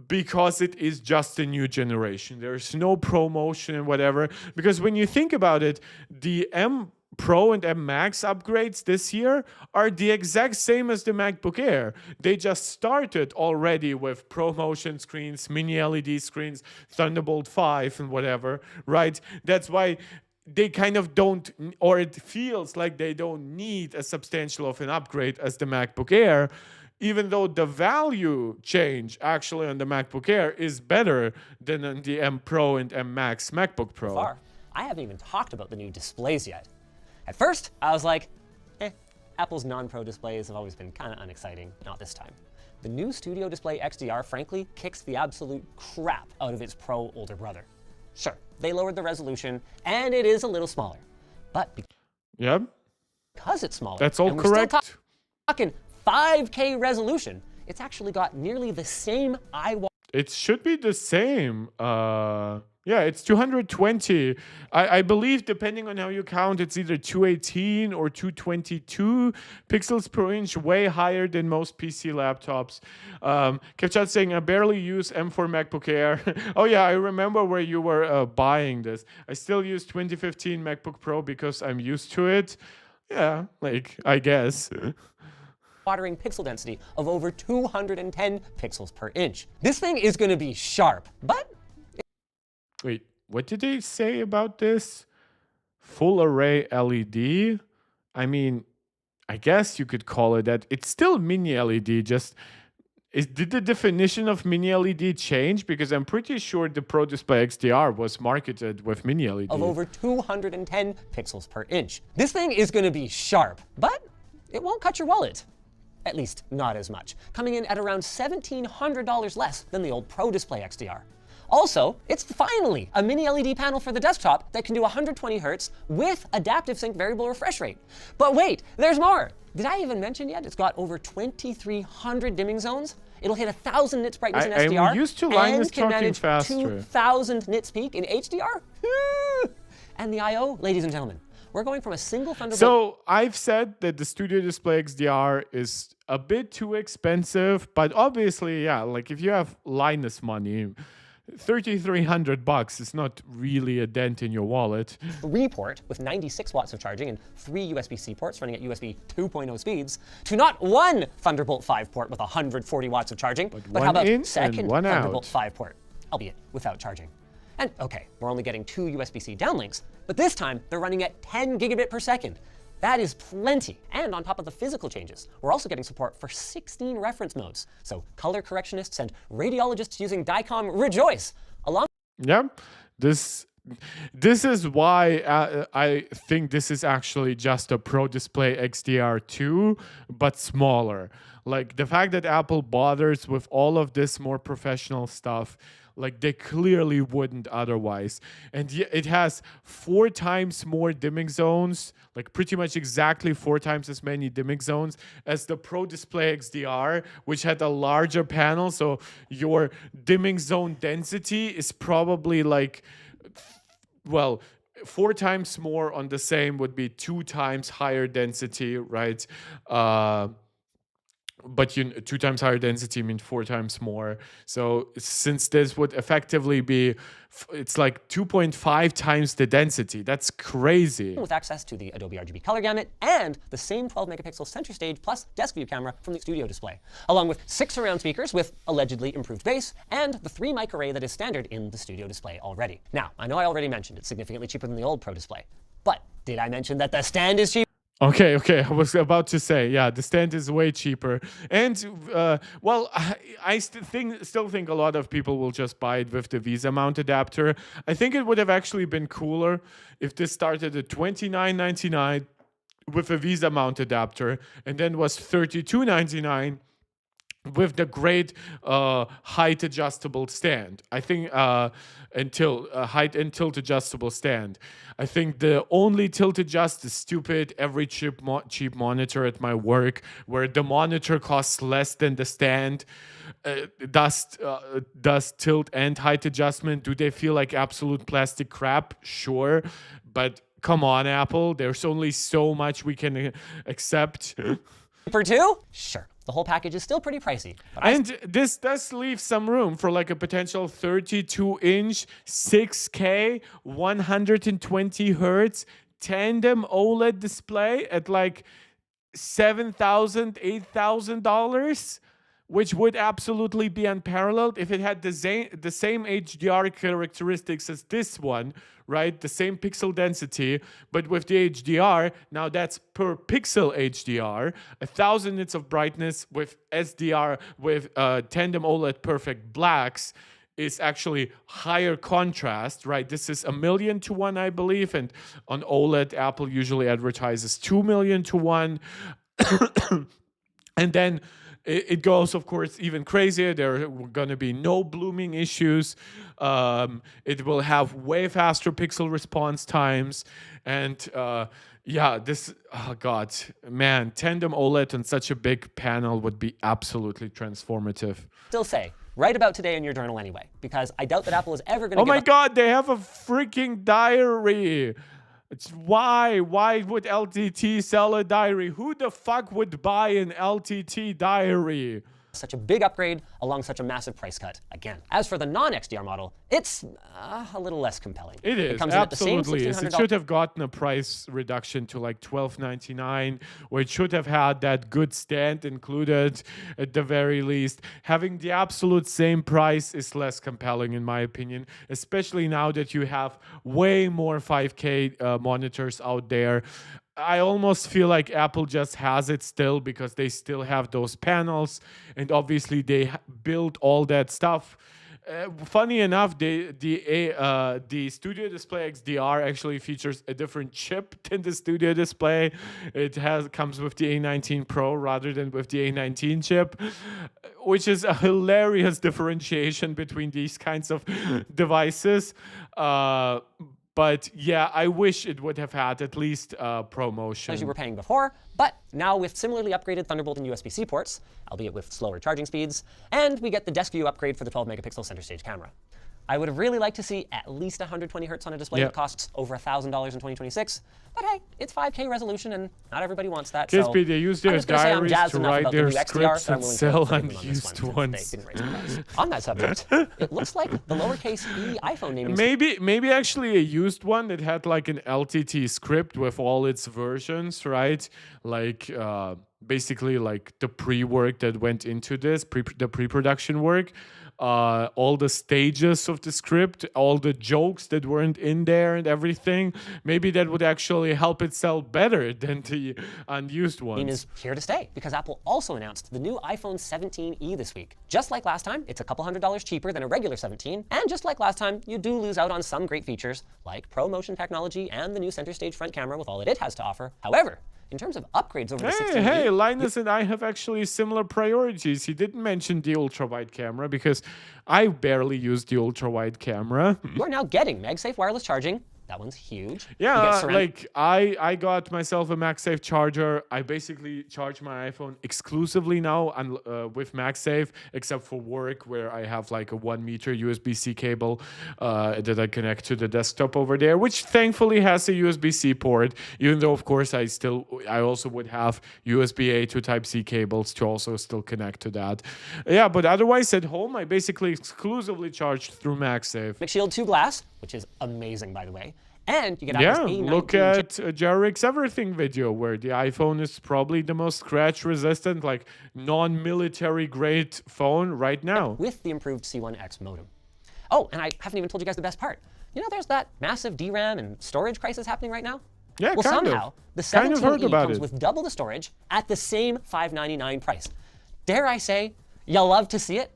because it is just a new generation. There's no promotion and whatever. Because when you think about it, the M Pro and M Max upgrades this year are the exact same as the MacBook Air. They just started already with ProMotion screens, mini LED screens, Thunderbolt 5 and whatever, right? That's why they kind of don't, or it feels like they don't need as substantial of an upgrade as the MacBook Air. even though the value change actually on the MacBook Air is better than on the M Pro and M Max MacBook Pro. Far. I haven't even talked about the new displays yet. At first, I was like, Apple's non-Pro displays have always been kind of unexciting. Not this time. The new Studio Display XDR, frankly, kicks the absolute crap out of its Pro older brother. Sure, they lowered the resolution, and it is a little smaller. But because it's smaller, that's all and correct. We're still talking 5K resolution, it's actually got nearly the same eye-watering. It should be the same. Yeah, it's 220. I believe, depending on how you count, it's either 218 or 222 pixels per inch, way higher than most PC laptops. Kevchat saying, I barely use M4 MacBook Air. Oh yeah, I remember where you were buying this. I still use 2015 MacBook Pro because I'm used to it. Yeah, like, I guess. Watering pixel density of over 210 pixels per inch. This thing is going to be sharp, but... Wait, what did they say about this? Full array LED? I mean, I guess you could call it that. It's still mini LED, just... Did the definition of mini LED change? Because I'm pretty sure the Pro Display XDR was marketed with mini LED. Of over 210 pixels per inch. This thing is going to be sharp, but it won't cut your wallet. At least, not as much. Coming in at around $1,700 less than the old Pro Display XDR. Also, it's finally a mini LED panel for the desktop that can do 120 Hz with adaptive sync variable refresh rate. But wait, there's more. Did I even mention yet? It's got over 2,300 dimming zones. It'll hit 1,000 nits brightness in SDR. I'm used to Linus and can talking manage faster. 2,000 nits peak in HDR. And the I/O, ladies and gentlemen, we're going from a single Thunderbolt. So I've said that the Studio Display XDR is a bit too expensive, but obviously, yeah, like if you have Linus money, $3,300 is not really a dent in your wallet. 3-port with 96 watts of charging and 3 USB-C ports running at USB 2.0 speeds, to not one Thunderbolt 5 port with 140 watts of charging, but how about second Thunderbolt 5 port, albeit without charging. And okay, we're only getting 2 USB-C downlinks, but this time they're running at 10 gigabit per second. That is plenty. And on top of the physical changes, we're also getting support for 16 reference modes. So color correctionists and radiologists using DICOM rejoice. Yeah, this is why I think this is actually just a Pro Display XDR 2, but smaller. Like the fact that Apple bothers with all of this more professional stuff, like they clearly wouldn't otherwise. And it has 4 times more dimming zones, like pretty much exactly 4 times as many dimming zones as the Pro Display XDR, which had a larger panel. So your dimming zone density is probably like, well, 4 times more on the same would be 2 times higher density, right? But 2 times higher density means 4 times more. So since this would effectively be, it's like 2.5 times the density. That's crazy. With access to the Adobe RGB color gamut and the same 12 megapixel center stage plus desk view camera from the Studio Display, along with 6 surround speakers with allegedly improved bass and the 3 mic array that is standard in the Studio Display already. Now, I know I already mentioned it's significantly cheaper than the old Pro Display, but did I mention that the stand is cheaper? Okay. I was about to say, yeah, the stand is way cheaper. And, well, I still think a lot of people will just buy it with the Visa mount adapter. I think it would have actually been cooler if this started at $29.99 with a Visa mount adapter and then was $32.99 with the great height adjustable stand. I think height and tilt adjustable stand. I think the only tilt adjust is stupid. Every cheap monitor at my work where the monitor costs less than the stand does tilt and height adjustment. Do they feel like absolute plastic crap? Sure, but come on, Apple. There's only so much we can accept. For 2? Sure. The whole package is still pretty pricey. And this does leave some room for like a potential 32-inch, 6K, 120 Hertz tandem OLED display at like $7,000, $8,000, which would absolutely be unparalleled if it had the same HDR characteristics as this one, right? The same pixel density, but with the HDR, now that's per pixel HDR, 1000 nits of brightness with SDR, with tandem OLED perfect blacks, is actually higher contrast, right? This is 1,000,000 to 1, I believe, and on OLED, Apple usually advertises 2,000,000 to 1. And then it goes, of course, even crazier. There are going to be no blooming issues. It will have way faster pixel response times. And yeah, this, oh God, man, tandem OLED on such a big panel would be absolutely transformative. Still say, write about today in your journal anyway, because I doubt that Apple is ever going to Oh my God, they have a freaking diary. Why would LTT sell a diary? Who the fuck would buy an LTT diary? such a big upgrade along such a massive price cut again. As for the non-XDR model, it's a little less compelling. It is, comes absolutely in at is. the same It should have gotten a price reduction to like $12.99, or it should have had that good stand included at the very least. Having the absolute same price is less compelling in my opinion, especially now that you have way more 5K monitors out there. I almost feel like Apple just has it still because they still have those panels, and obviously they build all that stuff. Funny enough, the Studio Display XDR actually features a different chip than the Studio Display. It comes with the A19 Pro rather than with the A19 chip, which is a hilarious differentiation between these kinds of devices. But yeah, I wish it would have had at least ProMotion. As you were paying before, but now with similarly upgraded Thunderbolt and USB-C ports, albeit with slower charging speeds, and we get the desk view upgrade for the 12-megapixel center stage camera. I would have really liked to see at least 120 hertz on a display that costs over $1,000 in 2026. But hey, it's 5K resolution, and not everybody wants that. So they use their diaries to write their scripts and sell unused ones. On that subject, it looks like the lowercase e iPhone naming. Maybe actually a used one that had like an LTT script with all its versions, right? Like basically like the pre-work that went into this, the pre-production work. All the stages of the script, all the jokes that weren't in there and everything. Maybe that would actually help it sell better than the unused ones. Is here to stay because Apple also announced the new iPhone 17e this week. Just like last time, it's a couple $100 cheaper than a regular 17, and just like last time, you do lose out on some great features like ProMotion technology and the new center stage front camera with all it has to offer. However, in terms of upgrades over the 16 Hey, Linus and I have actually similar priorities. He didn't mention the ultra-wide camera because I barely use the ultra-wide camera. You're now getting MagSafe wireless charging. That one's huge. Yeah, like I got myself a MagSafe charger. I basically charge my iPhone exclusively now with MagSafe, except for work where I have like a 1 meter USB-C cable that I connect to the desktop over there, which thankfully has a USB-C port, even though of course I also would have USB-A to Type-C cables to also still connect to that. Yeah, but otherwise at home, I basically exclusively charge through MagSafe. McShield 2 glass, which is amazing by the way. And you get look at Jarek's Everything video where the iPhone is probably the most scratch resistant, like non-military grade phone right now. With the improved C1X modem. Oh, and I haven't even told you guys the best part. You know there's that massive DRAM and storage crisis happening right now? Yeah, well, somehow, the 17E comes with double the storage at the same $599 price. Dare I say, you'll love to see it?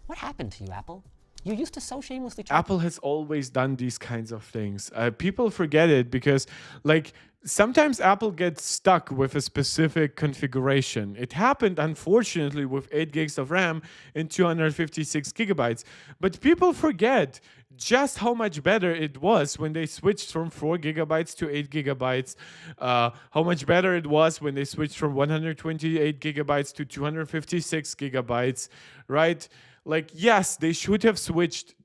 What happened to you, Apple? You used to so shamelessly try. Apple has always done these kinds of things. People forget it because, like, sometimes Apple gets stuck with a specific configuration. It happened, unfortunately, with 8 gigs of RAM and 256 gigabytes. But people forget just how much better it was when they switched from 4 gigabytes to 8 gigabytes. How much better it was when they switched from 128 gigabytes to 256 gigabytes, right? Like, yes, they should have switched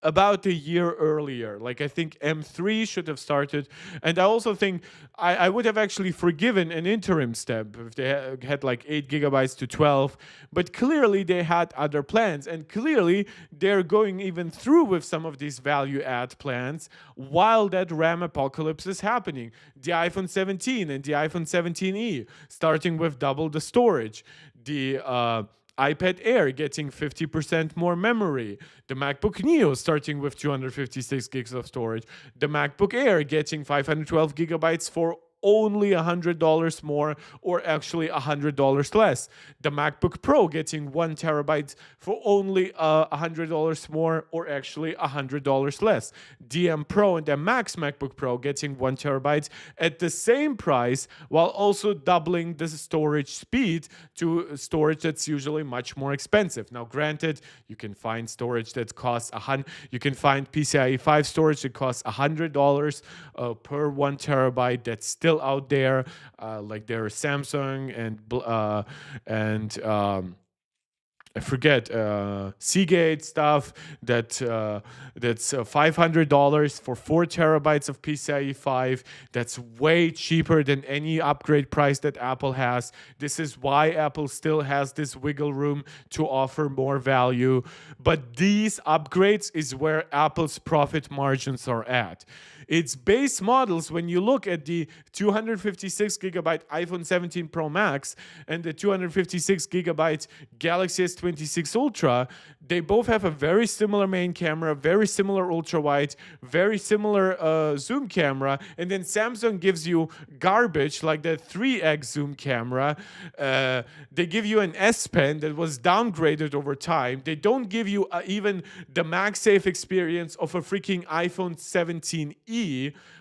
about a year earlier. Like, I think M3 should have started. And I also think I would have actually forgiven an interim step if they had like 8 gigabytes to 12. But clearly they had other plans. And clearly they're going even through with some of these value add plans while that RAM apocalypse is happening. The iPhone 17 and the iPhone 17e, starting with double the storage. The iPad Air getting 50% more memory, the MacBook Neo starting with 256 gigs of storage, the MacBook Air getting 512 gigabytes for only $100 more, or actually $100 less. The MacBook Pro getting 1 terabyte for only $100 more, or actually $100 less. The M Pro and the Max MacBook Pro getting 1 terabyte at the same price, while also doubling the storage speed to storage that's usually much more expensive. Now, granted, you can find storage that costs you can find PCIe 5 storage that costs $100 per 1 terabyte. That's still out there, like there are Samsung and I forget Seagate stuff that's $500 for 4 terabytes of PCIe 5. That's way cheaper than any upgrade price that Apple has. This is why Apple still has this wiggle room to offer more value. But these upgrades is where Apple's profit margins are at. Its base models, when you look at the 256 gigabyte iPhone 17 Pro Max and the 256 gigabyte Galaxy S26 Ultra, they both have a very similar main camera, very similar ultra wide, very similar zoom camera, and then Samsung gives you garbage like the 3x zoom camera. They give you an S Pen that was downgraded over time. They don't give you even the MagSafe experience of a freaking iPhone 17e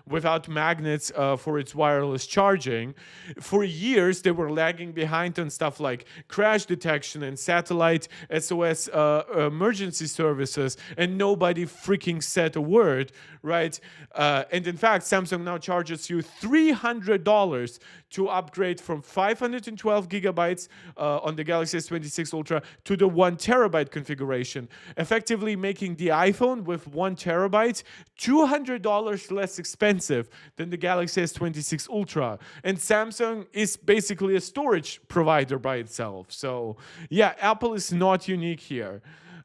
without magnets for its wireless charging. For years, they were lagging behind on stuff like crash detection and satellite SOS emergency services, and nobody freaking said a word, right? And in fact, Samsung now charges you $300 to upgrade from 512 gigabytes on the Galaxy S26 Ultra to the 1 terabyte configuration, effectively making the iPhone with 1 terabyte $200 less expensive than the Galaxy S26 Ultra. And Samsung is basically a storage provider by itself. So yeah, Apple is not unique here.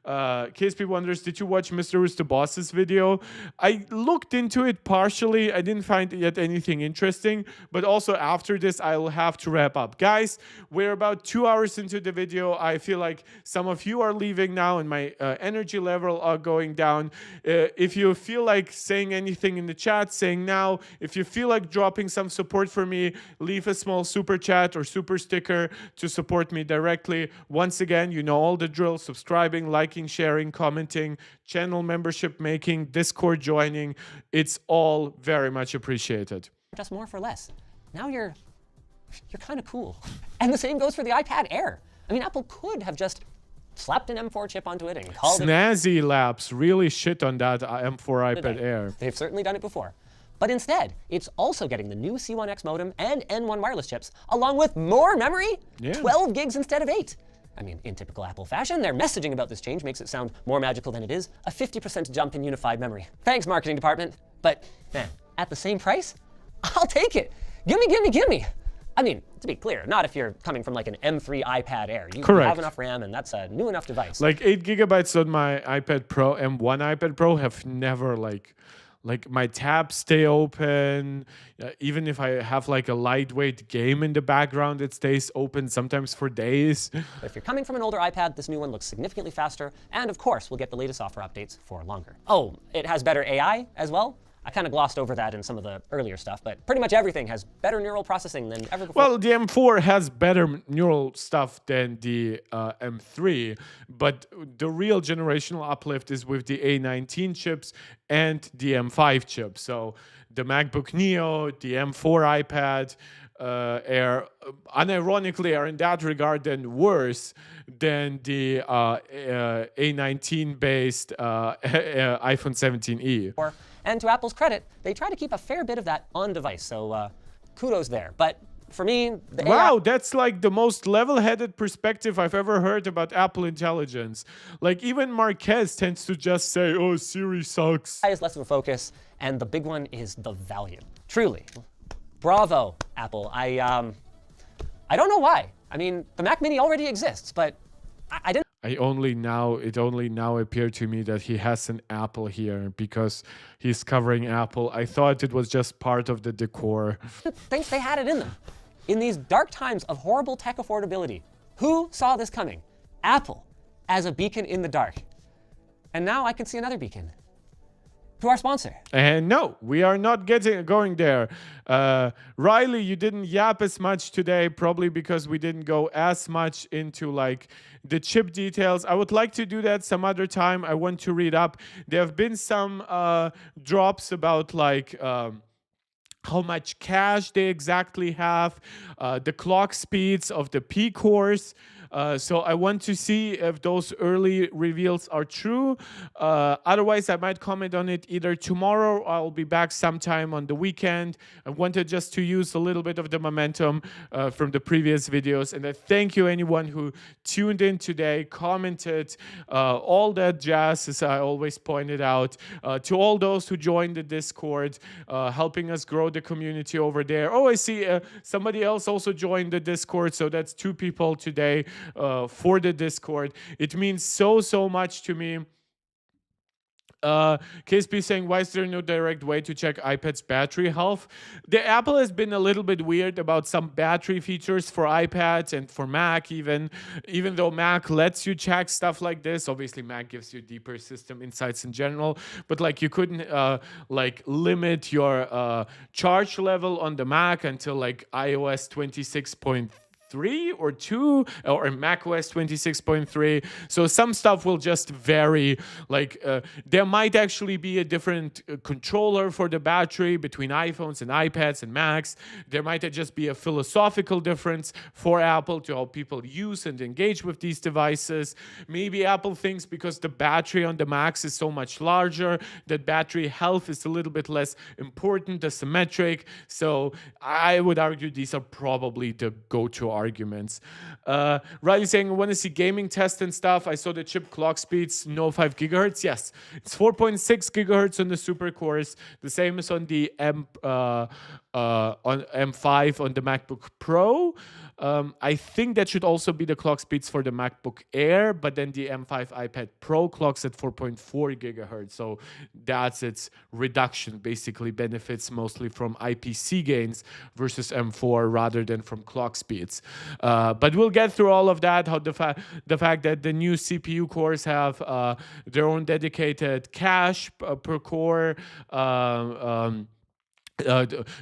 KSP wonders, did you watch Mr. Rooster Boss's video? I looked into it partially. I didn't find yet anything interesting, but also after this, I will have to wrap up. Guys, we're about 2 hours into the video. I feel like some of you are leaving now and my energy level are going down. If you feel like saying anything in the chat, saying now. If you feel like dropping some support for me, leave a small super chat or super sticker to support me directly. Once again, you know all the drill: subscribing, liking, sharing, commenting, channel membership making, Discord joining. It's all very much appreciated. Just more for less. Now you're kind of cool. And the same goes for the iPad Air. I mean, Apple could have just slapped an M4 chip onto it and called Snazzy Labs really shit on that M4 iPad Air. They've certainly done it before. But instead, it's also getting the new C1X modem and N1 wireless chips, along with more memory, 12 gigs instead of 8. I mean, in typical Apple fashion, their messaging about this change makes it sound more magical than it is. A 50% jump in unified memory. Thanks, marketing department. But, man, at the same price, I'll take it. Gimme, gimme, gimme. I mean, to be clear, not if you're coming from like an M3 iPad Air. You have enough RAM, and that's a new enough device. Like 8 gigabytes on my iPad Pro and one iPad Pro have never like my tabs stay open. Even if I have like a lightweight game in the background, it stays open sometimes for days. But if you're coming from an older iPad, this new one looks significantly faster. And of course, we'll get the latest software updates for longer. Oh, it has better AI as well. I kind of glossed over that in some of the earlier stuff, but pretty much everything has better neural processing than ever before. Well, the M4 has better neural stuff than the M3, but the real generational uplift is with the A19 chips and the M5 chips. So the MacBook Neo, the M4 iPad Air, unironically, are in that regard then worse than the A19-based iPhone 17e. And to Apple's credit, they try to keep a fair bit of that on device, so kudos there. But for me, wow, that's like the most level-headed perspective I've ever heard about Apple intelligence. Like even Marquez tends to just say, "Oh, Siri sucks." AI is less of a focus, and the big one is the value. Truly, bravo, Apple. I don't know why. I mean, the Mac Mini already exists, but I didn't. It only now appeared to me that he has an Apple here because he's covering Apple. I thought it was just part of the decor. Thinks they had it in them. In these dark times of horrible tech affordability, who saw this coming? Apple as a beacon in the dark. And now I can see another beacon. To our sponsor. And no, we are not going there. Riley, you didn't yap as much today, probably because we didn't go as much into like the chip details. I would like to do that some other time. I want to read up. There have been some drops about like how much cache they exactly have, the clock speeds of the P cores. So I want to see if those early reveals are true. Otherwise, I might comment on it either tomorrow or I'll be back sometime on the weekend. I wanted just to use a little bit of the momentum from the previous videos. And I thank you anyone who tuned in today, commented, all that jazz, as I always pointed out. To all those who joined the Discord, helping us grow the community over there. Oh, I see somebody else also joined the Discord. So that's 2 people today. For the Discord. It means so much to me. KSP saying, why is there no direct way to check iPad's battery health? The Apple has been a little bit weird about some battery features for iPads and for Mac even though Mac lets you check stuff like this. Obviously, Mac gives you deeper system insights in general, but like you couldn't like limit your charge level on the Mac until like iOS 26.3 or 2 or macOS 26.3. So some stuff will just vary. Like there might actually be a different controller for the battery between iPhones and iPads and Macs. There might just be a philosophical difference for Apple to how people use and engage with these devices. Maybe Apple thinks because the battery on the Macs is so much larger that battery health is a little bit less important, asymmetric. So I would argue these are probably the go-to arguments. Riley saying, I want to see gaming tests and stuff. I saw the chip clock speeds, no 5 gigahertz. Yes, it's 4.6 gigahertz on the super cores, the same as on the M5 on the MacBook Pro. I think that should also be the clock speeds for the MacBook Air, but then the M5 iPad Pro clocks at 4.4 gigahertz. So that's its reduction, basically benefits mostly from IPC gains versus M4 rather than from clock speeds. But we'll get through all of that, how the fact that the new CPU cores have their own dedicated cache per core,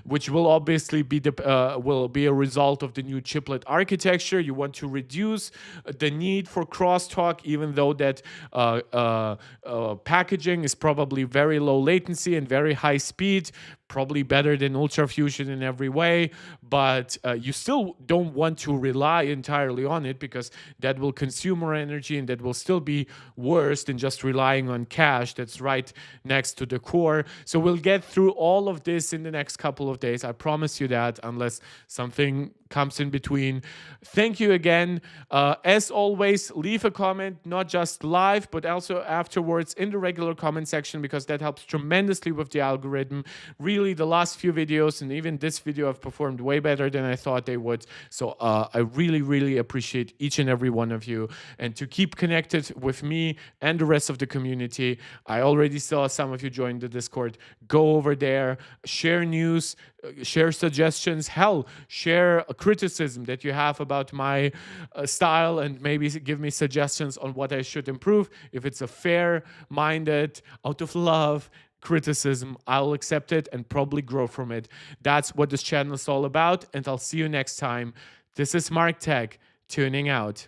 which will obviously be a result of the new chiplet architecture. You want to reduce the need for crosstalk, even though that packaging is probably very low latency and very high speed, probably better than UltraFusion in every way, but you still don't want to rely entirely on it because that will consume more energy and that will still be worse than just relying on cache that's right next to the core. So we'll get through all of this in the next couple of days. I promise you that, unless something comes in between. Thank you again. As always, leave a comment, not just live, but also afterwards in the regular comment section, because that helps tremendously with the algorithm. Really, the last few videos and even this video have performed way better than I thought they would. So I really appreciate each and every one of you. And to keep connected with me and the rest of the community, I already saw some of you join the Discord. Go over there, share news, share suggestions, hell, share a criticism that you have about my style, and maybe give me suggestions on what I should improve. If it's a fair-minded, out of love criticism, I'll accept it and probably grow from it. That's what this channel is all about, and I'll see you next time. This is Marc Tech, tuning out.